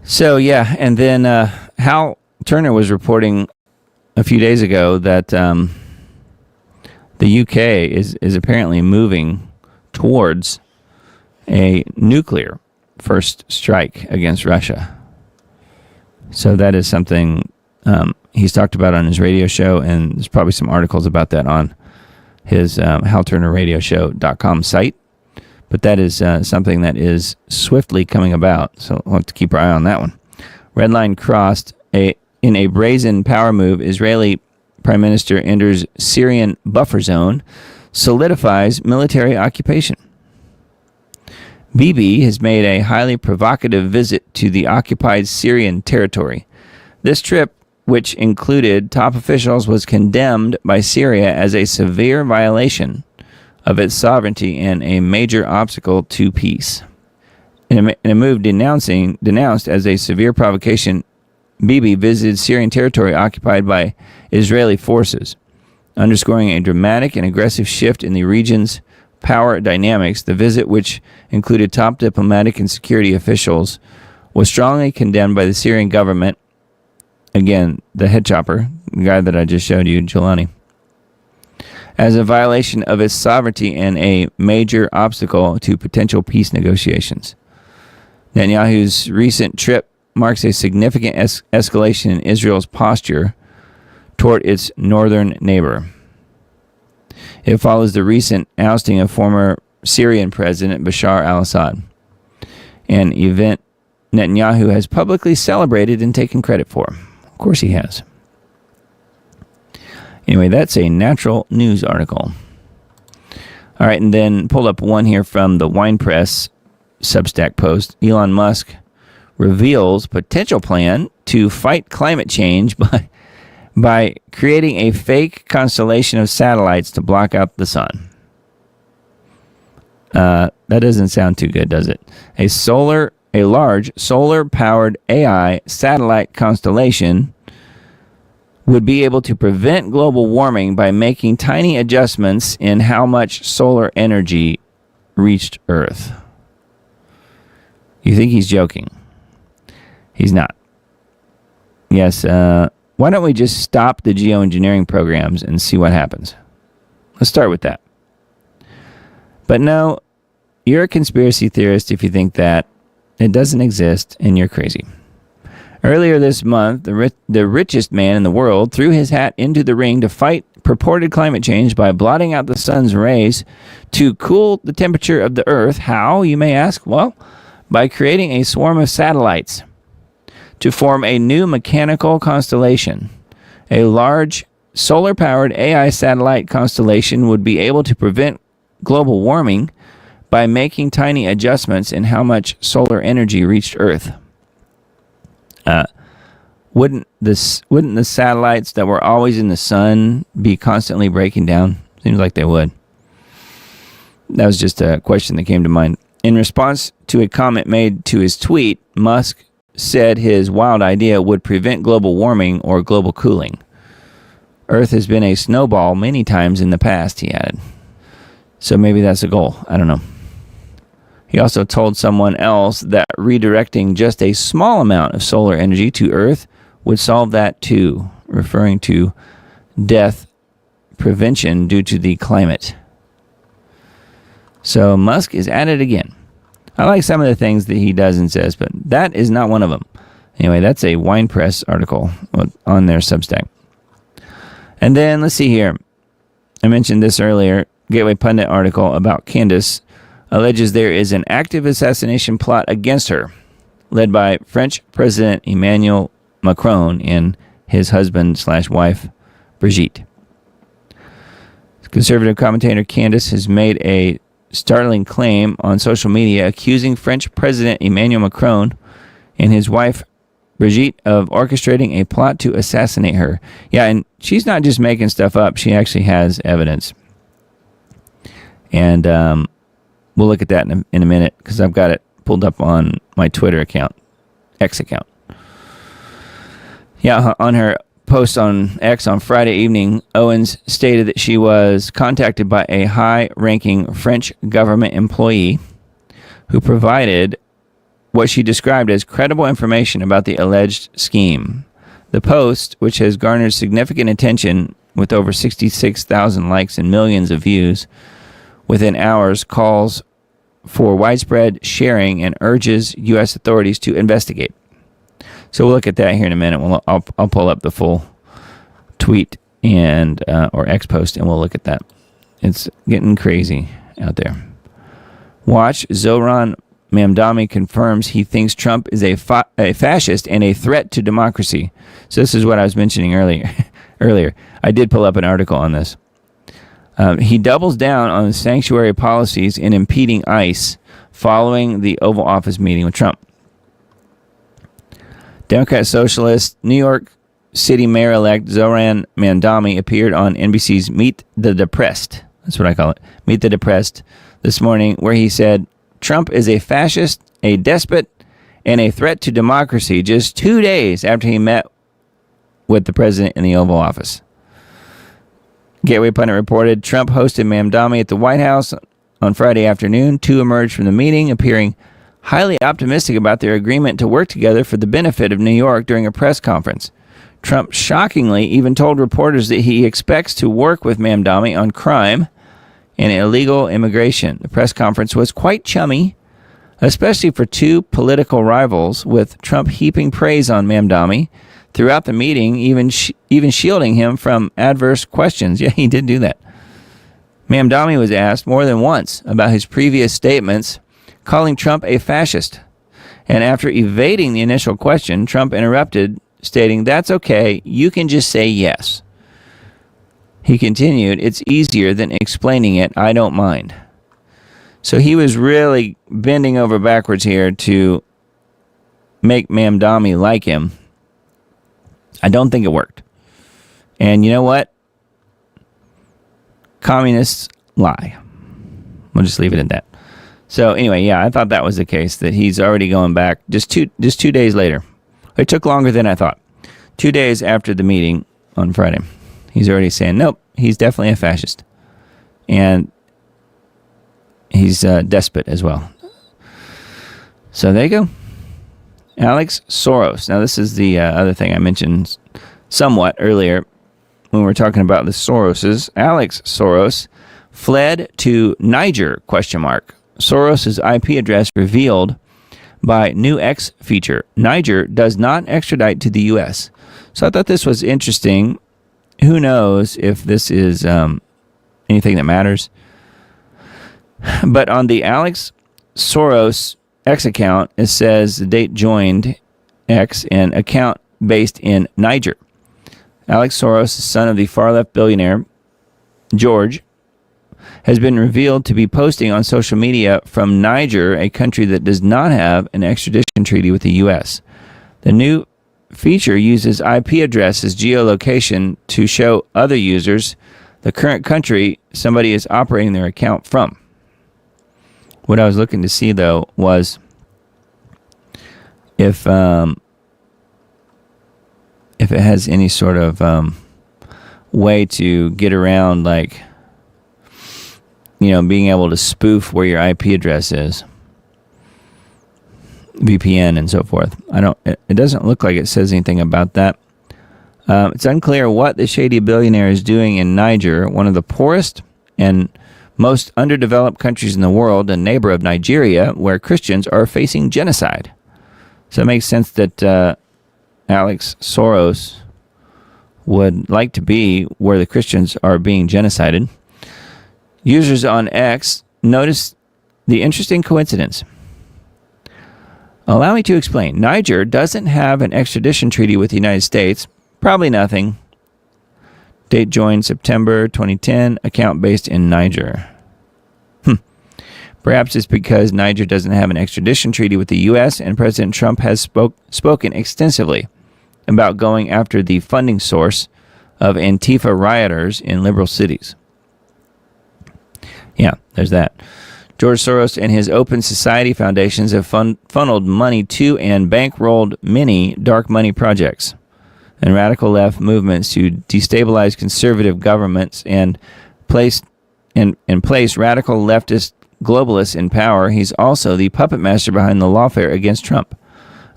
So, yeah, and then Hal Turner was reporting a few days ago that the UK is apparently moving towards a nuclear first strike against Russia. So that is something he's talked about on his radio show, and there's probably some articles about that on his HalTurnerRadioShow.com site. But that is something that is swiftly coming about, so we'll have to keep our eye on that one. Red line crossed. In a brazen power move, Israeli Prime Minister enters Syrian buffer zone, solidifies military occupation. Bibi has made a highly provocative visit to the occupied Syrian territory. This trip, which included top officials, was condemned by Syria as a severe violation of its sovereignty and a major obstacle to peace. In a move denounced as a severe provocation, Bibi visited Syrian territory occupied by Israeli forces, underscoring a dramatic and aggressive shift in the region's power dynamics. The visit, which included top diplomatic and security officials, was strongly condemned by the Syrian government. Again, the head chopper, the guy that I just showed you, Jelani, as a violation of its sovereignty and a major obstacle to potential peace negotiations. Netanyahu's recent trip marks a significant escalation in Israel's posture toward its northern neighbor. It follows the recent ousting of former Syrian President Bashar al-Assad, an event Netanyahu has publicly celebrated and taken credit for. Of course he has. Anyway, that's a Natural News article. All right, and then pulled up one here from the Wine Press Substack post. Elon Musk reveals potential plan to fight climate change by creating a fake constellation of satellites to block out the sun. That doesn't sound too good, does it? A large solar-powered AI satellite constellation would be able to prevent global warming by making tiny adjustments in how much solar energy reached Earth. You think he's joking? He's not. Yes, why don't we just stop the geoengineering programs and see what happens? Let's start with that. But no, you're a conspiracy theorist if you think that. It doesn't exist, and you're crazy. Earlier this month, the richest man in the world threw his hat into the ring to fight purported climate change by blotting out the sun's rays to cool the temperature of the Earth. How, you may ask? Well, by creating a swarm of satellites to form a new mechanical constellation. A large solar-powered AI satellite constellation would be able to prevent global warming by making tiny adjustments in how much solar energy reached Earth. Wouldn't the satellites that were always in the sun be constantly breaking down? Seems like they would. That was just a question that came to mind. In response to a comment made to his tweet, Musk said his wild idea would prevent global warming or global cooling. Earth has been a snowball many times in the past, he added. So maybe that's a goal. I don't know. He also told someone else that redirecting just a small amount of solar energy to Earth would solve that too, referring to death prevention due to the climate. So Musk is at it again. I like some of the things that he does and says, but that is not one of them. Anyway, that's a Wine Press article on their Substack. And then let's see here. I mentioned this earlier. Gateway Pundit article about Candace alleges there is an active assassination plot against her, led by French President Emmanuel Macron and his husband/wife, Brigitte. Conservative commentator Candace has made a startling claim on social media accusing French President Emmanuel Macron and his wife, Brigitte, of orchestrating a plot to assassinate her. Yeah, and she's not just making stuff up. She actually has evidence. And we'll look at that in a minute because I've got it pulled up on my Twitter account, X account. Yeah, on her post on X on Friday evening, Owens stated that she was contacted by a high-ranking French government employee who provided what she described as credible information about the alleged scheme. The post, which has garnered significant attention with over 66,000 likes and millions of views within hours, calls for widespread sharing and urges U.S. authorities to investigate. So we'll look at that here in a minute. I'll pull up the full tweet and or X post, and we'll look at that. It's getting crazy out there. Watch, Zoran Mamdani confirms he thinks Trump is a fascist and a threat to democracy. So this is what I was mentioning earlier. earlier. I did pull up an article on this. He doubles down on the sanctuary policies in impeding ICE following the Oval Office meeting with Trump. Democrat Socialist New York City Mayor-elect Zohran Mamdani appeared on NBC's Meet the Depressed. That's what I call it. Meet the Depressed this morning, where he said Trump is a fascist, a despot, and a threat to democracy just 2 days after he met with the president in the Oval Office. Gateway Pundit reported Trump hosted Mamdani at the White House on Friday afternoon. Two emerged from the meeting, appearing highly optimistic about their agreement to work together for the benefit of New York during a press conference. Trump shockingly even told reporters that he expects to work with Mamdani on crime and illegal immigration. The press conference was quite chummy, especially for two political rivals, with Trump heaping praise on Mamdani throughout the meeting, even shielding him from adverse questions. Yeah, he did do that. Mamdani was asked more than once about his previous statements, calling Trump a fascist. And after evading the initial question, Trump interrupted, stating, "That's okay, you can just say yes." He continued, "It's easier than explaining it, I don't mind." So he was really bending over backwards here to make Mamdani like him. I don't think it worked. And you know what? Communists lie. We'll just leave it at that. So anyway, yeah, I thought that was the case, that he's already going back just two days later. It took longer than I thought. 2 days after the meeting on Friday, he's already saying, nope, he's definitely a fascist. And he's a despot as well. So there you go. Alex Soros. Now, this is the other thing I mentioned somewhat earlier when we were talking about the Soroses. Alex Soros fled to Niger, ? Soros's IP address revealed by new X feature. Niger does not extradite to the U.S. So I thought this was interesting. Who knows if this is anything that matters. But on the Alex Soros X account, it says the date joined X, an account based in Niger. Alex Soros, son of the far-left billionaire George, has been revealed to be posting on social media from Niger, a country that does not have an extradition treaty with the U.S. The new feature uses IP address as geolocation to show other users the current country somebody is operating their account from. What I was looking to see, though, was if it has any sort of way to get around, like, being able to spoof where your IP address is, VPN and so forth. It doesn't look like it says anything about that. It's unclear what the shady billionaire is doing in Niger, one of the poorest and most underdeveloped countries in the world, a neighbor of Nigeria, where Christians are facing genocide. So it makes sense that Alex Soros would like to be where the Christians are being genocided. Users on X noticed the interesting coincidence. Allow me to explain. Niger doesn't have an extradition treaty with the United States. Probably nothing. Date joined September 2010. Account based in Niger. Perhaps it's because Niger doesn't have an extradition treaty with the U.S. and President Trump has spoken extensively about going after the funding source of Antifa rioters in liberal cities. Yeah, there's that. George Soros and his Open Society foundations have funneled money to and bankrolled many dark money projects and radical left movements to destabilize conservative governments and place radical leftist globalists in power. He's also the puppet master behind the lawfare against Trump,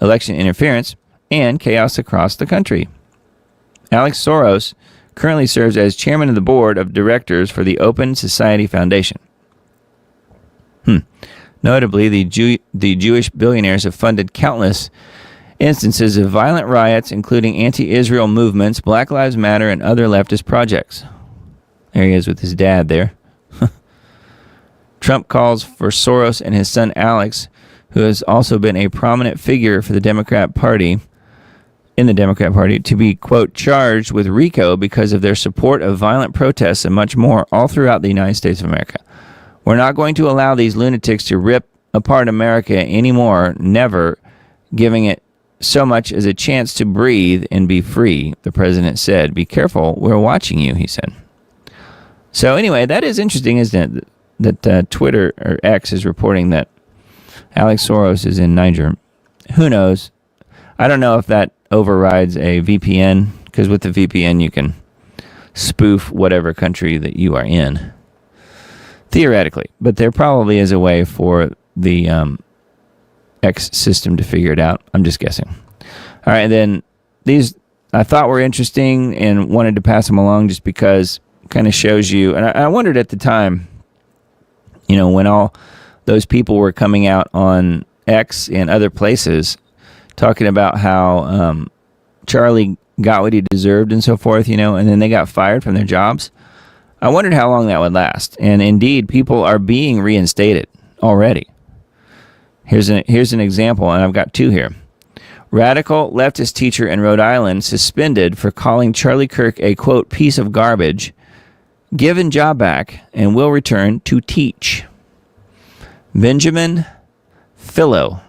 election interference, and chaos across the country. Alex Soros currently serves as chairman of the board of directors for the Open Society Foundation. Notably, the Jewish billionaires have funded countless instances of violent riots, including anti-Israel movements, Black Lives Matter, and other leftist projects. There he is with his dad there. Trump calls for Soros and his son Alex, who has also been a prominent figure for the Democrat Party, in the Democrat Party to be, quote, charged with RICO because of their support of violent protests and much more all throughout the United States of America. We're not going to allow these lunatics to rip apart America anymore, never giving it so much as a chance to breathe and be free, the president said. Be careful, we're watching you, he said. So anyway, that is interesting, isn't it? That Twitter, or X, is reporting that Alex Soros is in Niger. Who knows? I don't know if that overrides a VPN, because with the VPN you can spoof whatever country that you are in, theoretically. But there probably is a way for the X system to figure it out. I'm just guessing. All right, and then these I thought were interesting and wanted to pass them along just because it kind of shows you, and I wondered at the time, you know, when all those people were coming out on X and other places talking about how Charlie got what he deserved and so forth, you know, and then they got fired from their jobs. I wondered how long that would last. And indeed, people are being reinstated already. Here's an example, and I've got two here. Radical leftist teacher in Rhode Island suspended for calling Charlie Kirk a, quote, piece of garbage, given job back, and will return to teach. Benjamin Philo,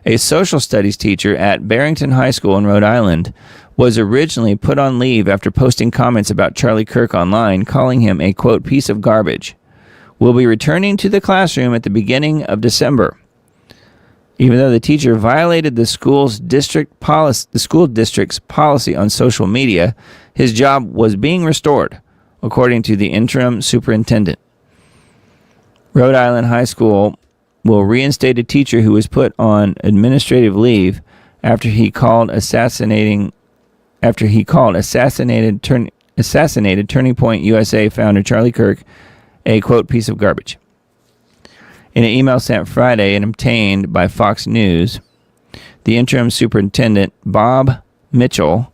a social studies teacher at Barrington High School in Rhode Island, was originally put on leave after posting comments about Charlie Kirk online, calling him a, quote, piece of garbage. Will be returning to the classroom at the beginning of December. Even though the teacher violated the school district's policy on social media, his job was being restored, according to the interim superintendent. Rhode Island High School will reinstate a teacher who was put on administrative leave after he called assassinated Turning Point USA founder Charlie Kirk a, quote, piece of garbage. In an email sent Friday and obtained by Fox News, the interim superintendent, Bob Mitchell,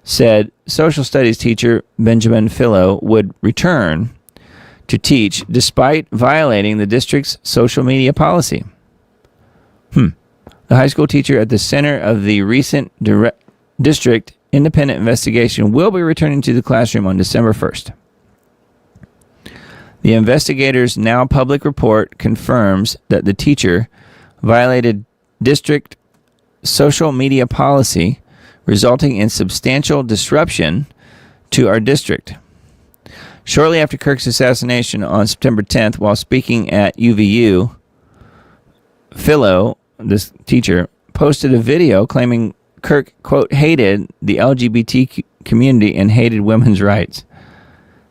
said social studies teacher Benjamin Philo would return to teach despite violating the district's social media policy. The high school teacher at the center of the recent district independent investigation will be returning to the classroom on December 1st. The investigators' now public report confirms that the teacher violated district social media policy, resulting in substantial disruption to our district. Shortly after Kirk's assassination on September 10th, while speaking at UVU, Philo, this teacher, posted a video claiming Kirk, quote, hated the LGBT community and hated women's rights.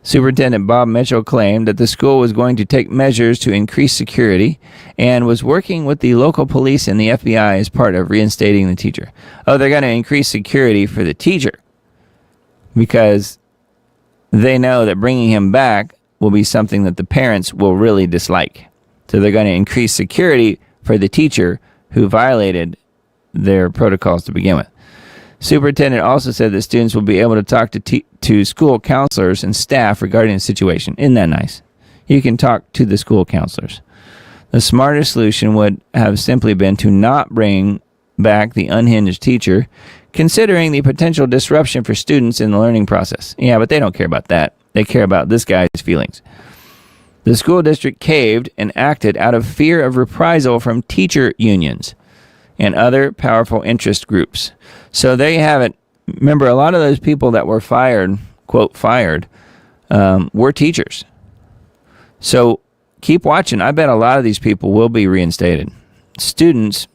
Superintendent Bob Mitchell claimed that the school was going to take measures to increase security and was working with the local police and the FBI as part of reinstating the teacher. Oh, they're going to increase security for the teacher because they know that bringing him back will be something that the parents will really dislike. So they're going to increase security for the teacher who violated their protocols to begin with. Superintendent also said that students will be able to talk to school counselors and staff regarding the situation. Isn't that nice? You can talk to the school counselors. The smarter solution would have simply been to not bring back the unhinged teacher, considering the potential disruption for students in the learning process. Yeah, but they don't care about that. They care about this guy's feelings. The school district caved and acted out of fear of reprisal from teacher unions and other powerful interest groups. So there you have it. Remember, a lot of those people that were fired, quote, fired, were teachers. So keep watching. I bet a lot of these people will be reinstated. Students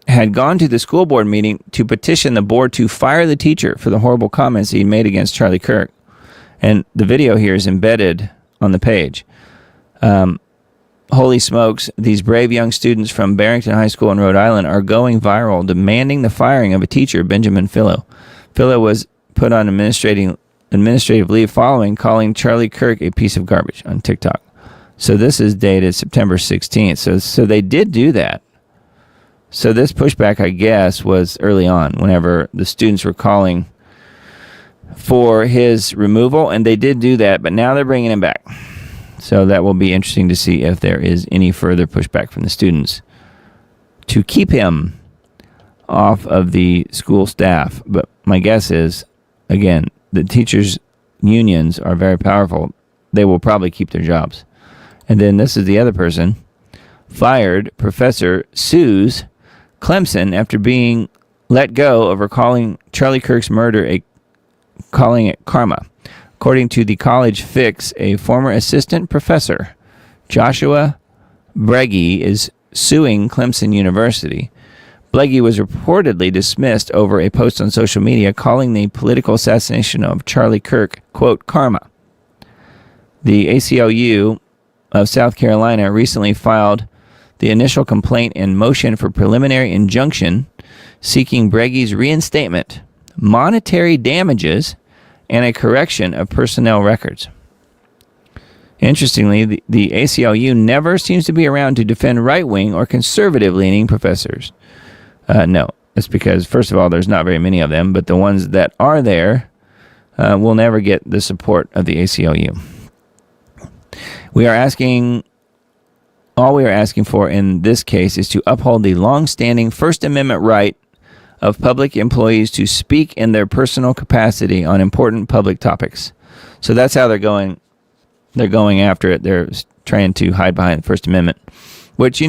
had gone to the school board meeting to petition the board to fire the teacher for the horrible comments he made against Charlie Kirk. And the video here is embedded on the page. Holy smokes, these brave young students from Barrington High School in Rhode Island are going viral, demanding the firing of a teacher, Benjamin Philo. Philo was put on administrative leave following calling Charlie Kirk a piece of garbage on TikTok. So this is dated September 16th. So they did do that. So this pushback, I guess, was early on, whenever the students were calling for his removal, and they did do that, but now they're bringing him back. So that will be interesting to see if there is any further pushback from the students to keep him off of the school staff. But my guess is, again, the teachers' unions are very powerful. They will probably keep their jobs. And then this is the other person. Fired professor sues Clemson after being let go over calling Charlie Kirk's murder calling it karma. According to the College Fix, a former assistant professor, Joshua Breggy, is suing Clemson University. Bleggy was reportedly dismissed over a post on social media calling the political assassination of Charlie Kirk, quote, karma. The ACLU of South Carolina recently filed the initial complaint and motion for preliminary injunction seeking Breggy's reinstatement, monetary damages, and a correction of personnel records. Interestingly, the ACLU never seems to be around to defend right-wing or conservative-leaning professors. No, that's because, first of all, there's not very many of them, but the ones that are there will never get the support of the ACLU. All we are asking for in this case is to uphold the long-standing First Amendment right of public employees to speak in their personal capacity on important public topics. So that's how they're going. They're going after it. They're trying to hide behind the First Amendment, which,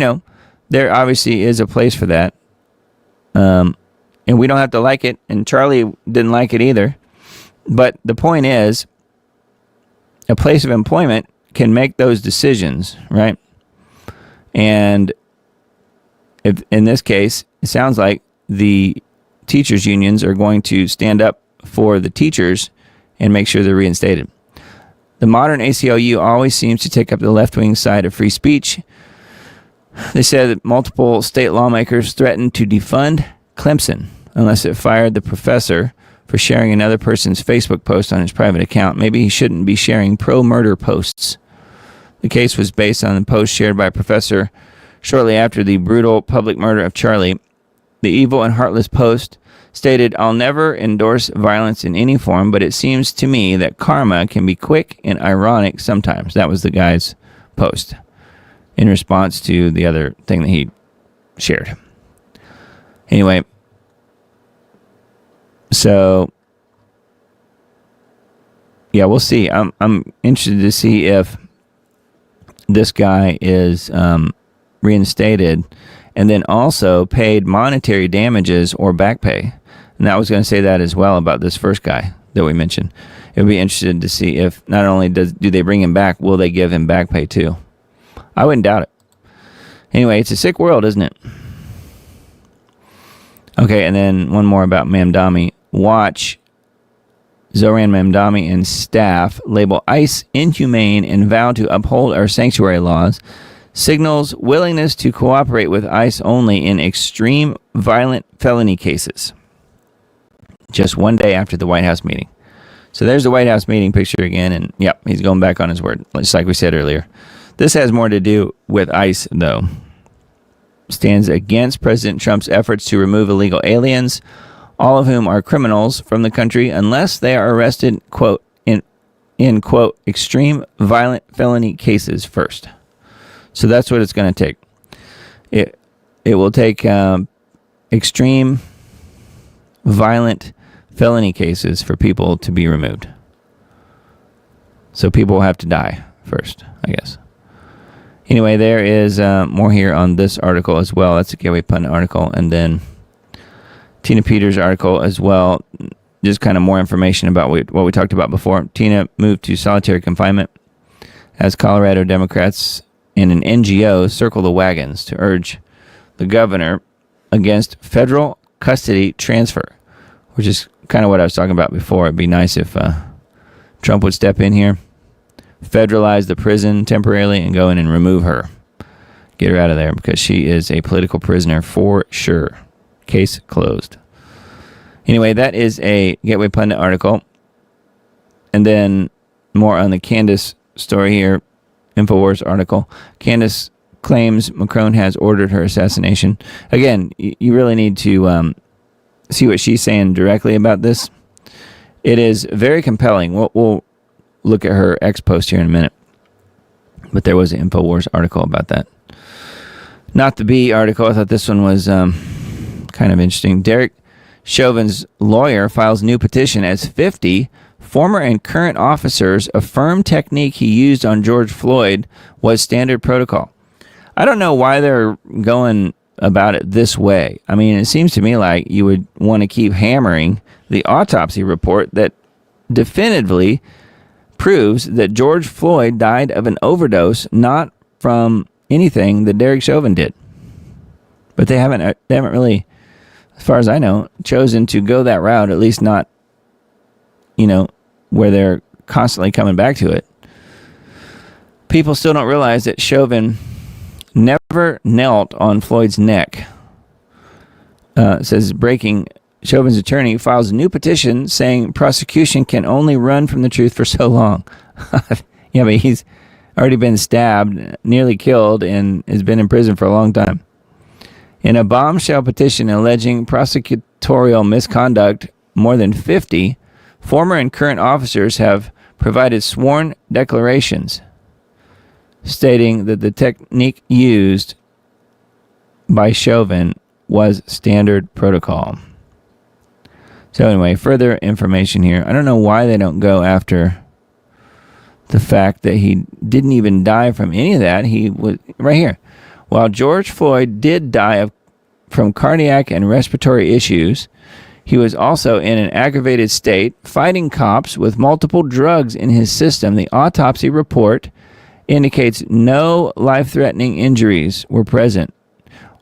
there obviously is a place for that. And we don't have to like it. And Charlie didn't like it either. But the point is, a place of employment can make those decisions, right? And if in this case, it sounds like the teachers' unions are going to stand up for the teachers and make sure they're reinstated. The modern ACLU always seems to take up the left-wing side of free speech. They said that multiple state lawmakers threatened to defund Clemson unless it fired the professor for sharing another person's Facebook post on his private account. Maybe he shouldn't be sharing pro-murder posts. The case was based on the post shared by a professor shortly after the brutal public murder of Charlie. The evil and heartless post stated, "I'll never endorse violence in any form, but it seems to me that karma can be quick and ironic sometimes." That was the guy's post in response to the other thing that he shared. Anyway, so yeah, we'll see. I'm interested to see if this guy is reinstated and then also paid monetary damages or back pay. And I was going to say that as well about this first guy that we mentioned. It would be interesting to see if not only do they bring him back, will they give him back pay too? I wouldn't doubt it. Anyway, it's a sick world, isn't it? Okay, and then one more about Mamdani. Watch Zoran Mamdani and staff label ICE inhumane and vow to uphold our sanctuary laws. Signals willingness to cooperate with ICE only in extreme violent felony cases. Just one day after the White House meeting. So there's the White House meeting picture again, and yep, he's going back on his word, just like we said earlier. This has more to do with ICE, though. Stands against President Trump's efforts to remove illegal aliens, all of whom are criminals, from the country unless they are arrested, quote, in quote, extreme violent felony cases first. So that's what it's going to take. It will take extreme violent felony cases for people to be removed. So people will have to die first, I guess. Anyway, there is more here on this article as well. That's a Gateway Pundit article. And then Tina Peters' article as well. Just kind of more information about what we talked about before. Tina moved to solitary confinement as Colorado Democrats and an NGO circle the wagons to urge the governor against federal custody transfer, which is kind of what I was talking about before. It'd be nice if Trump would step in here, federalize the prison temporarily, and go in and remove her. Get her out of there because she is a political prisoner for sure. Case closed. Anyway, that is a Gateway Pundit article. And then more on the Candace story here. InfoWars article. Candace claims Macron has ordered her assassination. Again, you really need to see what she's saying directly about this. It is very compelling. We'll look at her X post here in a minute. But there was an InfoWars article about that. Not the B article. I thought this one was kind kind of interesting. Derek Chauvin's lawyer files new petition as 50 former and current officers affirm technique he used on George Floyd was standard protocol. I don't know why they're going about it this way. I mean, it seems to me like you would want to keep hammering the autopsy report that definitively proves that George Floyd died of an overdose, not from anything that Derek Chauvin did. But they haven't really, as far as I know, chosen to go that route, at least not, where they're constantly coming back to it. People still don't realize that Chauvin never knelt on Floyd's neck. Says breaking, Chauvin's attorney files a new petition saying prosecution can only run from the truth for so long. Yeah, but he's already been stabbed, nearly killed, and has been in prison for a long time. In a bombshell petition alleging prosecutorial misconduct, more than 50 former and current officers have provided sworn declarations stating that the technique used by Chauvin was standard protocol. So anyway, further information here. I don't know why they don't go after the fact that he didn't even die from any of that. He was right here. While George Floyd did die from cardiac and respiratory issues, he was also in an aggravated state, fighting cops with multiple drugs in his system. The autopsy report indicates no life-threatening injuries were present.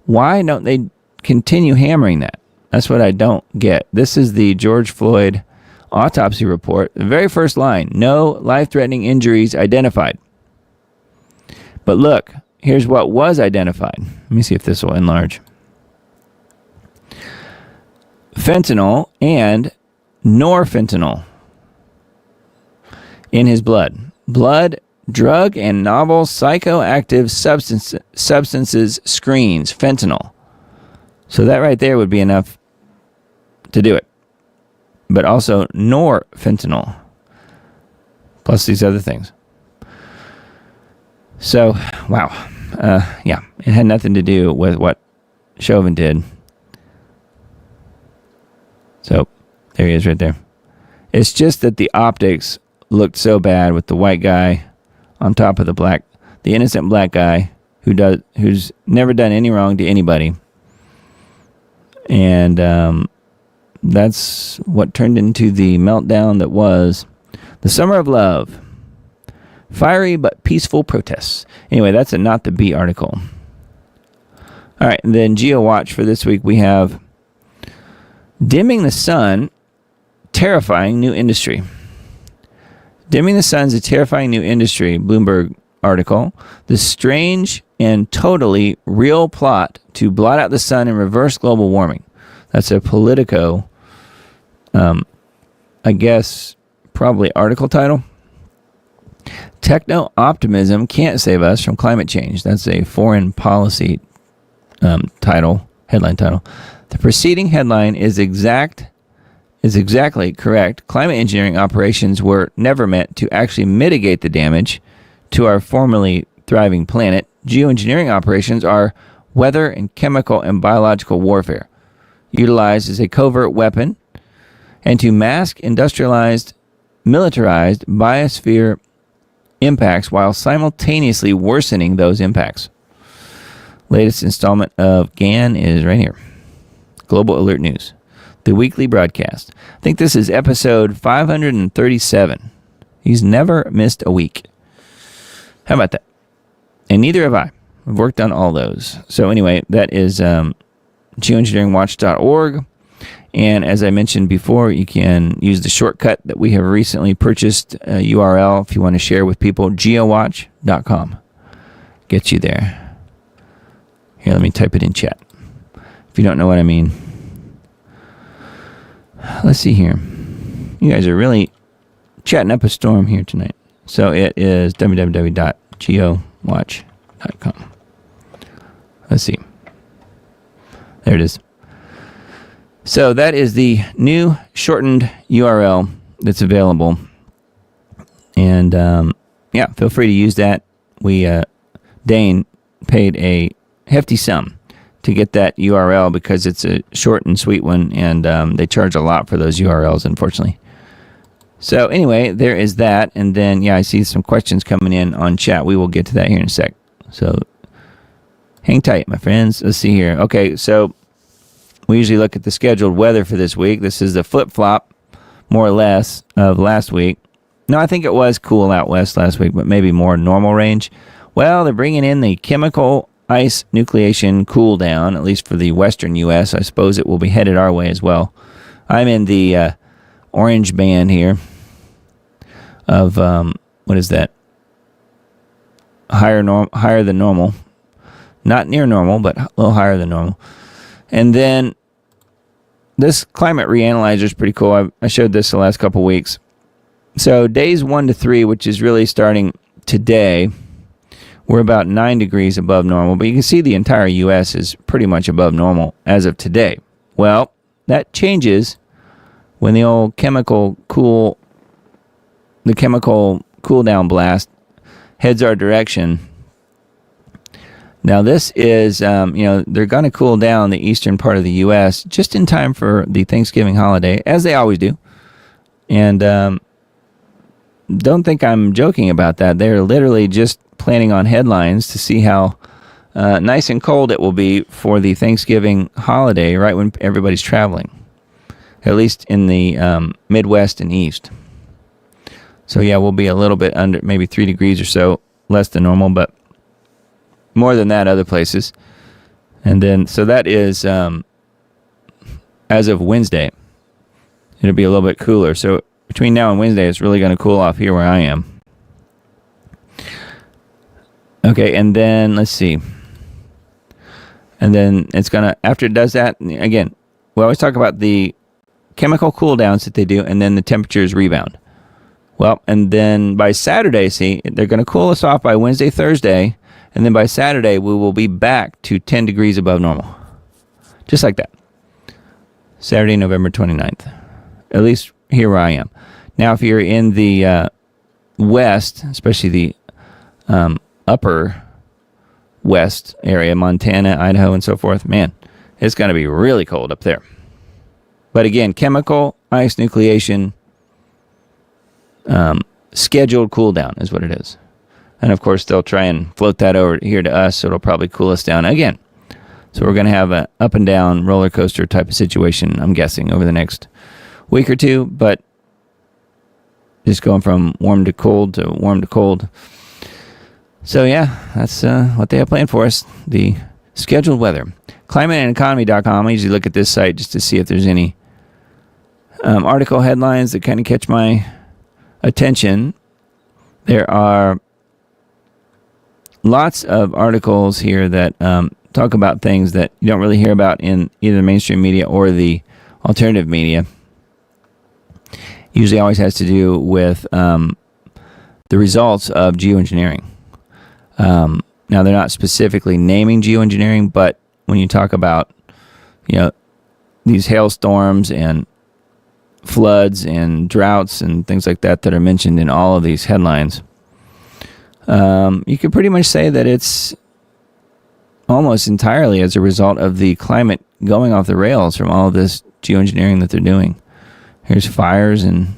Why don't they continue hammering that? That's what I don't get. This is the George Floyd autopsy report. The very first line, no life-threatening injuries identified. But look, here's what was identified. Let me see if this will enlarge. Fentanyl and norfentanyl in his blood. Blood, drug, and novel psychoactive substances screens, fentanyl. So that right there would be enough to do it. But also norfentanyl, plus these other things. So, wow. Yeah, it had nothing to do with what Chauvin did. So, there he is right there. It's just that the optics looked so bad with the white guy on top of the innocent black guy who's never done any wrong to anybody. And that's what turned into the meltdown that was the Summer of Love. Fiery but peaceful protests. Anyway, that's a Not the Bee article. All right, and then GeoWatch for this week we have Dimming the Sun, Terrifying New Industry. Dimming the Sun's a terrifying new industry, Bloomberg article. The strange and totally real plot to blot out the sun and reverse global warming. That's a Politico, I guess, probably article title. Techno-optimism can't save us from climate change. That's a foreign policy headline title. The preceding headline is exactly correct. Climate engineering operations were never meant to actually mitigate the damage to our formerly thriving planet. Geoengineering operations are weather and chemical and biological warfare, utilized as a covert weapon and to mask industrialized, militarized biosphere impacts while simultaneously worsening those impacts. Latest installment of GAN is right here. Global Alert News, the weekly broadcast. I think this is episode 537. He's never missed a week. How about that? And neither have I. I've worked on all those. So anyway, that is geoengineeringwatch.org. And as I mentioned before, you can use the shortcut that we have recently purchased, URL, if you want to share with people, geowatch.com. Get you there. Here, let me type it in chat, if you don't know what I mean. Let's see here. You guys are really chatting up a storm here tonight. So it is www.geowatch.com. Let's see. There it is. So that is the new shortened URL that's available. And yeah, feel free to use that. Dane paid a hefty sum to get that URL because it's a short and sweet one, and they charge a lot for those URLs, unfortunately. So anyway, there is that. And then, I see some questions coming in on chat. We will get to that here in a sec. So hang tight, my friends. Let's see here. Okay, so we usually look at the scheduled weather for this week. This is the flip-flop, more or less, of last week. No, I think it was cool out west last week, but maybe more normal range. Well, they're bringing in the chemical ice nucleation cool down, at least for the western U.S. I suppose it will be headed our way as well. I'm in the orange band here of, what is that? Higher than normal. Not near normal, but a little higher than normal. And then this climate reanalyzer is pretty cool. I showed this the last couple weeks. So days 1 to 3, which is really starting today, we're about 9 degrees above normal. But you can see the entire U.S. is pretty much above normal as of today. Well, that changes when the old chemical cool down blast heads our direction. Now this is, they're going to cool down the eastern part of the U.S. just in time for the Thanksgiving holiday, as they always do. And don't think I'm joking about that. They're literally just planning on headlines to see how nice and cold it will be for the Thanksgiving holiday, right when everybody's traveling, at least in the Midwest and East. So we'll be a little bit under, maybe 3 degrees or so less than normal, but more than that other places. And then, so that is, as of Wednesday, it'll be a little bit cooler. So between now and Wednesday, it's really going to cool off here where I am. Okay, and then, let's see. And then it's going to, after it does that, again, we always talk about the chemical cool downs that they do, and then the temperatures rebound. Well, and then by Saturday, see, they're going to cool us off by Wednesday, Thursday, and then by Saturday, we will be back to 10 degrees above normal. Just like that. Saturday, November 29th. At least here where I am. Now, if you're in the west, especially the upper west area, Montana, Idaho, and so forth, man, it's going to be really cold up there. But again, chemical ice nucleation scheduled cool down is what it is. And of course, they'll try and float that over here to us, so it'll probably cool us down again. So we're going to have an up and down roller coaster type of situation, I'm guessing, over the next week or two. But just going from warm to cold to warm to cold. So that's what they have planned for us, the scheduled weather. ClimateAndEconomy.com. I usually look at this site just to see if there's any article headlines that kind of catch my attention. There are lots of articles here that talk about things that you don't really hear about in either the mainstream media or the alternative media. Usually always has to do with the results of geoengineering. Now, they're not specifically naming geoengineering, but when you talk about, these hailstorms and floods and droughts and things like that that are mentioned in all of these headlines, you could pretty much say that it's almost entirely as a result of the climate going off the rails from all of this geoengineering that they're doing. Here's fires in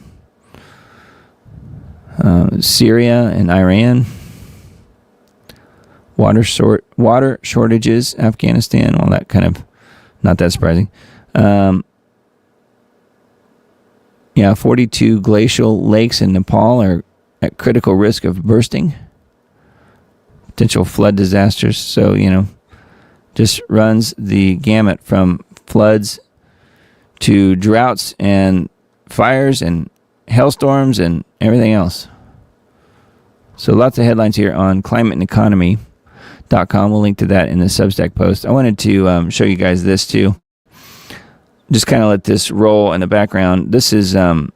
Syria and Iran. Water shortages, Afghanistan, all that kind of, not that surprising. 42 glacial lakes in Nepal are at critical risk of bursting. Potential flood disasters. So, just runs the gamut from floods to droughts and fires and hailstorms and everything else. So lots of headlines here on ClimateAndEconomy.com. We'll link to that in the Substack post. I wanted to show you guys this too. Just kind of let this roll in the background. This is a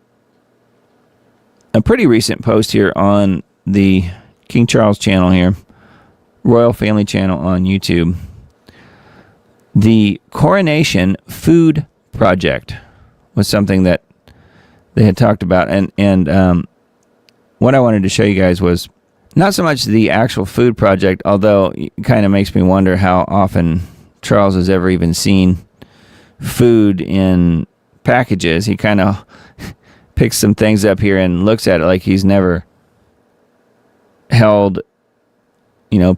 pretty recent post here on the King Charles channel here, Royal Family channel on YouTube. The Coronation Food Project was something that they had talked about, and what I wanted to show you guys was not so much the actual food project, although it kind of makes me wonder how often Charles has ever even seen food in packages. He kind of picks some things up here and looks at it like he's never held,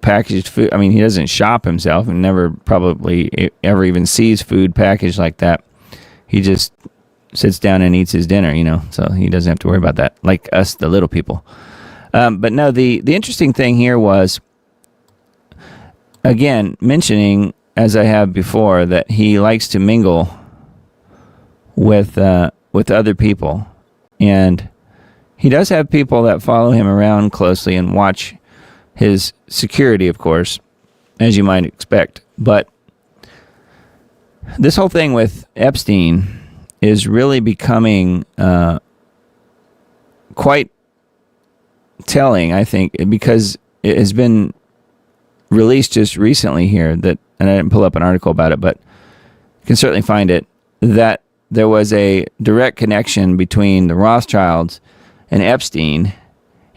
packaged food. I mean, he doesn't shop himself and never probably ever even sees food packaged like that. He just sits down and eats his dinner, so he doesn't have to worry about that, like us, the little people. But no, the interesting thing here was, again, mentioning, as I have before, that he likes to mingle with other people. And he does have people that follow him around closely and watch his security, of course, as you might expect. But this whole thing with Epstein is really becoming quite telling, I think, because it has been released just recently here and I didn't pull up an article about it, but you can certainly find it, that there was a direct connection between the Rothschilds and Epstein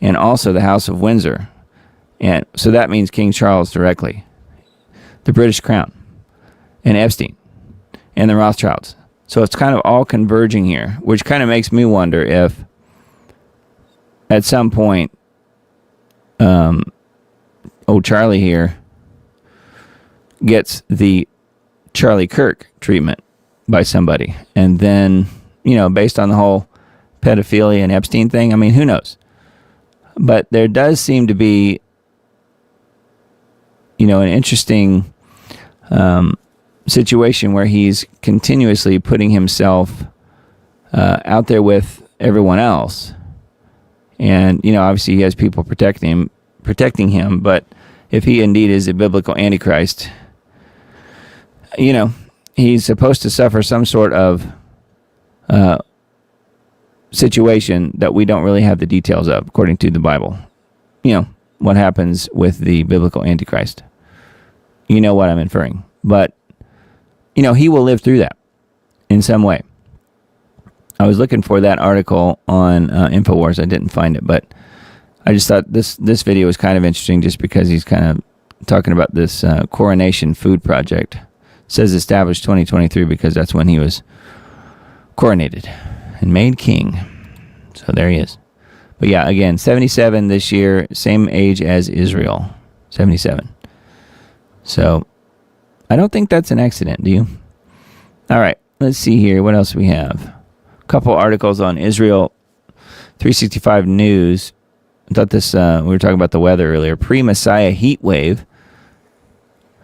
and also the House of Windsor. And so that means King Charles directly, the British Crown, and Epstein, and the Rothschilds. So it's kind of all converging here, which kind of makes me wonder if at some point old Charlie here gets the Charlie Kirk treatment by somebody. And then, based on the whole pedophilia and Epstein thing, I mean, who knows? But there does seem to be, an interesting situation where he's continuously putting himself out there with everyone else. And, obviously he has people protecting him, but if he indeed is a biblical antichrist, he's supposed to suffer some sort of situation that we don't really have the details of, according to the Bible. What happens with the biblical antichrist. You know what I'm inferring. But, he will live through that in some way. I was looking for that article on InfoWars. I didn't find it, but I just thought this video was kind of interesting just because he's kind of talking about this coronation food project. It says established 2023 because that's when he was coronated and made king. So there he is. But yeah, again, 77 this year, same age as Israel, 77. So I don't think that's an accident, do you? All right, let's see here. What else we have? A couple articles on Israel 365 News. I thought this, we were talking about the weather earlier. Pre-Messiah heat wave.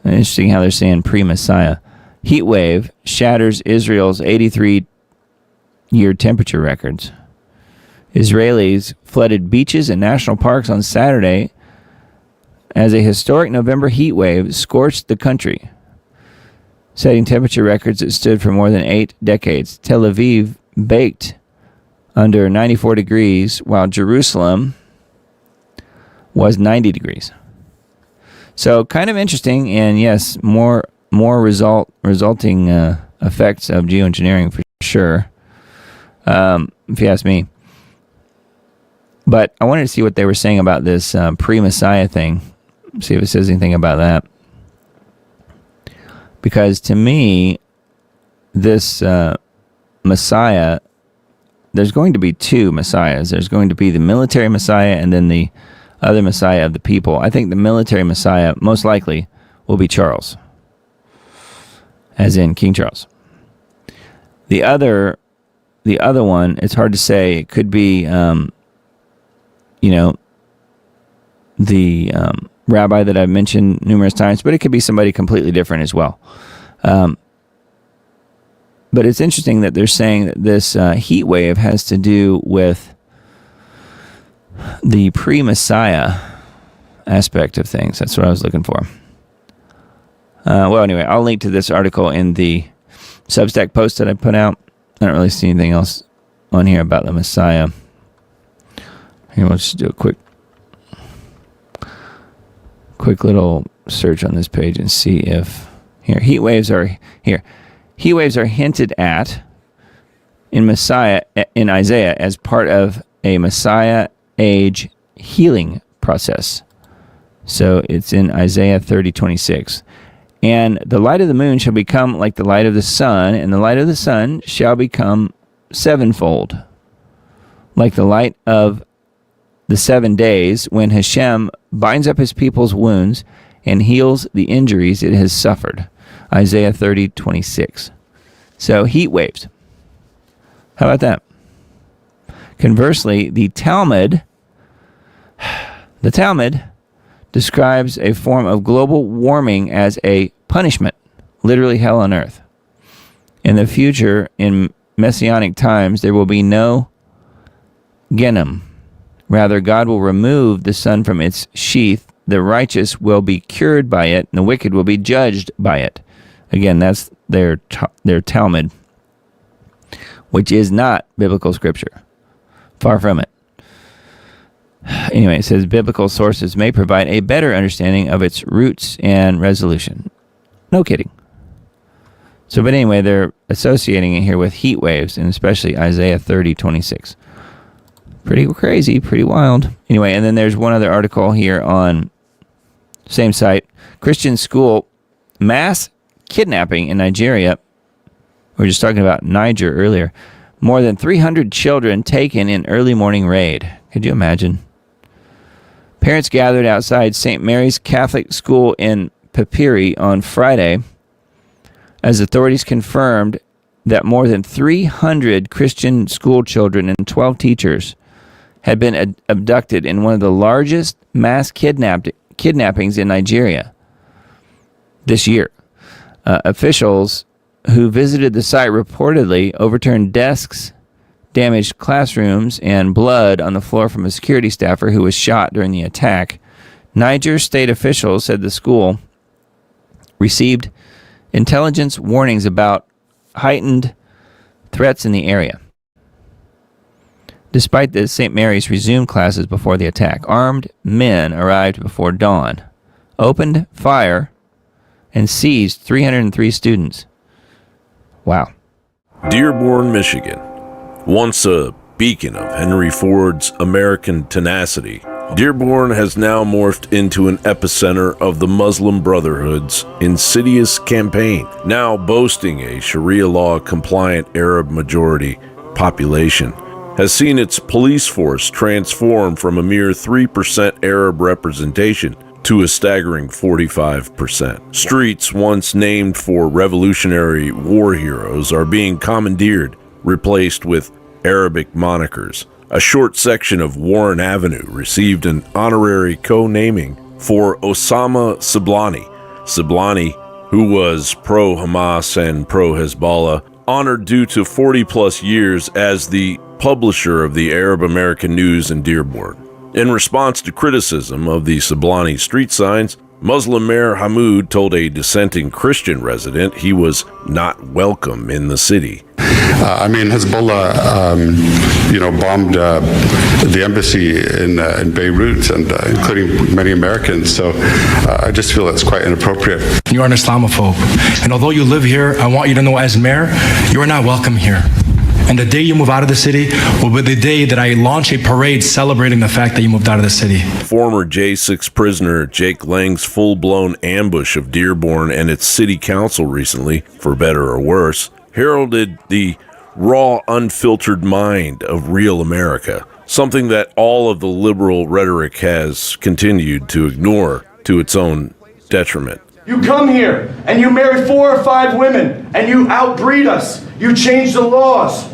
Interesting how they're saying pre-Messiah. Heat wave shatters Israel's 83-year temperature records. Israelis flooded beaches and national parks on Saturday as a historic November heat wave scorched the country, setting temperature records that stood for more than 8 decades. Tel Aviv baked under 94 degrees, while Jerusalem was 90 degrees. So kind of interesting, and yes, more resulting effects of geoengineering for sure, if you ask me. But I wanted to see what they were saying about this pre-Messiah thing, see if it says anything about that. Because to me, this Messiah, there's going to be two Messiahs. There's going to be the military Messiah and then the other Messiah of the people. I think the military Messiah most likely will be Charles, as in King Charles. The other one, it's hard to say. It could be, the rabbi that I've mentioned numerous times, but it could be somebody completely different as well. But it's interesting that they're saying that this heat wave has to do with the pre-Messiah aspect of things. That's what I was looking for. Well, anyway, I'll link to this article in the Substack post that I put out. I don't really see anything else on here about the Messiah. Here, let's just do a quick little search on this page and see if heat waves are hinted at in Isaiah as part of a Messiah age healing process. So it's in Isaiah 30:26. And the light of the moon shall become like the light of the sun, and the light of the sun shall become sevenfold, like the light of the 7 days when Hashem binds up his people's wounds and heals the injuries it has suffered. Isaiah 30:26. So heat waves. How about that? Conversely, the Talmud describes a form of global warming as a punishment, literally hell on earth. In the future, in messianic times, there will be no Gehenna. Rather, God will remove the sun from its sheath. The righteous will be cured by it, and the wicked will be judged by it. Again, that's their Talmud, which is not biblical scripture. Far from it. Anyway, it says biblical sources may provide a better understanding of its roots and resolution. No kidding. So, but anyway, they're associating it here with heat waves, and especially Isaiah 30:26. Pretty crazy, pretty wild. Anyway, and then there's one other article here on same site. Christian school mass kidnapping in Nigeria. We were just talking about Niger earlier. More than 300 children taken in early morning raid. Could you imagine? Parents gathered outside St. Mary's Catholic School in Papiri on Friday as authorities confirmed that more than 300 Christian school children and 12 teachers had been abducted in one of the largest mass kidnappings in Nigeria this year. Officials who visited the site reportedly overturned desks, damaged classrooms, and blood on the floor from a security staffer who was shot during the attack. Niger state officials said the school received intelligence warnings about heightened threats in the area. Despite this, St. Mary's resumed classes before the attack. Armed men arrived before dawn, opened fire, and seized 303 students. Wow. Dearborn, Michigan. Once a beacon of Henry Ford's American tenacity, Dearborn has now morphed into an epicenter of the Muslim Brotherhood's insidious campaign, now boasting a Sharia law-compliant Arab majority population, has seen its police force transform from a mere 3% Arab representation to a staggering 45%. Streets once named for Revolutionary War heroes are being commandeered, replaced with Arabic monikers. A short section of Warren Avenue received an honorary co-naming for Osama Siblani. Siblani, who was pro-Hamas and pro-Hezbollah, honored due to 40-plus years as the publisher of the Arab American News in Dearborn. In response to criticism of the Siblani street signs, Muslim Mayor Hamoud told a dissenting Christian resident he was not welcome in the city. Hezbollah, bombed the embassy in Beirut, and including many Americans. So I just feel it's quite inappropriate. You are an Islamophobe, and although you live here, I want you to know as mayor, you are not welcome here. And the day you move out of the city will be the day that I launch a parade celebrating the fact that you moved out of the city. Former J6 prisoner Jake Lang's full-blown ambush of Dearborn and its city council recently, for better or worse, heralded the raw, unfiltered mind of real America, something that all of the liberal rhetoric has continued to ignore to its own detriment. You come here and you marry 4 or 5 women and you outbreed us. You change the laws.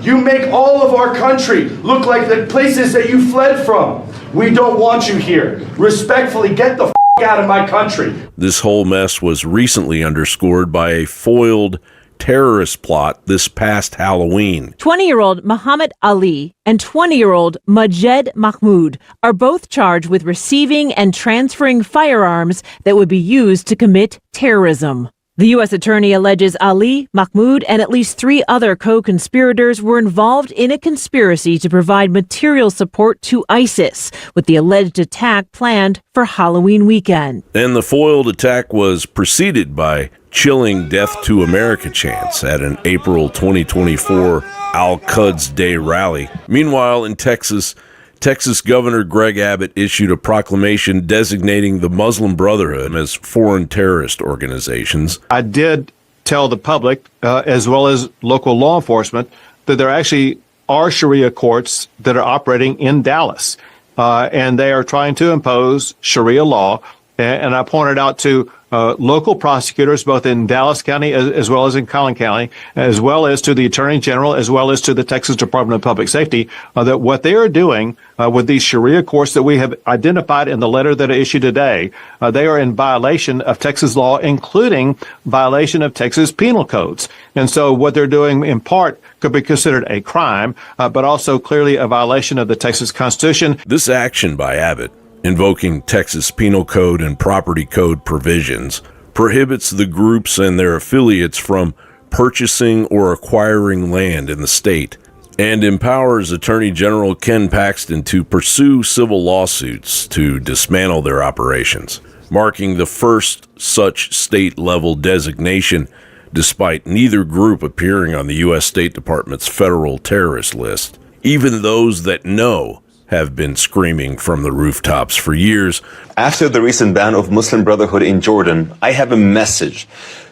You make all of our country look like the places that you fled from. We don't want you here. Respectfully, get the out of my country. This whole mess was recently underscored by a foiled terrorist plot this past Halloween. 20-year-old Muhammad Ali and 20-year-old Majed Mahmoud are both charged with receiving and transferring firearms that would be used to commit terrorism. The U.S. attorney alleges Ali, Mahmoud, and at least 3 other co-conspirators were involved in a conspiracy to provide material support to ISIS, with the alleged attack planned for Halloween weekend. And the foiled attack was preceded by chilling Death to America chants at an April 2024 Al-Quds Day rally. Meanwhile, in Texas, Texas Governor Greg Abbott issued a proclamation designating the Muslim Brotherhood as foreign terrorist organizations. I did tell the public, as well as local law enforcement, that there actually are Sharia courts that are operating in Dallas, and they are trying to impose Sharia law. And I pointed out to local prosecutors, both in Dallas County as well as in Collin County, as well as to the Attorney General, as well as to the Texas Department of Public Safety, that what they are doing with these Sharia courts that we have identified in the letter that I issued today, they are in violation of Texas law, including violation of Texas penal codes. And so what they're doing in part could be considered a crime, but also clearly a violation of the Texas Constitution. This action by Abbott, invoking Texas Penal Code and Property Code provisions, prohibits the groups and their affiliates from purchasing or acquiring land in the state, and empowers Attorney General Ken Paxton to pursue civil lawsuits to dismantle their operations, marking the first such state-level designation, despite neither group appearing on the U.S. State Department's federal terrorist list. Even those that know have been screaming from the rooftops for years. After the recent ban of Muslim Brotherhood in Jordan, I have a message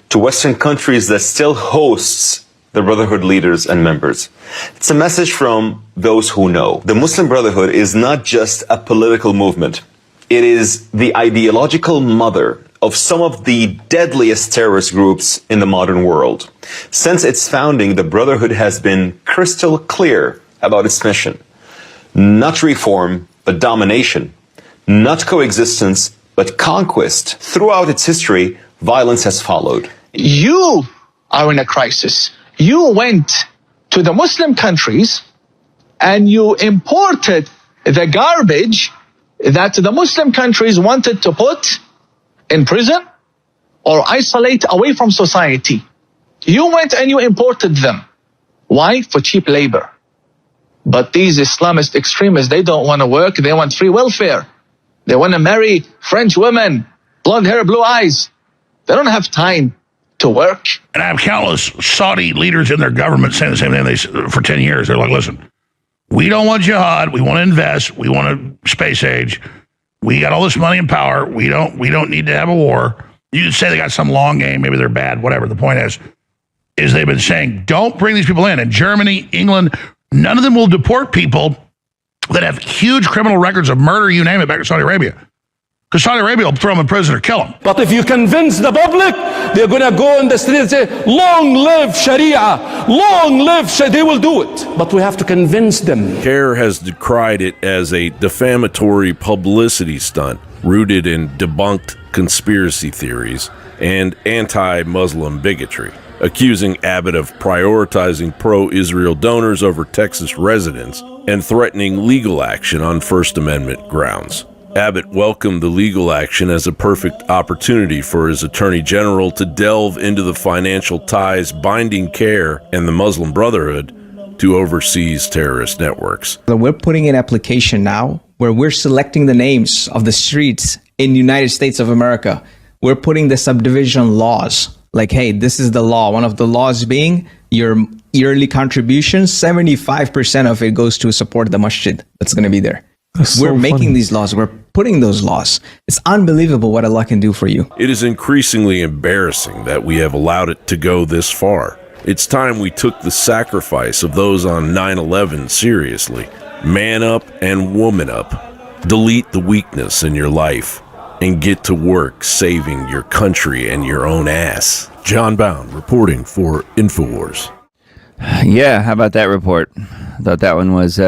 to Western countries that still hosts the Brotherhood leaders and members. It's a message from those who know. The Muslim Brotherhood is not just a political movement. It is the ideological mother of some of the deadliest terrorist groups in the modern world. Since its founding, the Brotherhood has been crystal clear about its mission. Not reform, but domination. Not coexistence, but conquest. Throughout its history, violence has followed. You are in a crisis. You went to the Muslim countries and you imported the garbage that the Muslim countries wanted to put in prison or isolate away from society. You went and you imported them. Why? For cheap labor. But these Islamist extremists, they don't want to work. They want free welfare. They want to marry French women, blonde hair, blue eyes. They don't have time to work. And I have countless Saudi leaders in their government saying the same thing for 10 years. They're like, listen, we don't want jihad. We want to invest. We want a space age. We got all this money and power. We don't need to have a war. You could say they got some long game. Maybe they're bad, whatever. The point is they've been saying, don't bring these people in. And Germany, England, none of them will deport people that have huge criminal records of murder, you name it, back to Saudi Arabia. Because Saudi Arabia will throw them in prison or kill them. But if you convince the public, they're going to go in the street and say, long live Sharia, long live Sharia. They will do it. But we have to convince them. CARE has decried it as a defamatory publicity stunt rooted in debunked conspiracy theories and anti-Muslim bigotry, accusing Abbott of prioritizing pro-Israel donors over Texas residents and threatening legal action on First Amendment grounds. Abbott welcomed the legal action as a perfect opportunity for his Attorney General to delve into the financial ties binding CARE and the Muslim Brotherhood to overseas terrorist networks. We're putting an application now where we're selecting the names of the streets in the United States of America. We're putting the subdivision laws. Like, hey, this is the law. One of the laws being your yearly contributions, 75% of it goes to support the masjid that's going to be there. We're making these laws. We're putting those laws. It's unbelievable what Allah can do for you. It is increasingly embarrassing that we have allowed it to go this far. It's time we took the sacrifice of those on 9/11 seriously. Man up and woman up. Delete the weakness in your life and get to work saving your country and your own ass. John Bound reporting for InfoWars. Yeah, how about that report? I thought that one was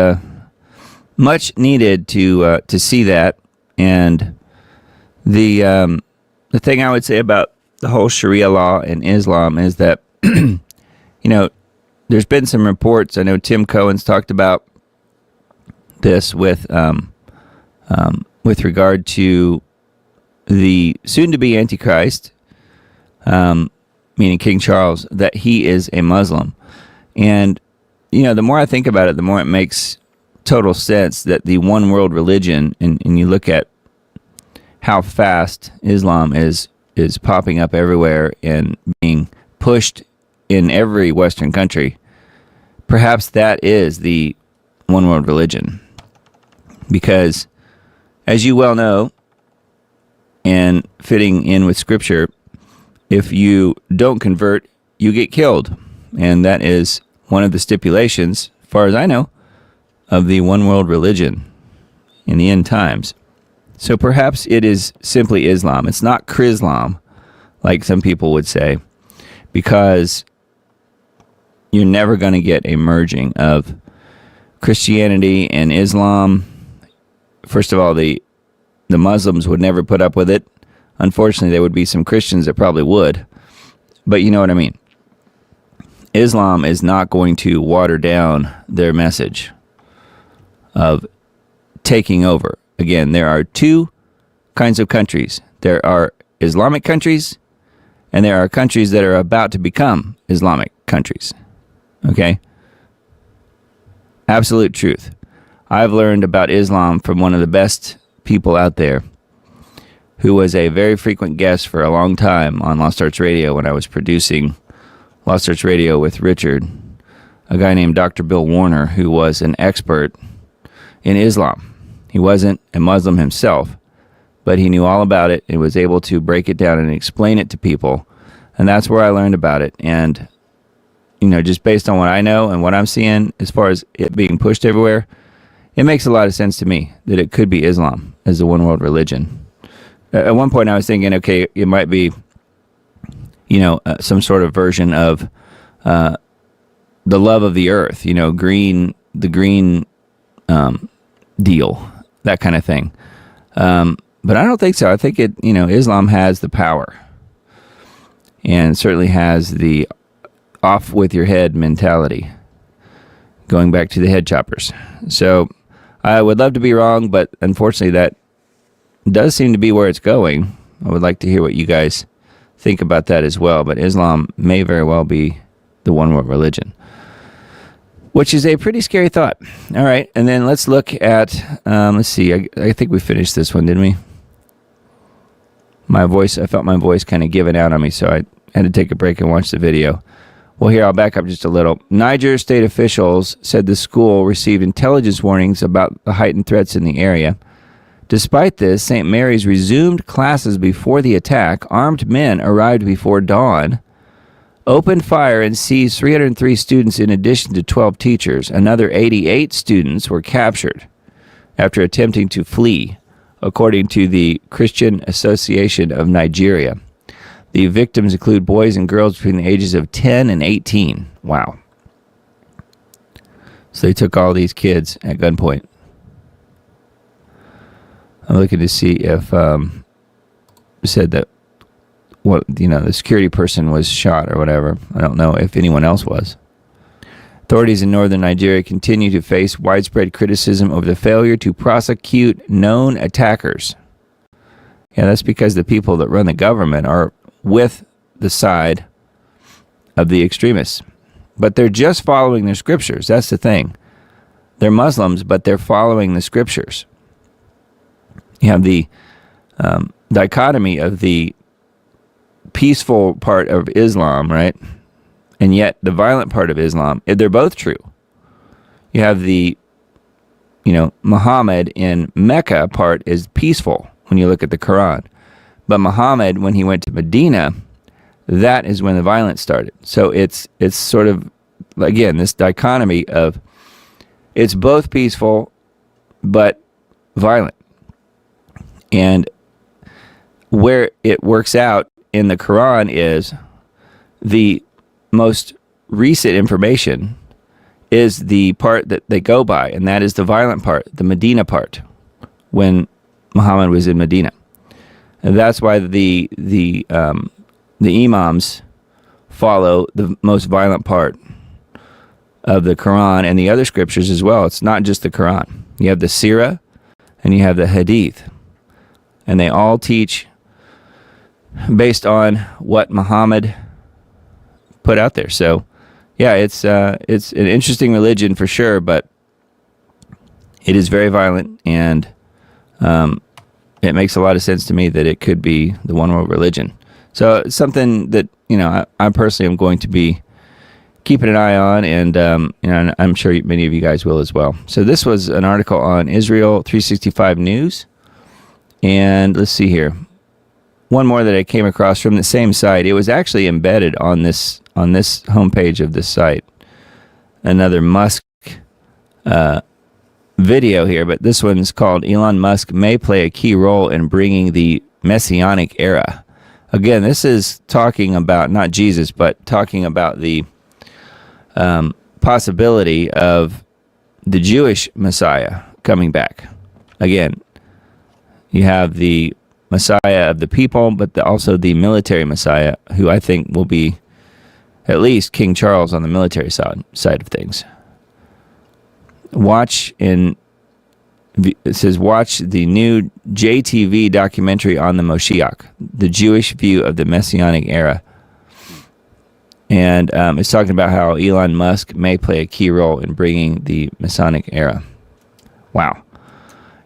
much needed to see that. And the thing I would say about the whole Sharia law in Islam is that, you know, there's been some reports. I know Tim Cohen's talked about this with regard to the soon-to-be Antichrist, meaning King Charles, that he is a Muslim. And, you know, the more I think about it, the more it makes total sense that the one world religion, and you look at how fast Islam is popping up everywhere and being pushed in every Western country, perhaps that is the one world religion. Because, as you well know, and fitting in with Scripture, if you don't convert, you get killed. And that is one of the stipulations, as far as I know, of the one world religion in the end times. So perhaps it is simply Islam. It's not Chrislam, like some people would say, because you're never going to get a merging of Christianity and Islam. First of all, the Muslims would never put up with it. Unfortunately, there would be some Christians that probably would. But you know what I mean. Islam is not going to water down their message of taking over. Again, there are two kinds of countries. There are Islamic countries, and there are countries that are about to become Islamic countries. Okay? Absolute truth. I've learned about Islam from one of the best people out there, who was a very frequent guest for a long time on Lost Arts Radio when I was producing Lost Arts Radio with Richard, a guy named Dr. Bill Warner, who was an expert in Islam. He wasn't a Muslim himself, but he knew all about it and was able to break it down and explain it to people. And that's where I learned about it. And, you know, just based on what I know and what I'm seeing as far as it being pushed everywhere, it makes a lot of sense to me that it could be Islam as the one world religion. At one point I was thinking, okay, it might be, you know, some sort of version of the love of the earth, you know, the green deal, that kind of thing. But I don't think so. I think Islam has the power and certainly has the off with your head mentality, going back to the head choppers. So I would love to be wrong, but unfortunately that does seem to be where it's going. I would like to hear what you guys think about that as well. But Islam may very well be the one world religion, which is a pretty scary thought. All right, and then let's look at, let's see, I think we finished this one, didn't we? I felt my voice kind of giving out on me, so I had to take a break and watch the video. Well, here, I'll back up just a little. Niger state officials said the school received intelligence warnings about the heightened threats in the area. Despite this, St. Mary's resumed classes before the attack. Armed men arrived before dawn, opened fire, and seized 303 students in addition to 12 teachers. Another 88 students were captured after attempting to flee, according to the Christian Association of Nigeria. The victims include boys and girls between the ages of 10 and 18. Wow. So they took all these kids at gunpoint. I'm looking to see if said that the security person was shot or whatever. I don't know if anyone else was. Authorities in northern Nigeria continue to face widespread criticism over the failure to prosecute known attackers. Yeah, that's because the people that run the government are with the side of the extremists. But they're just following their scriptures. That's the thing. They're Muslims, but they're following the scriptures. You have the dichotomy of the peaceful part of Islam, right? And yet the violent part of Islam, they're both true. You have the, Muhammad in Mecca part is peaceful when you look at the Quran. But Muhammad, when he went to Medina, that is when the violence started. So it's sort of, again, this dichotomy of it's both peaceful but violent. And where it works out in the Quran is the most recent information is the part that they go by, and that is the violent part, the Medina part, when Muhammad was in Medina. And that's why the imams follow the most violent part of the Quran and the other scriptures as well. It's not just the Quran. You have the Sirah and you have the Hadith. And they all teach based on what Muhammad put out there. So, yeah, it's an interesting religion for sure, but it is very violent, and it makes a lot of sense to me that it could be the one world religion. So it's something that I personally am going to be keeping an eye on, and I'm sure many of you guys will as well. So this was an article on Israel 365 News, and let's see here. One more that I came across from the same site. It was actually embedded on this homepage of this site. Another Musk video here, but this one's called "Elon Musk May Play a Key Role in Bringing the Messianic Era." Again, this is talking about not Jesus, but talking about the possibility of the Jewish Messiah coming back. Again, you have the Messiah of the people, but also the military Messiah, who I think will be at least King Charles on the military side of things. It says, watch the new JTV documentary on the Moshiach, the Jewish view of the Messianic era. And it's talking about how Elon Musk may play a key role in bringing the Messianic era. Wow.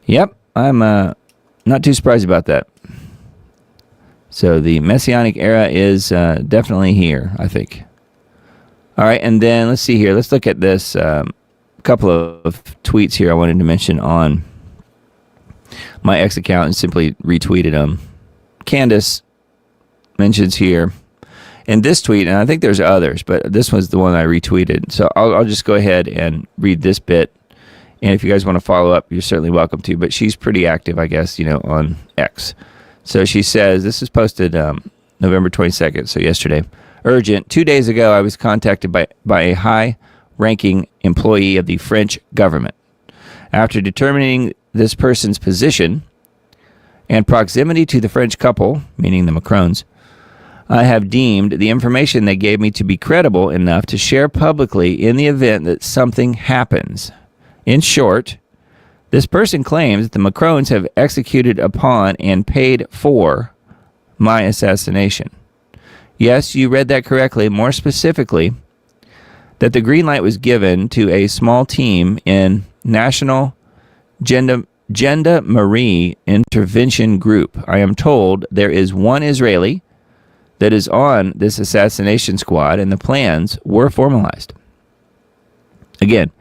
Yep, I'm not too surprised about that. So the Messianic era is definitely here, I think. All right, and then let's see here. Let's look at this couple of tweets here I wanted to mention on my X account and simply retweeted them. Candace mentions here in this tweet, and I think there's others, but this was the one I retweeted. So I'll just go ahead and read this bit. And if you guys want to follow up, you're certainly welcome to. But she's pretty active, I guess, on X. So she says, this is posted November 22nd, so yesterday. Urgent. 2 days ago, I was contacted by a high-ranking employee of the French government. After determining this person's position and proximity to the French couple, meaning the Macrons, I have deemed the information they gave me to be credible enough to share publicly in the event that something happens. In short, this person claims that the Macrons have executed upon and paid for my assassination. Yes, you read that correctly. More specifically, that the green light was given to a small team in National Gendarmerie Intervention Group. I am told there is one Israeli that is on this assassination squad, and the plans were formalized. Again,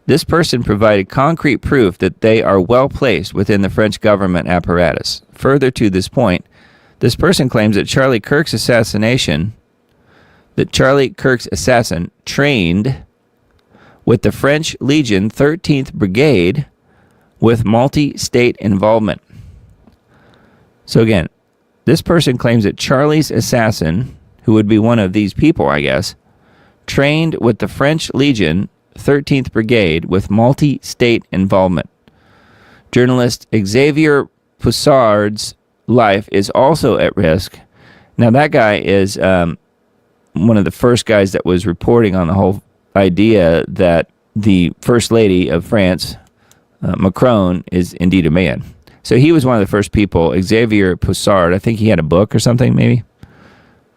this person provided concrete proof that they are well placed within the French government apparatus. Further to this point, this person claims that Charlie Kirk's assassin trained with the French Legion 13th Brigade with multi-state involvement. So again, this person claims that Charlie's assassin, who would be one of these people, I guess, trained with the French Legion 13th Brigade with multi-state involvement. Journalist Xavier Poussard's life is also at risk. Now, that guy is one of the first guys that was reporting on the whole idea that the First Lady of France, Macron, is indeed a man. So he was one of the first people, Xavier Poussard. I think he had a book or something, maybe,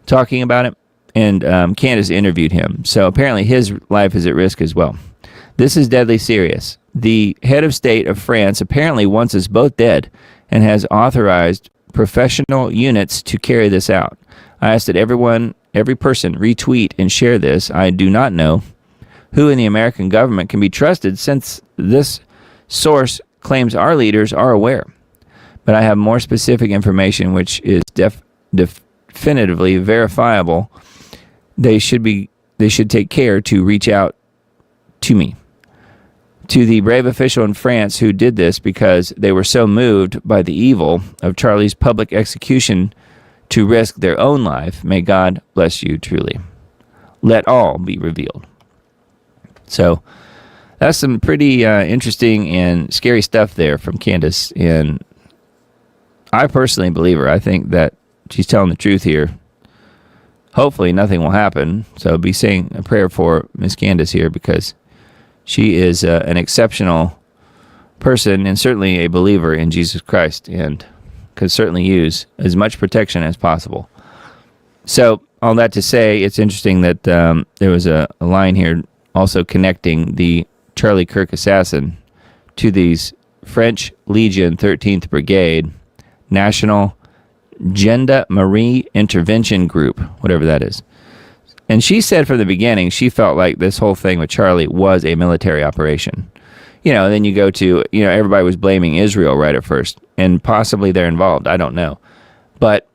talking about it. And Candace interviewed him. So apparently his life is at risk as well. This is deadly serious. The head of state of France apparently wants us both dead and has authorized professional units to carry this out. I ask that every person retweet and share this. I do not know who in the American government can be trusted since this source claims our leaders are aware. But I have more specific information which is definitively verifiable. They should take care to reach out to me. To the brave official in France who did this because they were so moved by the evil of Charlie's public execution to risk their own life, may God bless you truly. Let all be revealed. So that's some pretty interesting and scary stuff there from Candace. And I personally believe her. I think that she's telling the truth here. Hopefully nothing will happen. So be saying a prayer for Miss Candace here because she is an exceptional person and certainly a believer in Jesus Christ and could certainly use as much protection as possible. So all that to say, it's interesting that there was a line here also connecting the Charlie Kirk assassin to these French Legion 13th Brigade National Gendarmerie Intervention Group, whatever that is. And she said from the beginning she felt like this whole thing with Charlie was a military operation. Then you go to, everybody was blaming Israel right at first, and possibly they're involved. I don't know. But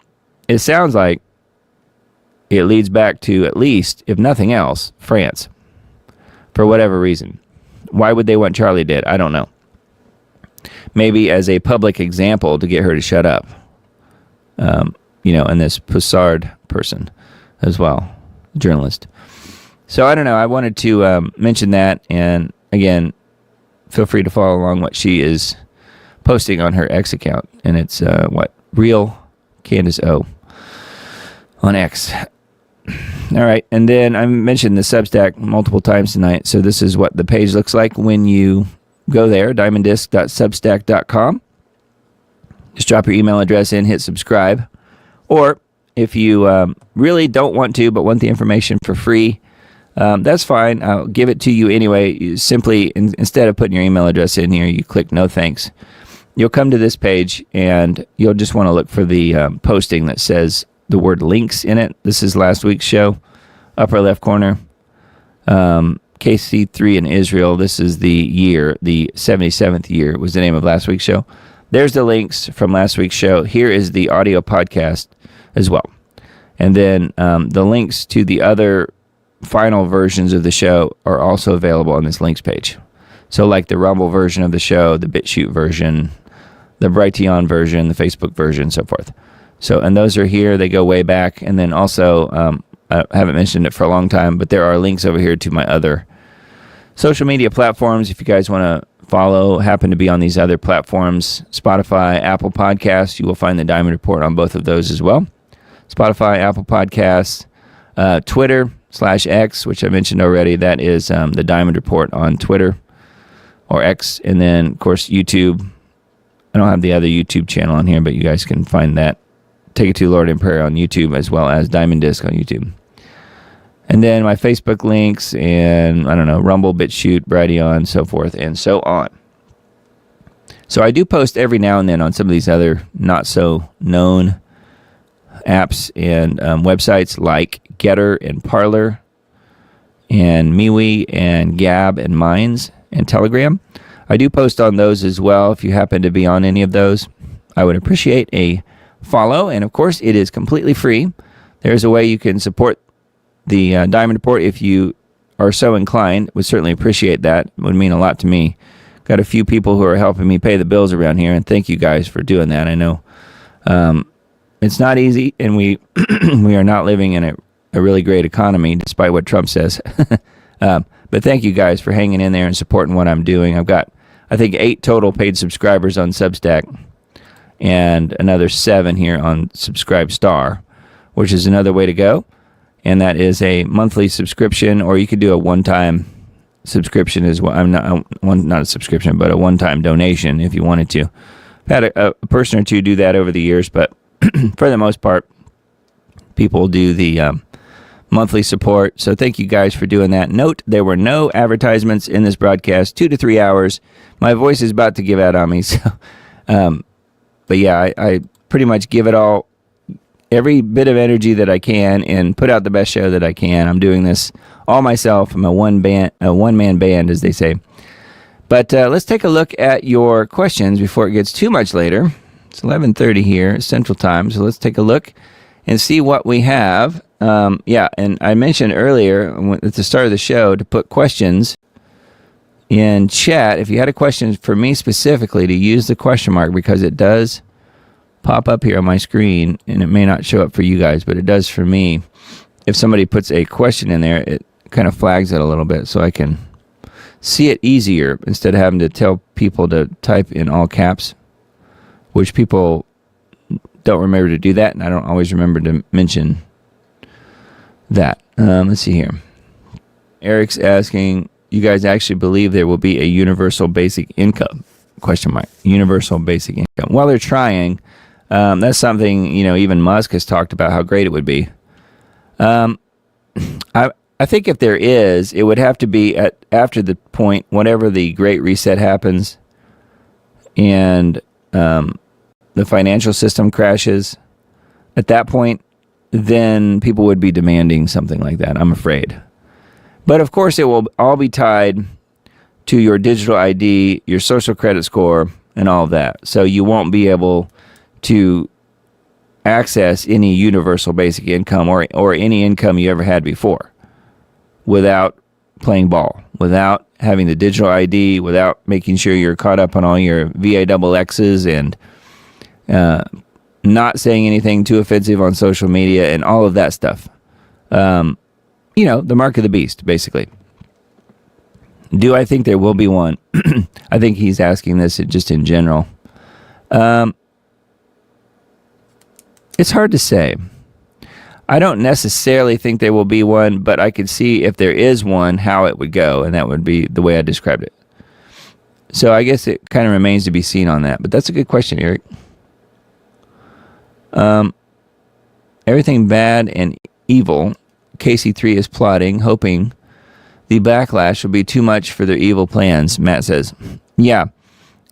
it sounds like it leads back to, at least, if nothing else, France, for whatever reason. Why would they want Charlie dead? I don't know. Maybe as a public example to get her to shut up. And this Poussard person as well, journalist. So I don't know. I wanted to mention that. And again, feel free to follow along what she is posting on her X account. And it's Real Candace O on X. All right. And then I mentioned the Substack multiple times tonight. So this is what the page looks like when you go there, diamonddisc.substack.com. Just drop your email address in, hit subscribe. Or if you really don't want to, but want the information for free, that's fine. I'll give it to you anyway. You simply, instead of putting your email address in here, you click no thanks. You'll come to this page, and you'll just want to look for the posting that says the word links in it. This is last week's show, upper left corner. KC3 in Israel. This is the year, the 77th year was the name of last week's show. There's the links from last week's show. Here is the audio podcast as well. And then the links to the other final versions of the show are also available on this links page. So like the Rumble version of the show, the BitChute version, the Brighteon version, the Facebook version, so forth. So, and those are here. They go way back. And then also, I haven't mentioned it for a long time, but there are links over here to my other social media platforms. If you guys want to follow, happen to be on these other platforms, Spotify, Apple Podcasts, you will find the Diamond Report on both of those as well. Spotify, Apple Podcasts, Twitter/X, which I mentioned already. That is the Diamond Report on Twitter or X. And then, of course, YouTube. I don't have the other YouTube channel on here, but you guys can find that. Take It to Lord in Prayer on YouTube, as well as Diamond Disc on YouTube. And then my Facebook links and, I don't know, Rumble, BitChute, Brighteon, so forth, and so on. So I do post every now and then on some of these other not-so-known apps and websites like Getter and Parler and MeWe and Gab and Minds and Telegram. I do post on those as well. If you happen to be on any of those, I would appreciate a follow. And, of course, it is completely free. There's a way you can support the Diamond Report if you are so inclined. Would certainly appreciate that. It would mean a lot to me. Got a few people who are helping me pay the bills around here, and thank you guys for doing that. I know it's not easy, and we we are not living in a really great economy, despite what Trump says. But thank you guys for hanging in there and supporting what I'm doing. I've got, I think, 8 total paid subscribers on Substack, and another 7 here on Subscribe Star, which is another way to go. And that is a monthly subscription, or you could do a one-time subscription as well. I'm not a subscription, but a one-time donation if you wanted to. I've had a person or two do that over the years, but for the most part, people do the monthly support. So thank you guys for doing that. Note, there were no advertisements in this broadcast. 2 to 3 hours. My voice is about to give out on me. So, but yeah, I pretty much give it all, every bit of energy that I can, and put out the best show that I can. I'm doing this all myself. I'm a one-man band, as they say. But let's take a look at your questions before it gets too much later. It's 11:30 here, Central Time. So let's take a look and see what we have. And I mentioned earlier at the start of the show to put questions in chat. If you had a question for me specifically, to use the question mark, because it does pop up here on my screen, and it may not show up for you guys, but it does for me. If somebody puts a question in there, it kind of flags it a little bit so I can see it easier instead of having to tell people to type in all caps, which people don't remember to do that, and I don't always remember to mention that. Let's see here. Eric's asking, you guys actually believe there will be a universal basic income? Question mark. Universal basic income. Well, they're trying. That's something, even Musk has talked about how great it would be. I think if there is, it would have to be after the point, whenever the Great Reset happens and the financial system crashes. At that point, then people would be demanding something like that, I'm afraid. But of course, it will all be tied to your digital ID, your social credit score, and all of that. So you won't be able to access any universal basic income or any income you ever had before without playing ball, without having the digital ID, without making sure you're caught up on all your VAXXs and not saying anything too offensive on social media and all of that stuff. You know, the mark of the beast, basically. Do I think there will be one? I think he's asking this just in general. It's hard to say. I don't necessarily think there will be one, but I could see if there is one, how it would go, and that would be the way I described it. So I guess it kind of remains to be seen on that, but that's a good question, Eric. Everything bad and evil, KC3 is plotting, hoping the backlash will be too much for their evil plans, Matt says. Yeah,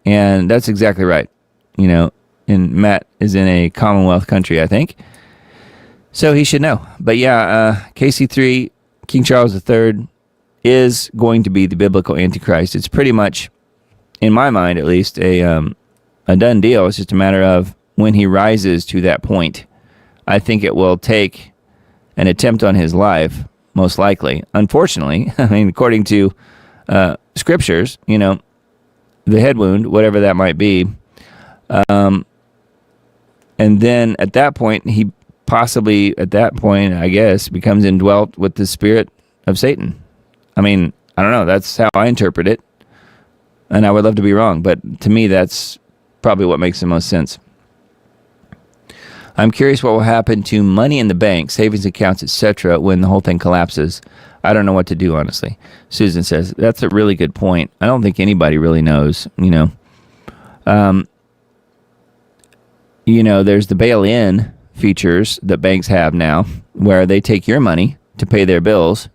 and that's exactly right. You know, and Matt is in a Commonwealth country, I think. So he should know. But yeah, KC3, King Charles III, is going to be the biblical Antichrist. It's pretty much, in my mind at least, a done deal. It's just a matter of when he rises to that point. I think it will take an attempt on his life, most likely. Unfortunately, I mean, according to scriptures, you know, the head wound, whatever that might be, and then at that point, he possibly, at that point, I guess, becomes indwelt with the spirit of Satan. I mean, I don't know. That's how I interpret it. And I would love to be wrong, but to me, that's probably what makes the most sense. I'm curious what will happen to money in the bank, savings accounts, etc. when the whole thing collapses. I don't know what to do, honestly. Susan says, that's a really good point. I don't think anybody really knows, you know. There's the bail-in features that banks have now where they take your money to pay their bills.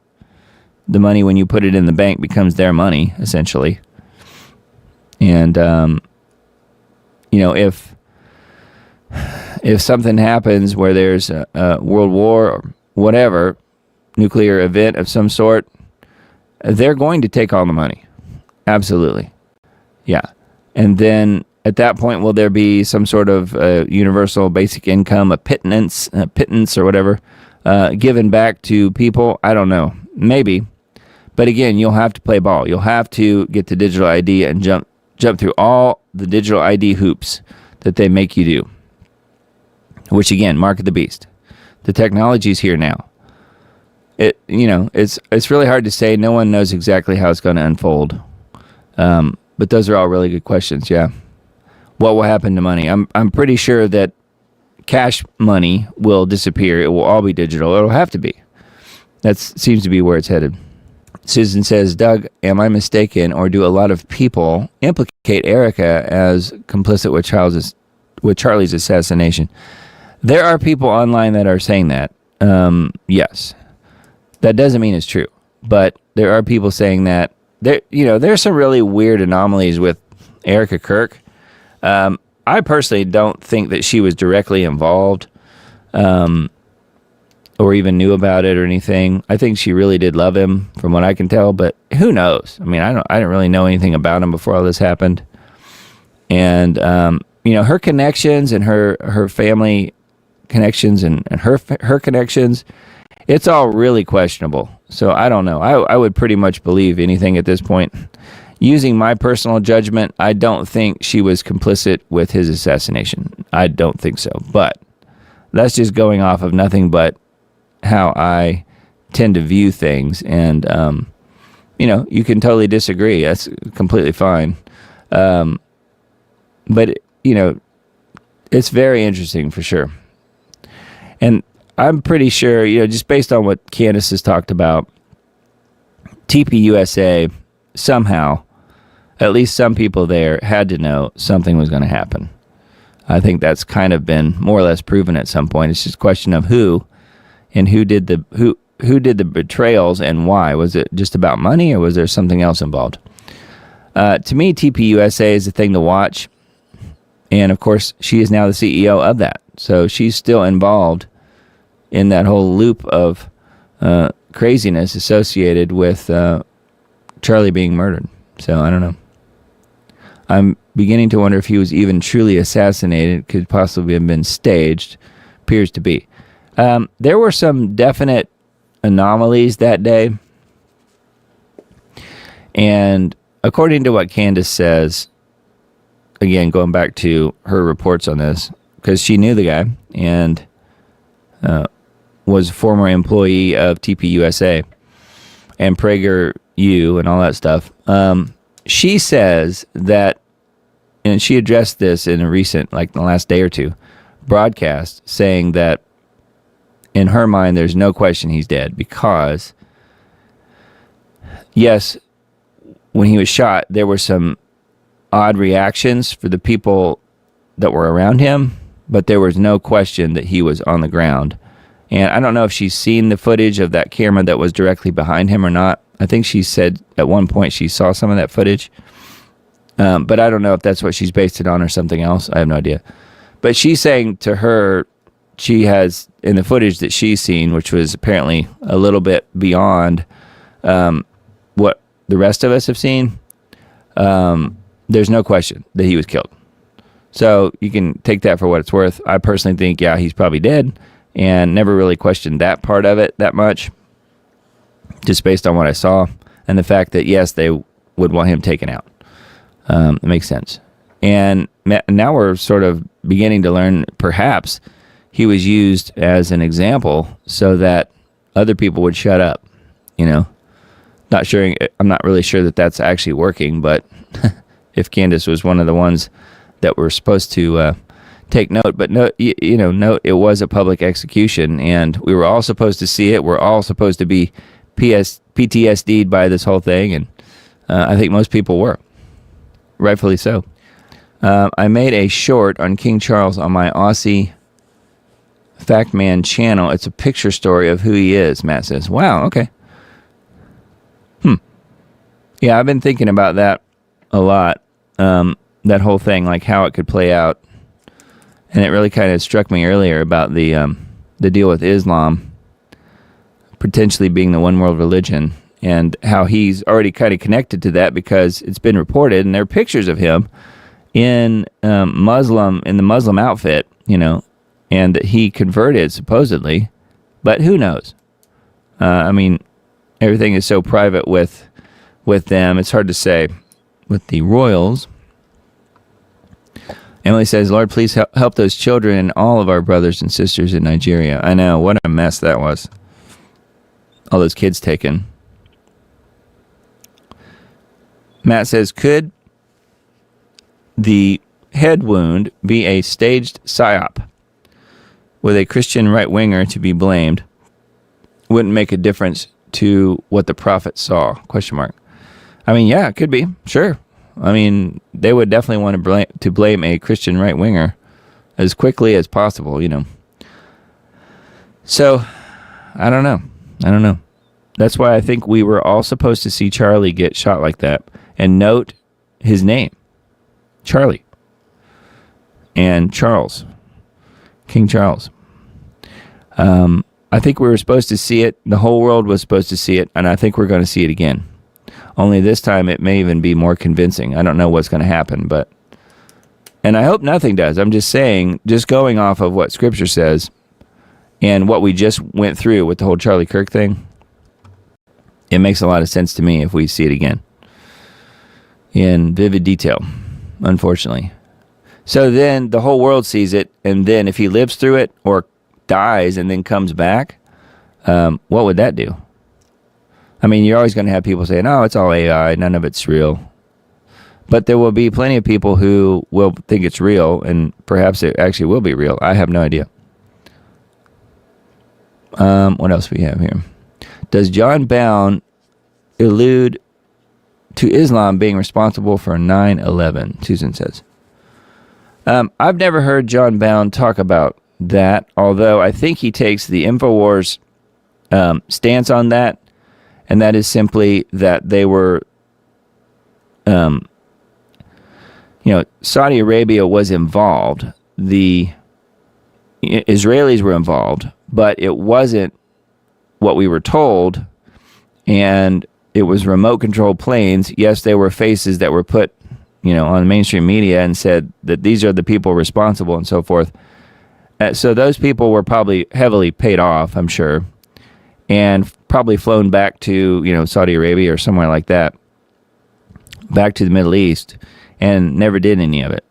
The money, when you put it in the bank, becomes their money, essentially. And, if something happens where there's a world war or whatever, nuclear event of some sort, they're going to take all the money. Absolutely. Yeah. And then at that point, will there be some sort of universal basic income, a pittance or whatever, given back to people? I don't know. Maybe. But again, you'll have to play ball. You'll have to get the digital ID and jump through all the digital ID hoops that they make you do. Which again, mark of the beast. The technology's here now. It's really hard to say. No one knows exactly how it's going to unfold. But those are all really good questions. Yeah. What will happen to money? I'm pretty sure that cash money will disappear. It will all be digital. It'll have to be. That seems to be where it's headed. Susan says, Doug, am I mistaken, or do a lot of people implicate Erica as complicit with Charlie's assassination? There are people online that are saying that. Yes. That doesn't mean it's true. But there are people saying that. There's some really weird anomalies with Erica Kirk. I personally don't think that she was directly involved or even knew about it or anything. I think she really did love him, from what I can tell, but who knows? I mean, I didn't really know anything about him before all this happened. And, her connections and her family connections and her connections, it's all really questionable. So I don't know. I would pretty much believe anything at this point. Using my personal judgment, I don't think she was complicit with his assassination. I don't think so. But that's just going off of nothing but how I tend to view things. And, you can totally disagree. That's completely fine. But, it's very interesting for sure. And I'm pretty sure, just based on what Candace has talked about, TPUSA somehow, at least some people there had to know something was going to happen. I think that's kind of been more or less proven at some point. It's just a question of who and who did the betrayals and why. Was it just about money, or was there something else involved? To me, TPUSA is the thing to watch. And of course, she is now the CEO of that. So she's still involved in that whole loop of craziness associated with Charlie being murdered. So I don't know. I'm beginning to wonder if he was even truly assassinated, could possibly have been staged. Appears to be. There were some definite anomalies that day. And according to what Candace says, again, going back to her reports on this, because she knew the guy and was a former employee of TPUSA and PragerU and all that stuff. She says that, and she addressed this in a recent, like the last day or two, broadcast, saying that in her mind, there's no question he's dead because, yes, when he was shot, there were some odd reactions for the people that were around him, but there was no question that he was on the ground. And I don't know if she's seen the footage of that camera that was directly behind him or not. I think she said at one point she saw some of that footage. But I don't know if that's what she's based it on or something else. I have no idea. But she's saying to her, she has, in the footage that she's seen, which was apparently a little bit beyond what the rest of us have seen, there's no question that he was killed. So you can take that for what it's worth. I personally think, yeah, he's probably dead, and never really questioned that part of it that much, just based on what I saw and the fact that, yes, they would want him taken out. It makes sense. And now we're sort of beginning to learn, perhaps, he was used as an example so that other people would shut up, you know. I'm not really sure that that's actually working, but if Candace was one of the ones that were supposed to take note, but note it was a public execution, and we were all supposed to see it. We're all supposed to be PTSD'd by this whole thing, and I think most people were, rightfully so. I made a short on King Charles on my Aussie Fact Man channel. It's a picture story of who he is, Matt says. Wow, okay. Yeah, I've been thinking about that a lot, that whole thing, like how it could play out. And it really kind of struck me earlier about the deal with Islam potentially being the one world religion, and how he's already kind of connected to that because it's been reported, and there are pictures of him in the Muslim outfit, you know, and that he converted supposedly, but who knows? I mean, everything is so private with them. It's hard to say with the royals. Emily says, Lord, please help those children and all of our brothers and sisters in Nigeria. I know, what a mess that was. All those kids taken. Matt says, could the head wound be a staged psyop with a Christian right-winger to be blamed? Wouldn't make a difference to what the prophet saw? ? I mean, yeah, it could be. Sure. I mean, they would definitely want to blame a Christian right-winger as quickly as possible, you know. So, I don't know. That's why I think we were all supposed to see Charlie get shot like that and note his name. Charlie. And Charles. King Charles. I think we were supposed to see it. The whole world was supposed to see it, and I think we're going to see it again. Only this time it may even be more convincing. I don't know what's going to happen, and I hope nothing does. I'm just saying, just going off of what Scripture says and what we just went through with the whole Charlie Kirk thing, it makes a lot of sense to me if we see it again in vivid detail, unfortunately. So then the whole world sees it, and then if he lives through it or dies and then comes back, what would that do? I mean, you're always going to have people saying, oh, it's all AI, none of it's real. But there will be plenty of people who will think it's real, and perhaps it actually will be real. I have no idea. What else we have here? Does John Bound allude to Islam being responsible for 9/11? Susan says. I've never heard John Bound talk about that, although I think he takes the InfoWars stance on that, and that is simply that they were, Saudi Arabia was involved. The Israelis were involved, but it wasn't what we were told, and it was remote controlled planes. Yes, there were faces that were put, on mainstream media and said that these are the people responsible and so forth. So those people were probably heavily paid off, I'm sure, and probably flown back to, Saudi Arabia or somewhere like that, back to the Middle East, and never did any of it.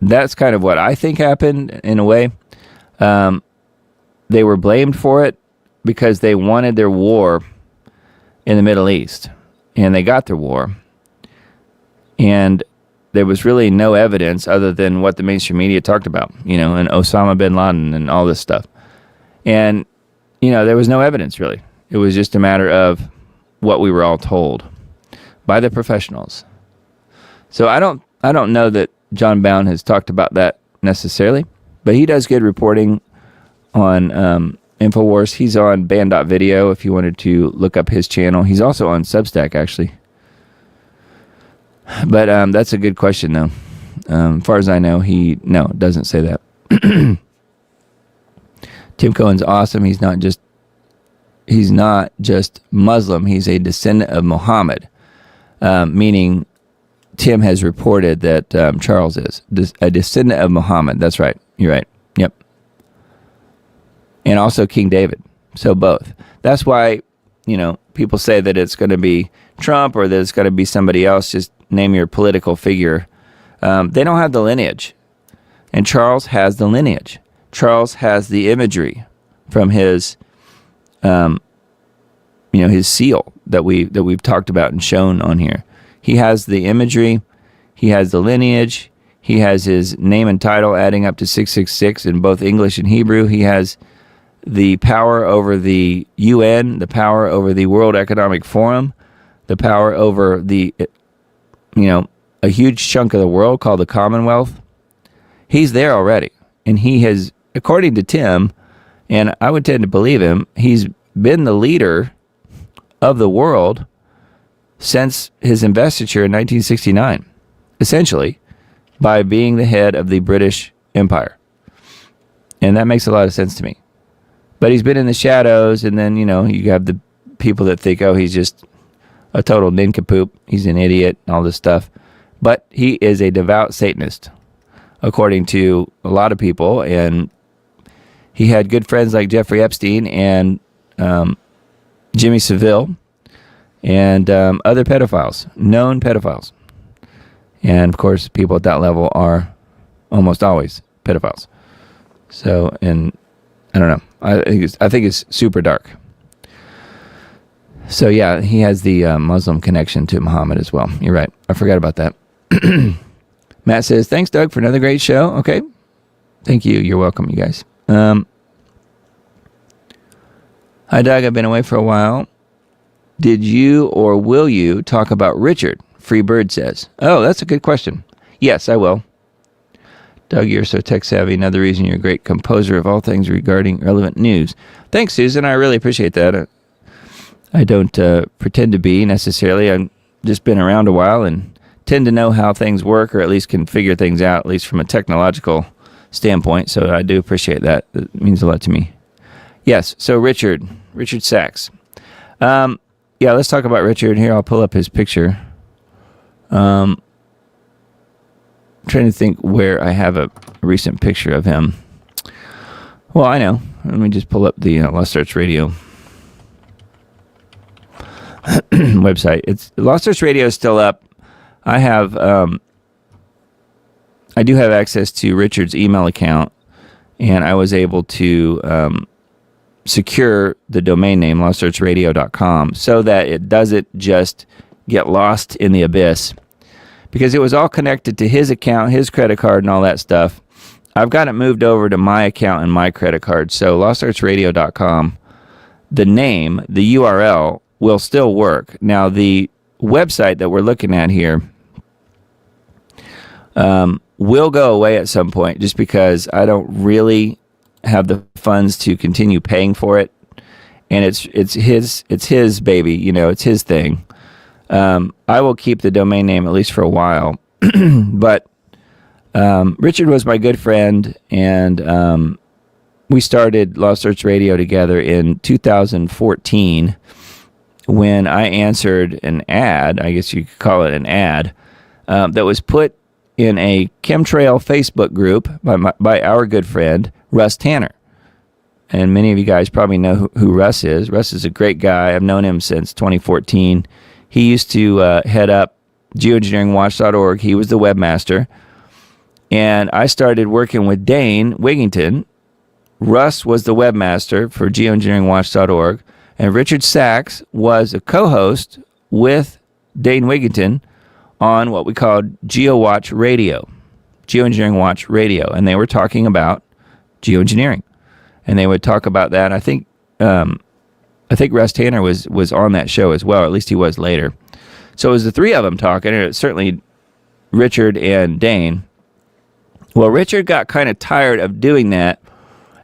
That's kind of what I think happened in a way. They were blamed for it because they wanted their war in the Middle East, and they got their war. And there was really no evidence other than what the mainstream media talked about, and Osama bin Laden and all this stuff. And, there was no evidence really. It was just a matter of what we were all told by the professionals. So I don't know that John Bound has talked about that necessarily, but he does good reporting on InfoWars. He's on band.video if you wanted to look up his channel. He's also on Substack, actually. But that's a good question, though. As far as I know, doesn't say that. Tim Cohen's awesome. He's not just Muslim. He's a descendant of Muhammad, meaning Tim has reported that Charles is a descendant of Muhammad. That's right. You're right. Yep. And also King David. So both. That's why, people say that it's going to be Trump or that it's going to be somebody else. Just name your political figure. They don't have the lineage. And Charles has the lineage. Charles has the imagery from his, his seal that we've talked about and shown on here. He has the imagery. He has the lineage. He has his name and title adding up to 666 in both English and Hebrew. He has the power over the UN, the power over the World Economic Forum, the power over a huge chunk of the world called the Commonwealth. He's there already. And he has, according to Tim, and I would tend to believe him, he's been the leader of the world since his investiture in 1969, essentially, by being the head of the British Empire. And that makes a lot of sense to me. But he's been in the shadows, and then, you have the people that think, oh, he's just a total nincompoop, he's an idiot, and all this stuff. But he is a devout Satanist, according to a lot of people, and he had good friends like Jeffrey Epstein and Jimmy Savile and other pedophiles, known pedophiles. And, of course, people at that level are almost always pedophiles. So, and I don't know. I think it's super dark. So, yeah, he has the Muslim connection to Muhammad as well. You're right. I forgot about that. Matt says, thanks, Doug, for another great show. Okay. Thank you. You're welcome, you guys. Hi, Doug. I've been away for a while. Did you or will you talk about Richard? Freebird says. Oh, that's a good question. Yes, I will. Doug, you're so tech savvy. Another reason you're a great composer of all things regarding relevant news. Thanks, Susan. I really appreciate that. I don't pretend to be necessarily. I've just been around a while and tend to know how things work, or at least can figure things out, at least from a technological standpoint. So I do appreciate that. It means a lot to me. Yes. So Richard Sachs. Yeah, let's talk about Richard. Here, I'll pull up his picture. Trying to think where I have a recent picture of him. Well, I know. Let me just pull up the Lost Arts Radio website. It's Lost Arts Radio is still up. I do have access to Richard's email account, and I was able to secure the domain name lostartsradio.com so that it doesn't just get lost in the abyss, because it was all connected to his account, his credit card, and all that stuff. I've got it moved over to my account and my credit card. So lostartsradio.com, the name, the URL will still work. Now, the website that we're looking at here will go away at some point, just because I don't really have the funds to continue paying for it. And it's his baby, it's his thing. I will keep the domain name at least for a while. But Richard was my good friend, and we started Lost Arts Radio together in 2014 when I answered an ad, I guess you could call it an ad, that was put in a chemtrail Facebook group by our good friend, Russ Tanner. And many of you guys probably know who Russ is. Russ is a great guy. I've known him since 2014. He used to head up geoengineeringwatch.org. He was the webmaster. And I started working with Dane Wigington. Russ was the webmaster for geoengineeringwatch.org. And Richard Sachs was a co-host with Dane Wigington on what we called GeoWatch Radio, Geoengineering Watch Radio. And they were talking about geoengineering. And they would talk about that. I think Russ Tanner was on that show as well. At least he was later. So it was the three of them talking, and it was certainly Richard and Dane. Well, Richard got kind of tired of doing that,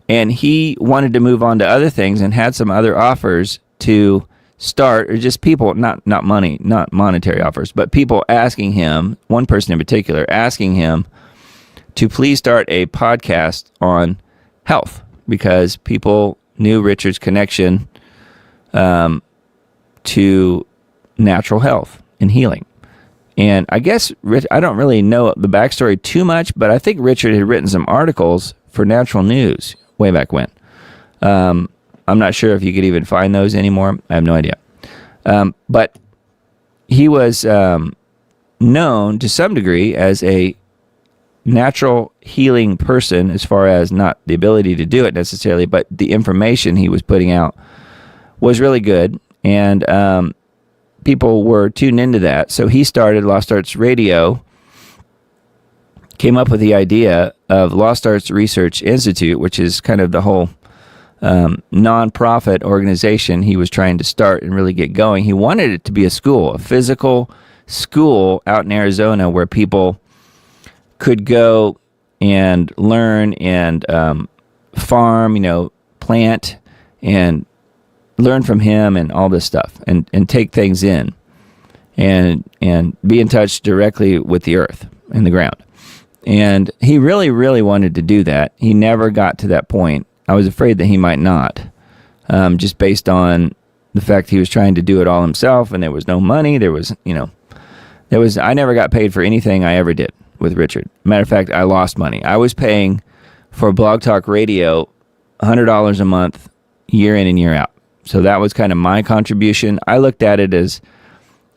and he wanted to move on to other things and had some other offers to start, or just people, not money, not monetary offers, but people asking him, one person in particular, asking him to please start a podcast on health, because people knew Richard's connection to natural health and healing. And I guess, I don't really know the backstory too much, but I think Richard had written some articles for Natural News way back when. I'm not sure if you could even find those anymore. I have no idea. But he was known to some degree as a natural healing person, as far as not the ability to do it necessarily, but the information he was putting out was really good. And people were tuned into that. So he started Lost Arts Radio, came up with the idea of Lost Arts Research Institute, which is kind of the whole nonprofit organization he was trying to start and really get going. He wanted it to be a school, a physical school out in Arizona where people could go and learn and farm, plant and learn from him and all this stuff, and take things in and be in touch directly with the earth and the ground. And he really, really wanted to do that. He never got to that point. I was afraid that he might not, just based on the fact he was trying to do it all himself, and there was no money. I never got paid for anything I ever did with Richard. Matter of fact, I lost money. I was paying for Blog Talk Radio $100 a month, year in and year out. So that was kind of my contribution. I looked at it as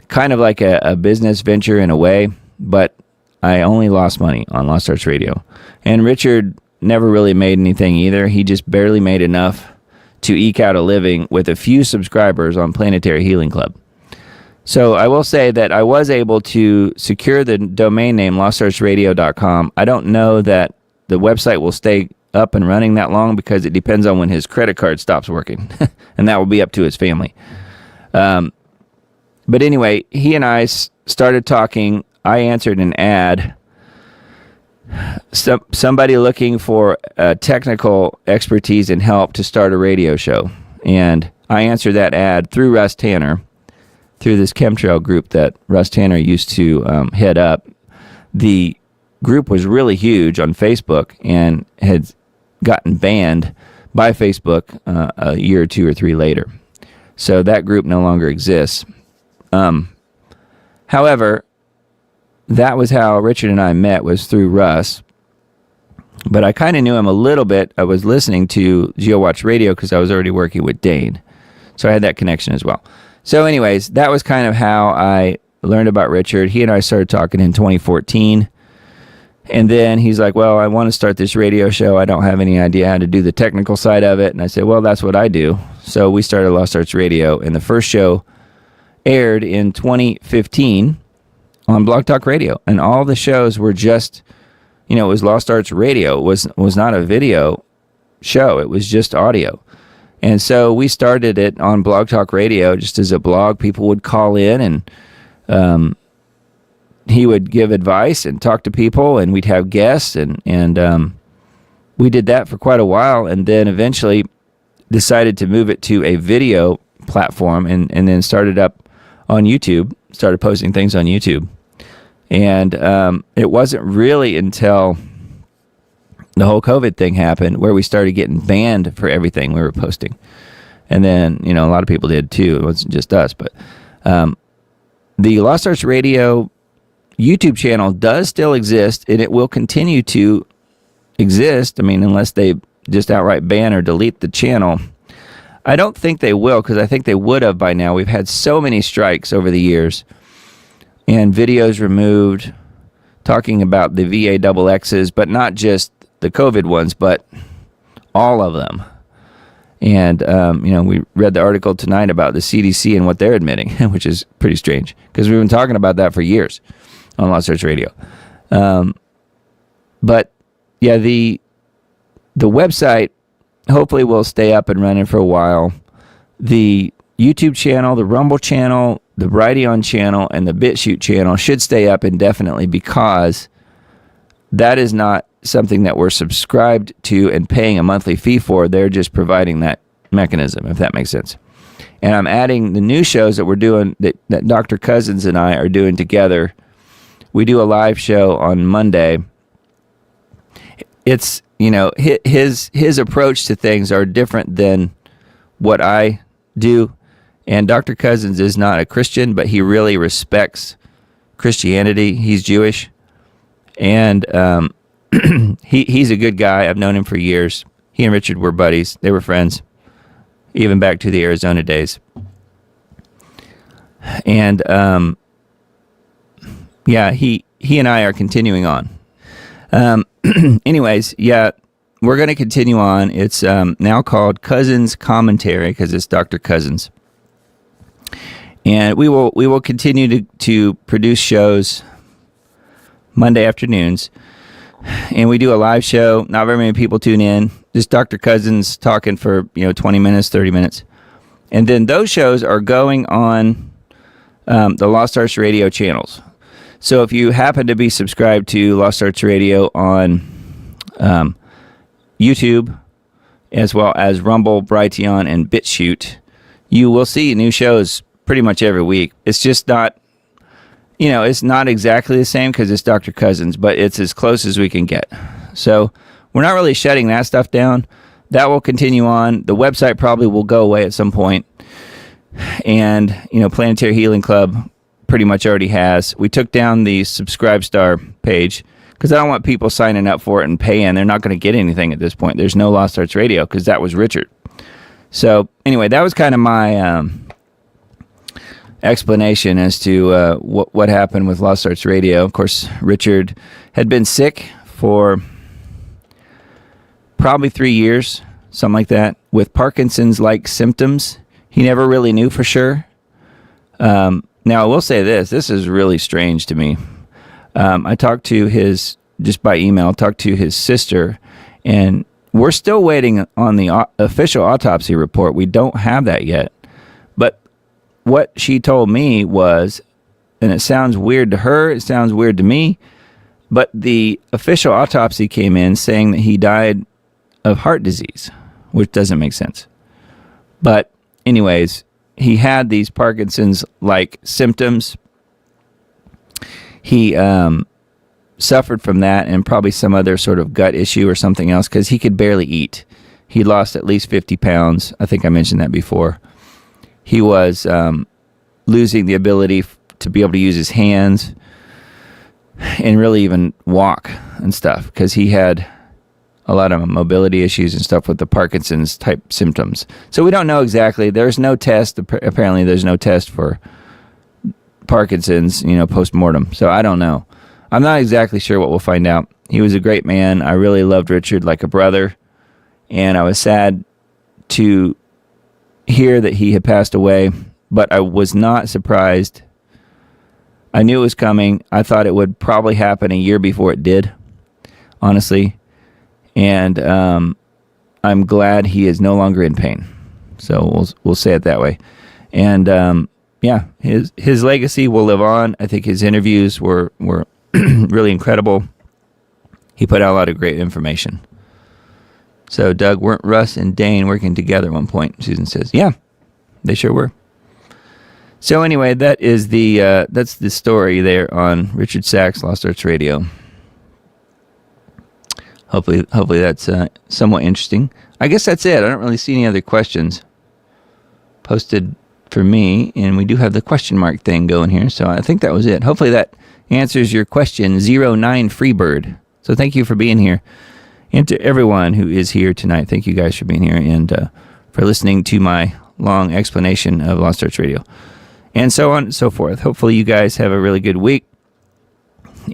kind of like a business venture in a way, but I only lost money on Lost Arts Radio. And Richard never really made anything either. He just barely made enough to eke out a living with a few subscribers on Planetary Healing Club. So I will say that I was able to secure the domain name lostartsradio.com. I don't know that the website will stay up and running that long, because it depends on when his credit card stops working. And that will be up to his family. But anyway, he and I started talking. I answered an ad. Somebody looking for technical expertise and help to start a radio show. And I answered that ad through Russ Tanner, through this chemtrail group that Russ Tanner used to head up. The group was really huge on Facebook and had gotten banned by Facebook a year or two or three later. So that group no longer exists. However, that was how Richard and I met, was through Russ. But I kind of knew him a little bit. I was listening to GeoWatch Radio because I was already working with Dane. So I had that connection as well. So anyways, that was kind of how I learned about Richard. He and I started talking in 2014. And then he's like, well, I want to start this radio show. I don't have any idea how to do the technical side of it. And I said, well, that's what I do. So we started Lost Arts Radio. And the first show aired in 2015 on Blog Talk Radio. And all the shows were just, it was Lost Arts Radio. It was not a video show. It was just audio. And so we started it on Blog Talk Radio just as a blog. People would call in, and he would give advice and talk to people, and we'd have guests, and we did that for quite a while, and then eventually decided to move it to a video platform, and then started up on YouTube, started posting things on YouTube. And it wasn't really until the whole COVID thing happened, where we started getting banned for everything we were posting. And then, a lot of people did too. It wasn't just us, but the Lost Arts Radio YouTube channel does still exist, and it will continue to exist. I mean, unless they just outright ban or delete the channel. I don't think they will, because I think they would have by now. We've had so many strikes over the years and videos removed talking about the VAXXs, but not just the COVID ones, but all of them. And, we read the article tonight about the CDC and what they're admitting, which is pretty strange, because we've been talking about that for years on Lost Arts Radio. But, yeah, the website hopefully will stay up and running for a while. The YouTube channel, the Rumble channel, the Brighteon channel, and the BitChute channel should stay up indefinitely, because that is not something that we're subscribed to and paying a monthly fee for. They're just providing that mechanism, if that makes sense. And I'm adding the new shows that we're doing, that Dr. Cousins and I are doing together. We do a live show on Monday. It's, his approach to things are different than what I do. And Dr. Cousins is not a Christian, but he really respects Christianity. He's Jewish. And he's a good guy. I've known him for years. He and Richard were buddies. They were friends, even back to the Arizona days. And he and I are continuing on. Anyways, we're going to continue on. It's now called Cousins Commentary, because it's Dr. Cousins. And we will continue to produce shows Monday afternoons. And we do a live show. Not very many people tune in. Just Dr. Cousins talking for 20 minutes, 30 minutes. And then those shows are going on the Lost Arts Radio channels. So if you happen to be subscribed to Lost Arts Radio on YouTube, as well as Rumble, Brighteon, and BitChute, you will see new shows pretty much every week. It's just not, it's not exactly the same, because it's Dr. Cousins, but it's as close as we can get. So we're not really shutting that stuff down. That will continue on. The website probably will go away at some point. And, Planetary Healing Club pretty much already has. We took down the Subscribe Star page, because I don't want people signing up for it and paying. They're not going to get anything at this point. There's no Lost Arts Radio, because that was Richard. So anyway, that was kind of my explanation as to what happened with Lost Arts Radio. Of course, Richard had been sick for probably 3 years, something like that, with Parkinson's-like symptoms. He never really knew for sure. Now, I will say this is really strange to me. I talked to just by email, talked to his sister, and we're still waiting on the official autopsy report. We don't have that yet. But what she told me was, and it sounds weird to her, it sounds weird to me, but the official autopsy came in saying that he died of heart disease, which doesn't make sense. But anyways, he had these Parkinson's-like symptoms. He suffered from that and probably some other sort of gut issue or something else, because he could barely eat. He lost at least 50 pounds. I think I mentioned that before. He was losing the ability to be able to use his hands and really even walk and stuff, because he had a lot of mobility issues and stuff with the Parkinson's type symptoms. So we don't know exactly. There's no test. Apparently there's no test for Parkinson's, post-mortem. So I don't know. I'm not exactly sure what we'll find out. He was a great man. I really loved Richard like a brother. And I was sad to hear that he had passed away, but I was not surprised. I knew it was coming. I thought it would probably happen a year before it did, honestly. And I'm glad he is no longer in pain. So we'll say it that way. And his legacy will live on. I think his interviews were really incredible. He put out a lot of great information. So, Doug, weren't Russ and Dane working together at one point? Susan says, yeah, they sure were. So anyway, that is that's the story there on Richard Sachs, Lost Arts Radio. hopefully that's somewhat interesting. I guess that's it. I don't really see any other questions posted for me, and we do have the question mark thing going here, so I think that was it. Hopefully that answers your question, 09 Freebird. So thank you for being here, and to everyone who is here tonight, thank you guys for being here and for listening to my long explanation of Lost Arts Radio, and so on and so forth. Hopefully you guys have a really good week,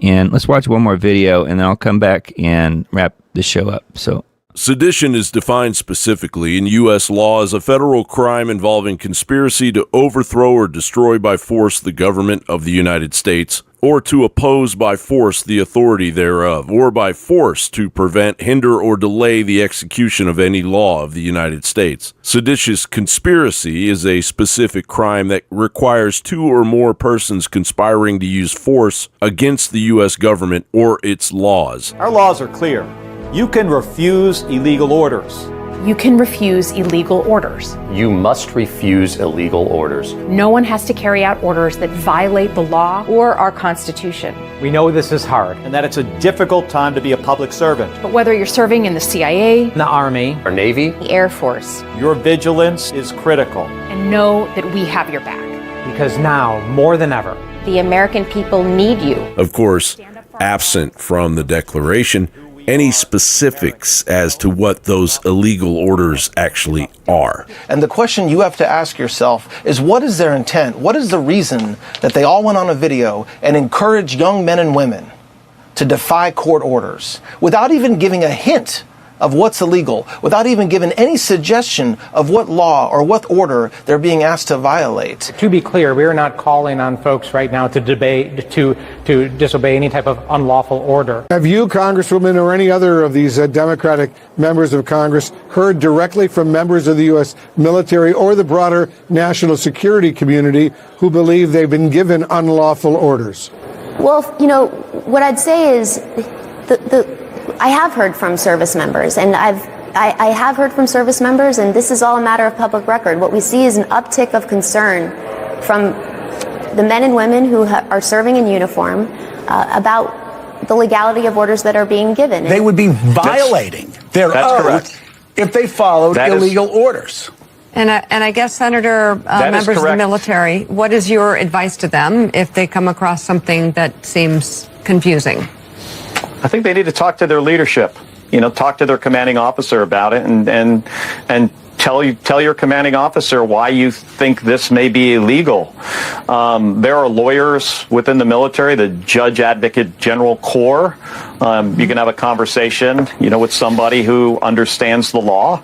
and let's watch one more video, and then I'll come back and wrap the show up. So. Sedition is defined specifically in U.S. law as a federal crime involving conspiracy to overthrow or destroy by force the government of the United States, or to oppose by force the authority thereof, or by force to prevent, hinder, or delay the execution of any law of the United States. Seditious conspiracy is a specific crime that requires two or more persons conspiring to use force against the U.S. government or its laws. Our laws are clear. You can refuse illegal orders. You can refuse illegal orders. You must refuse illegal orders. No one has to carry out orders that violate the law or our Constitution. We know this is hard and that it's a difficult time to be a public servant. But whether you're serving in the CIA, the Army, or Navy, the Air Force, your vigilance is critical. And know that we have your back. Because now, more than ever, the American people need you. Of course, absent from the Declaration, any specifics as to what those illegal orders actually are. And the question you have to ask yourself is, what is their intent? What is the reason that they all went on a video and encouraged young men and women to defy court orders without even giving a hint of what's illegal, without even giving any suggestion of what law or what order they're being asked to violate? To be clear, we are not calling on folks right now to disobey any type of unlawful order. Have you, Congresswoman, or any other of these Democratic members of Congress heard directly from members of the U.S. military or the broader national security community who believe they've been given unlawful orders? Well, you know, what I'd say is I have heard from service members, and I have heard from service members, and this is all a matter of public record. What we see is an uptick of concern from the men and women who are serving in uniform about the legality of orders that are being given. They would be violating their oath if they followed illegal orders. And I guess, Senator, members of the military, what is your advice to them if they come across something that seems confusing? I think they need to talk to their leadership, talk to their commanding officer about it and tell your commanding officer why you think this may be illegal. There are lawyers within the military, the Judge Advocate General Corps. You can have a conversation, with somebody who understands the law.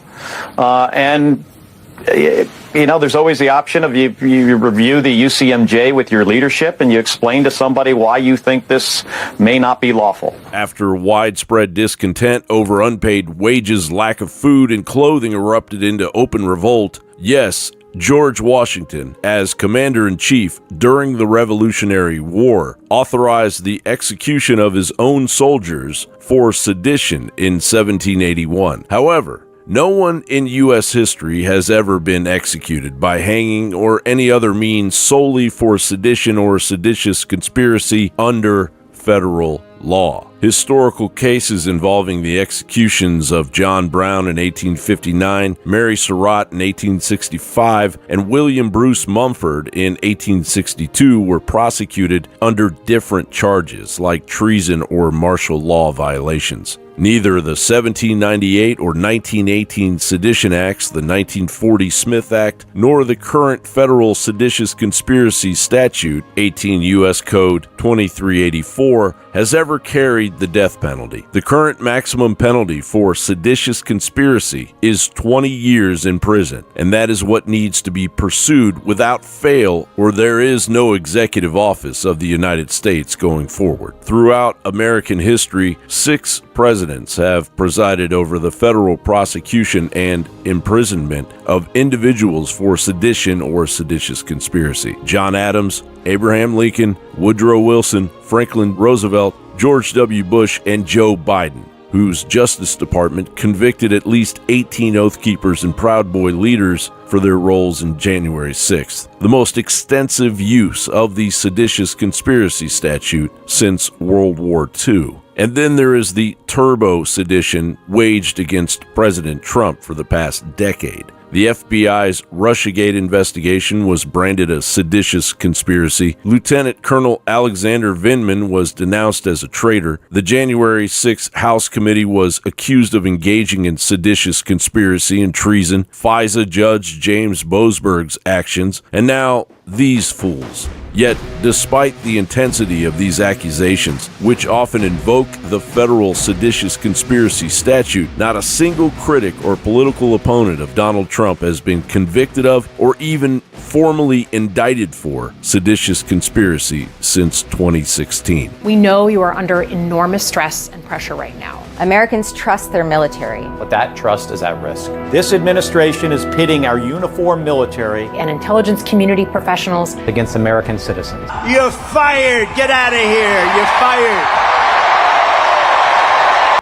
There's always the option of you review the UCMJ with your leadership and you explain to somebody why you think this may not be lawful. After widespread discontent over unpaid wages, lack of food, and clothing erupted into open revolt, yes, George Washington, as Commander-in-Chief during the Revolutionary War, authorized the execution of his own soldiers for sedition in 1781. However, no one in U.S. history has ever been executed by hanging or any other means solely for sedition or seditious conspiracy under federal law. Historical cases involving the executions of John Brown in 1859, Mary Surratt in 1865, and William Bruce Mumford in 1862 were prosecuted under different charges like treason or martial law violations. Neither the 1798 or 1918 Sedition Acts, the 1940 Smith Act, nor the current federal seditious conspiracy statute, 18 U.S. Code 2384, has ever carried the death penalty. The current maximum penalty for seditious conspiracy is 20 years in prison, and that is what needs to be pursued without fail, or there is no executive office of the United States going forward. Throughout American history, 6 presidents have presided over the federal prosecution and imprisonment of individuals for sedition or seditious conspiracy. John Adams, Abraham Lincoln, Woodrow Wilson, Franklin Roosevelt, George W. Bush, and Joe Biden, whose Justice Department convicted at least 18 Oath Keepers and Proud Boy leaders for their roles in January 6th, the most extensive use of the seditious conspiracy statute since World War II. And then there is the turbo sedition waged against President Trump for the past decade. The FBI's Russiagate investigation was branded a seditious conspiracy. Lieutenant Colonel Alexander Vindman was denounced as a traitor. The January 6th House Committee was accused of engaging in seditious conspiracy and treason. FISA Judge James Boasberg's actions. And now these fools. Yet, despite the intensity of these accusations, which often invoke the federal seditious conspiracy statute, not a single critic or political opponent of Donald Trump has been convicted of or even formally indicted for seditious conspiracy since 2016. We know you are under enormous stress and pressure right now. Americans trust their military. But that trust is at risk. This administration is pitting our uniformed military And intelligence community professionals Against American citizens. You're fired. Get out of here. You're fired.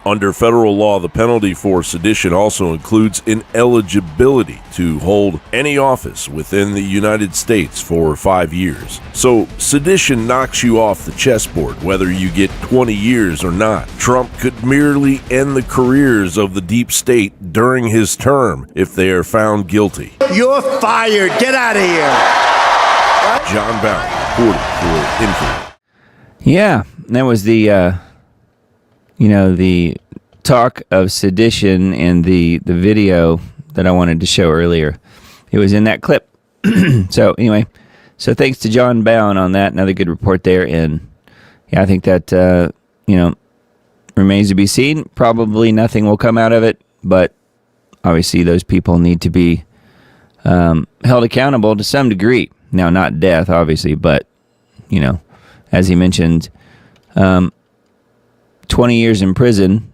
Under federal law, the penalty for sedition also includes ineligibility to hold any office within the United States for 5 years. So sedition knocks you off the chessboard, whether you get 20 years or not. Trump could merely end the careers of the deep state during his term if they are found guilty. You're fired. Get out of here. John Bound, reporting for Infinite. Yeah, that was the the talk of sedition in the video that I wanted to show earlier. It was in that clip. So anyway, thanks to John Bound on that. Another good report there. And yeah, I think that, remains to be seen. Probably nothing will come out of it, but obviously those people need to be held accountable to some degree. Now, not death, obviously, but, as he mentioned, 20 years in prison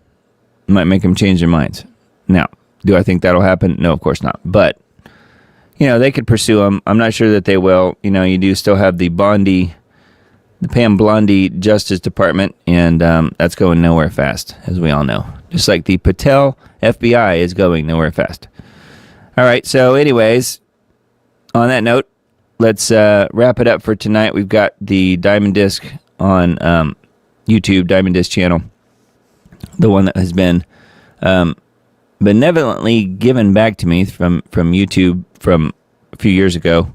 might make them change their minds. Now, do I think that'll happen? No, of course not. But, they could pursue them. I'm not sure that they will. You do still have the Pam Bondi Justice Department, and that's going nowhere fast, as we all know. Just like the Patel FBI is going nowhere fast. All right, so anyways, on that note, let's wrap it up for tonight. We've got the Diamond Disc on YouTube, Diamond Disc channel, the one that has been benevolently given back to me from YouTube from a few years ago.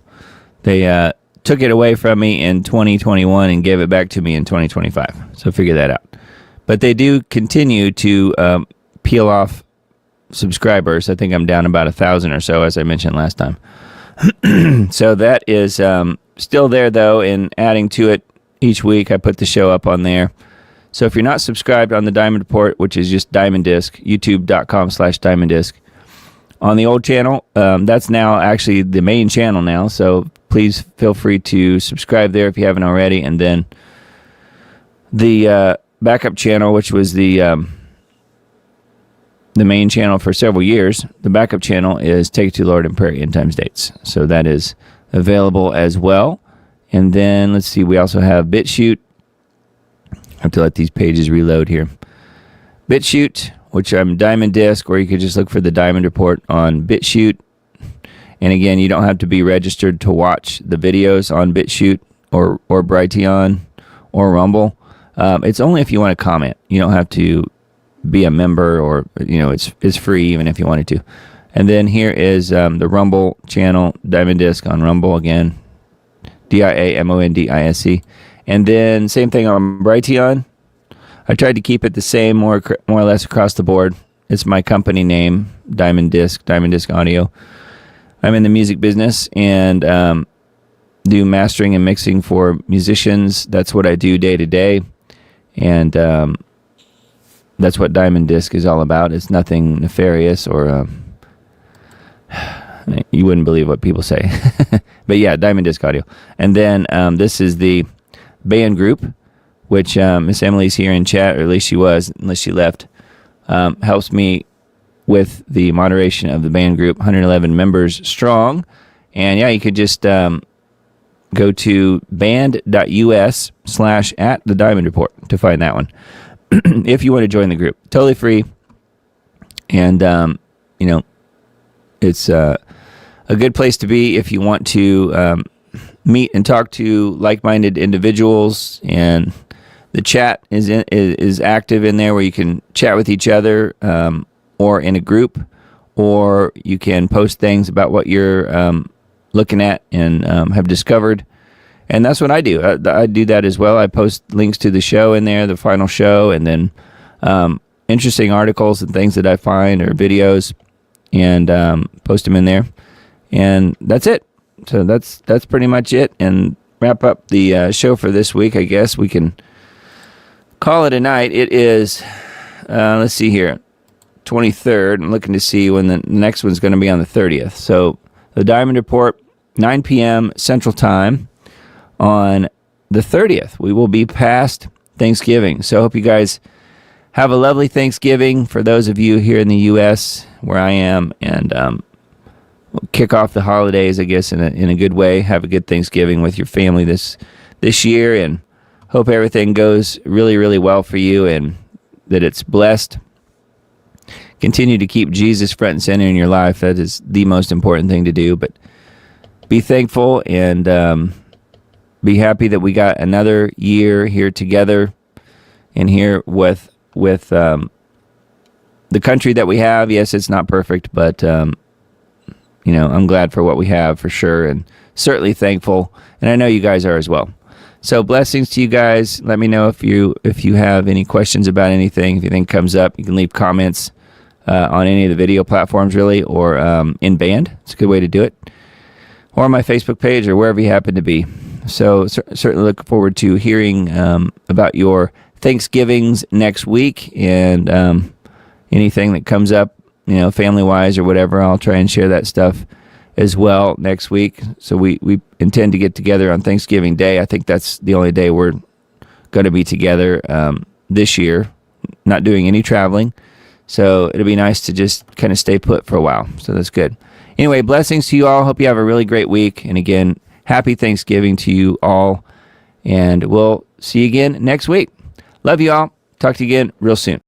They took it away from me in 2021 and gave it back to me in 2025. So figure that out. But they do continue to peel off subscribers. I think I'm down about 1,000 or so, as I mentioned last time. So that is still there, though, and adding to it each week. I put the show up on there. So if you're not subscribed on the Diamond Report, which is just Diamond Disc, youtube.com/Diamond Disc, on the old channel, that's now actually the main channel now. So please feel free to subscribe there if you haven't already. And then the backup channel, which was the main channel for several years, the backup channel is Take It to Lord and Prairie End Times Dates. So that is available as well. And then let's see, we also have BitChute. I have to let these pages reload here. BitChute, which I'm Diamond Disc, or you could just look for the Diamond Report on BitChute. And again, you don't have to be registered to watch the videos on BitChute or Brighteon or Rumble. It's only if you want to comment. You don't have to be a member, or it's free even if you wanted to. And then here is the Rumble channel, Diamond Disc on Rumble again, DIAMONDISC. And then same thing on Brighteon. I tried to keep it the same more or less across the board. It's my company name, Diamond Disc Audio. I'm in the music business and do mastering and mixing for musicians. That's what I do day to day. And that's what Diamond Disc is all about. It's nothing nefarious or you wouldn't believe what people say. But yeah, Diamond Disc Audio. And then this is the band group, which Miss Emily's here in chat, or at least she was, unless she left. Helps me with the moderation of the band group, 111 members strong. And yeah, you could just go to band.us/@thediamondreport to find that one. If you want to join the group, totally free. And, it's a good place to be if you want to meet and talk to like-minded individuals and The chat is active in there where you can chat with each other or in a group, or you can post things about what you're looking at and have discovered. And that's what I do. I do that as well. I post links to the show in there, the final show, and then interesting articles and things that I find or videos, and post them in there. And that's it. So that's pretty much it. And wrap up the show for this week. I guess we can call it a night. It is, let's see here, 23rd. I'm looking to see when the next one's going to be on the 30th. So the Diamond Report, 9 p.m. Central Time on the 30th. We will be past Thanksgiving. So I hope you guys have a lovely Thanksgiving for those of you here in the U.S. where I am, and we'll kick off the holidays, I guess, in a good way. Have a good Thanksgiving with your family this year, and hope everything goes really, really well for you and that it's blessed. Continue to keep Jesus front and center in your life. That is the most important thing to do. But be thankful and be happy that we got another year here together and here with the country that we have. Yes, it's not perfect, but I'm glad for what we have for sure, and certainly thankful. And I know you guys are as well. So blessings to you guys. Let me know if you have any questions about anything. If anything comes up, you can leave comments on any of the video platforms, really, or in band. It's a good way to do it. Or on my Facebook page or wherever you happen to be. So certainly look forward to hearing about your Thanksgivings next week, and anything that comes up, family-wise or whatever. I'll try and share that stuff as well next week. So we intend to get together on Thanksgiving Day. I think that's the only day we're going to be together this year, not doing any traveling. So it'll be nice to just kind of stay put for a while. So that's good. Anyway, blessings to you all. Hope you have a really great week. And again, happy Thanksgiving to you all. And we'll see you again next week. Love you all. Talk to you again real soon.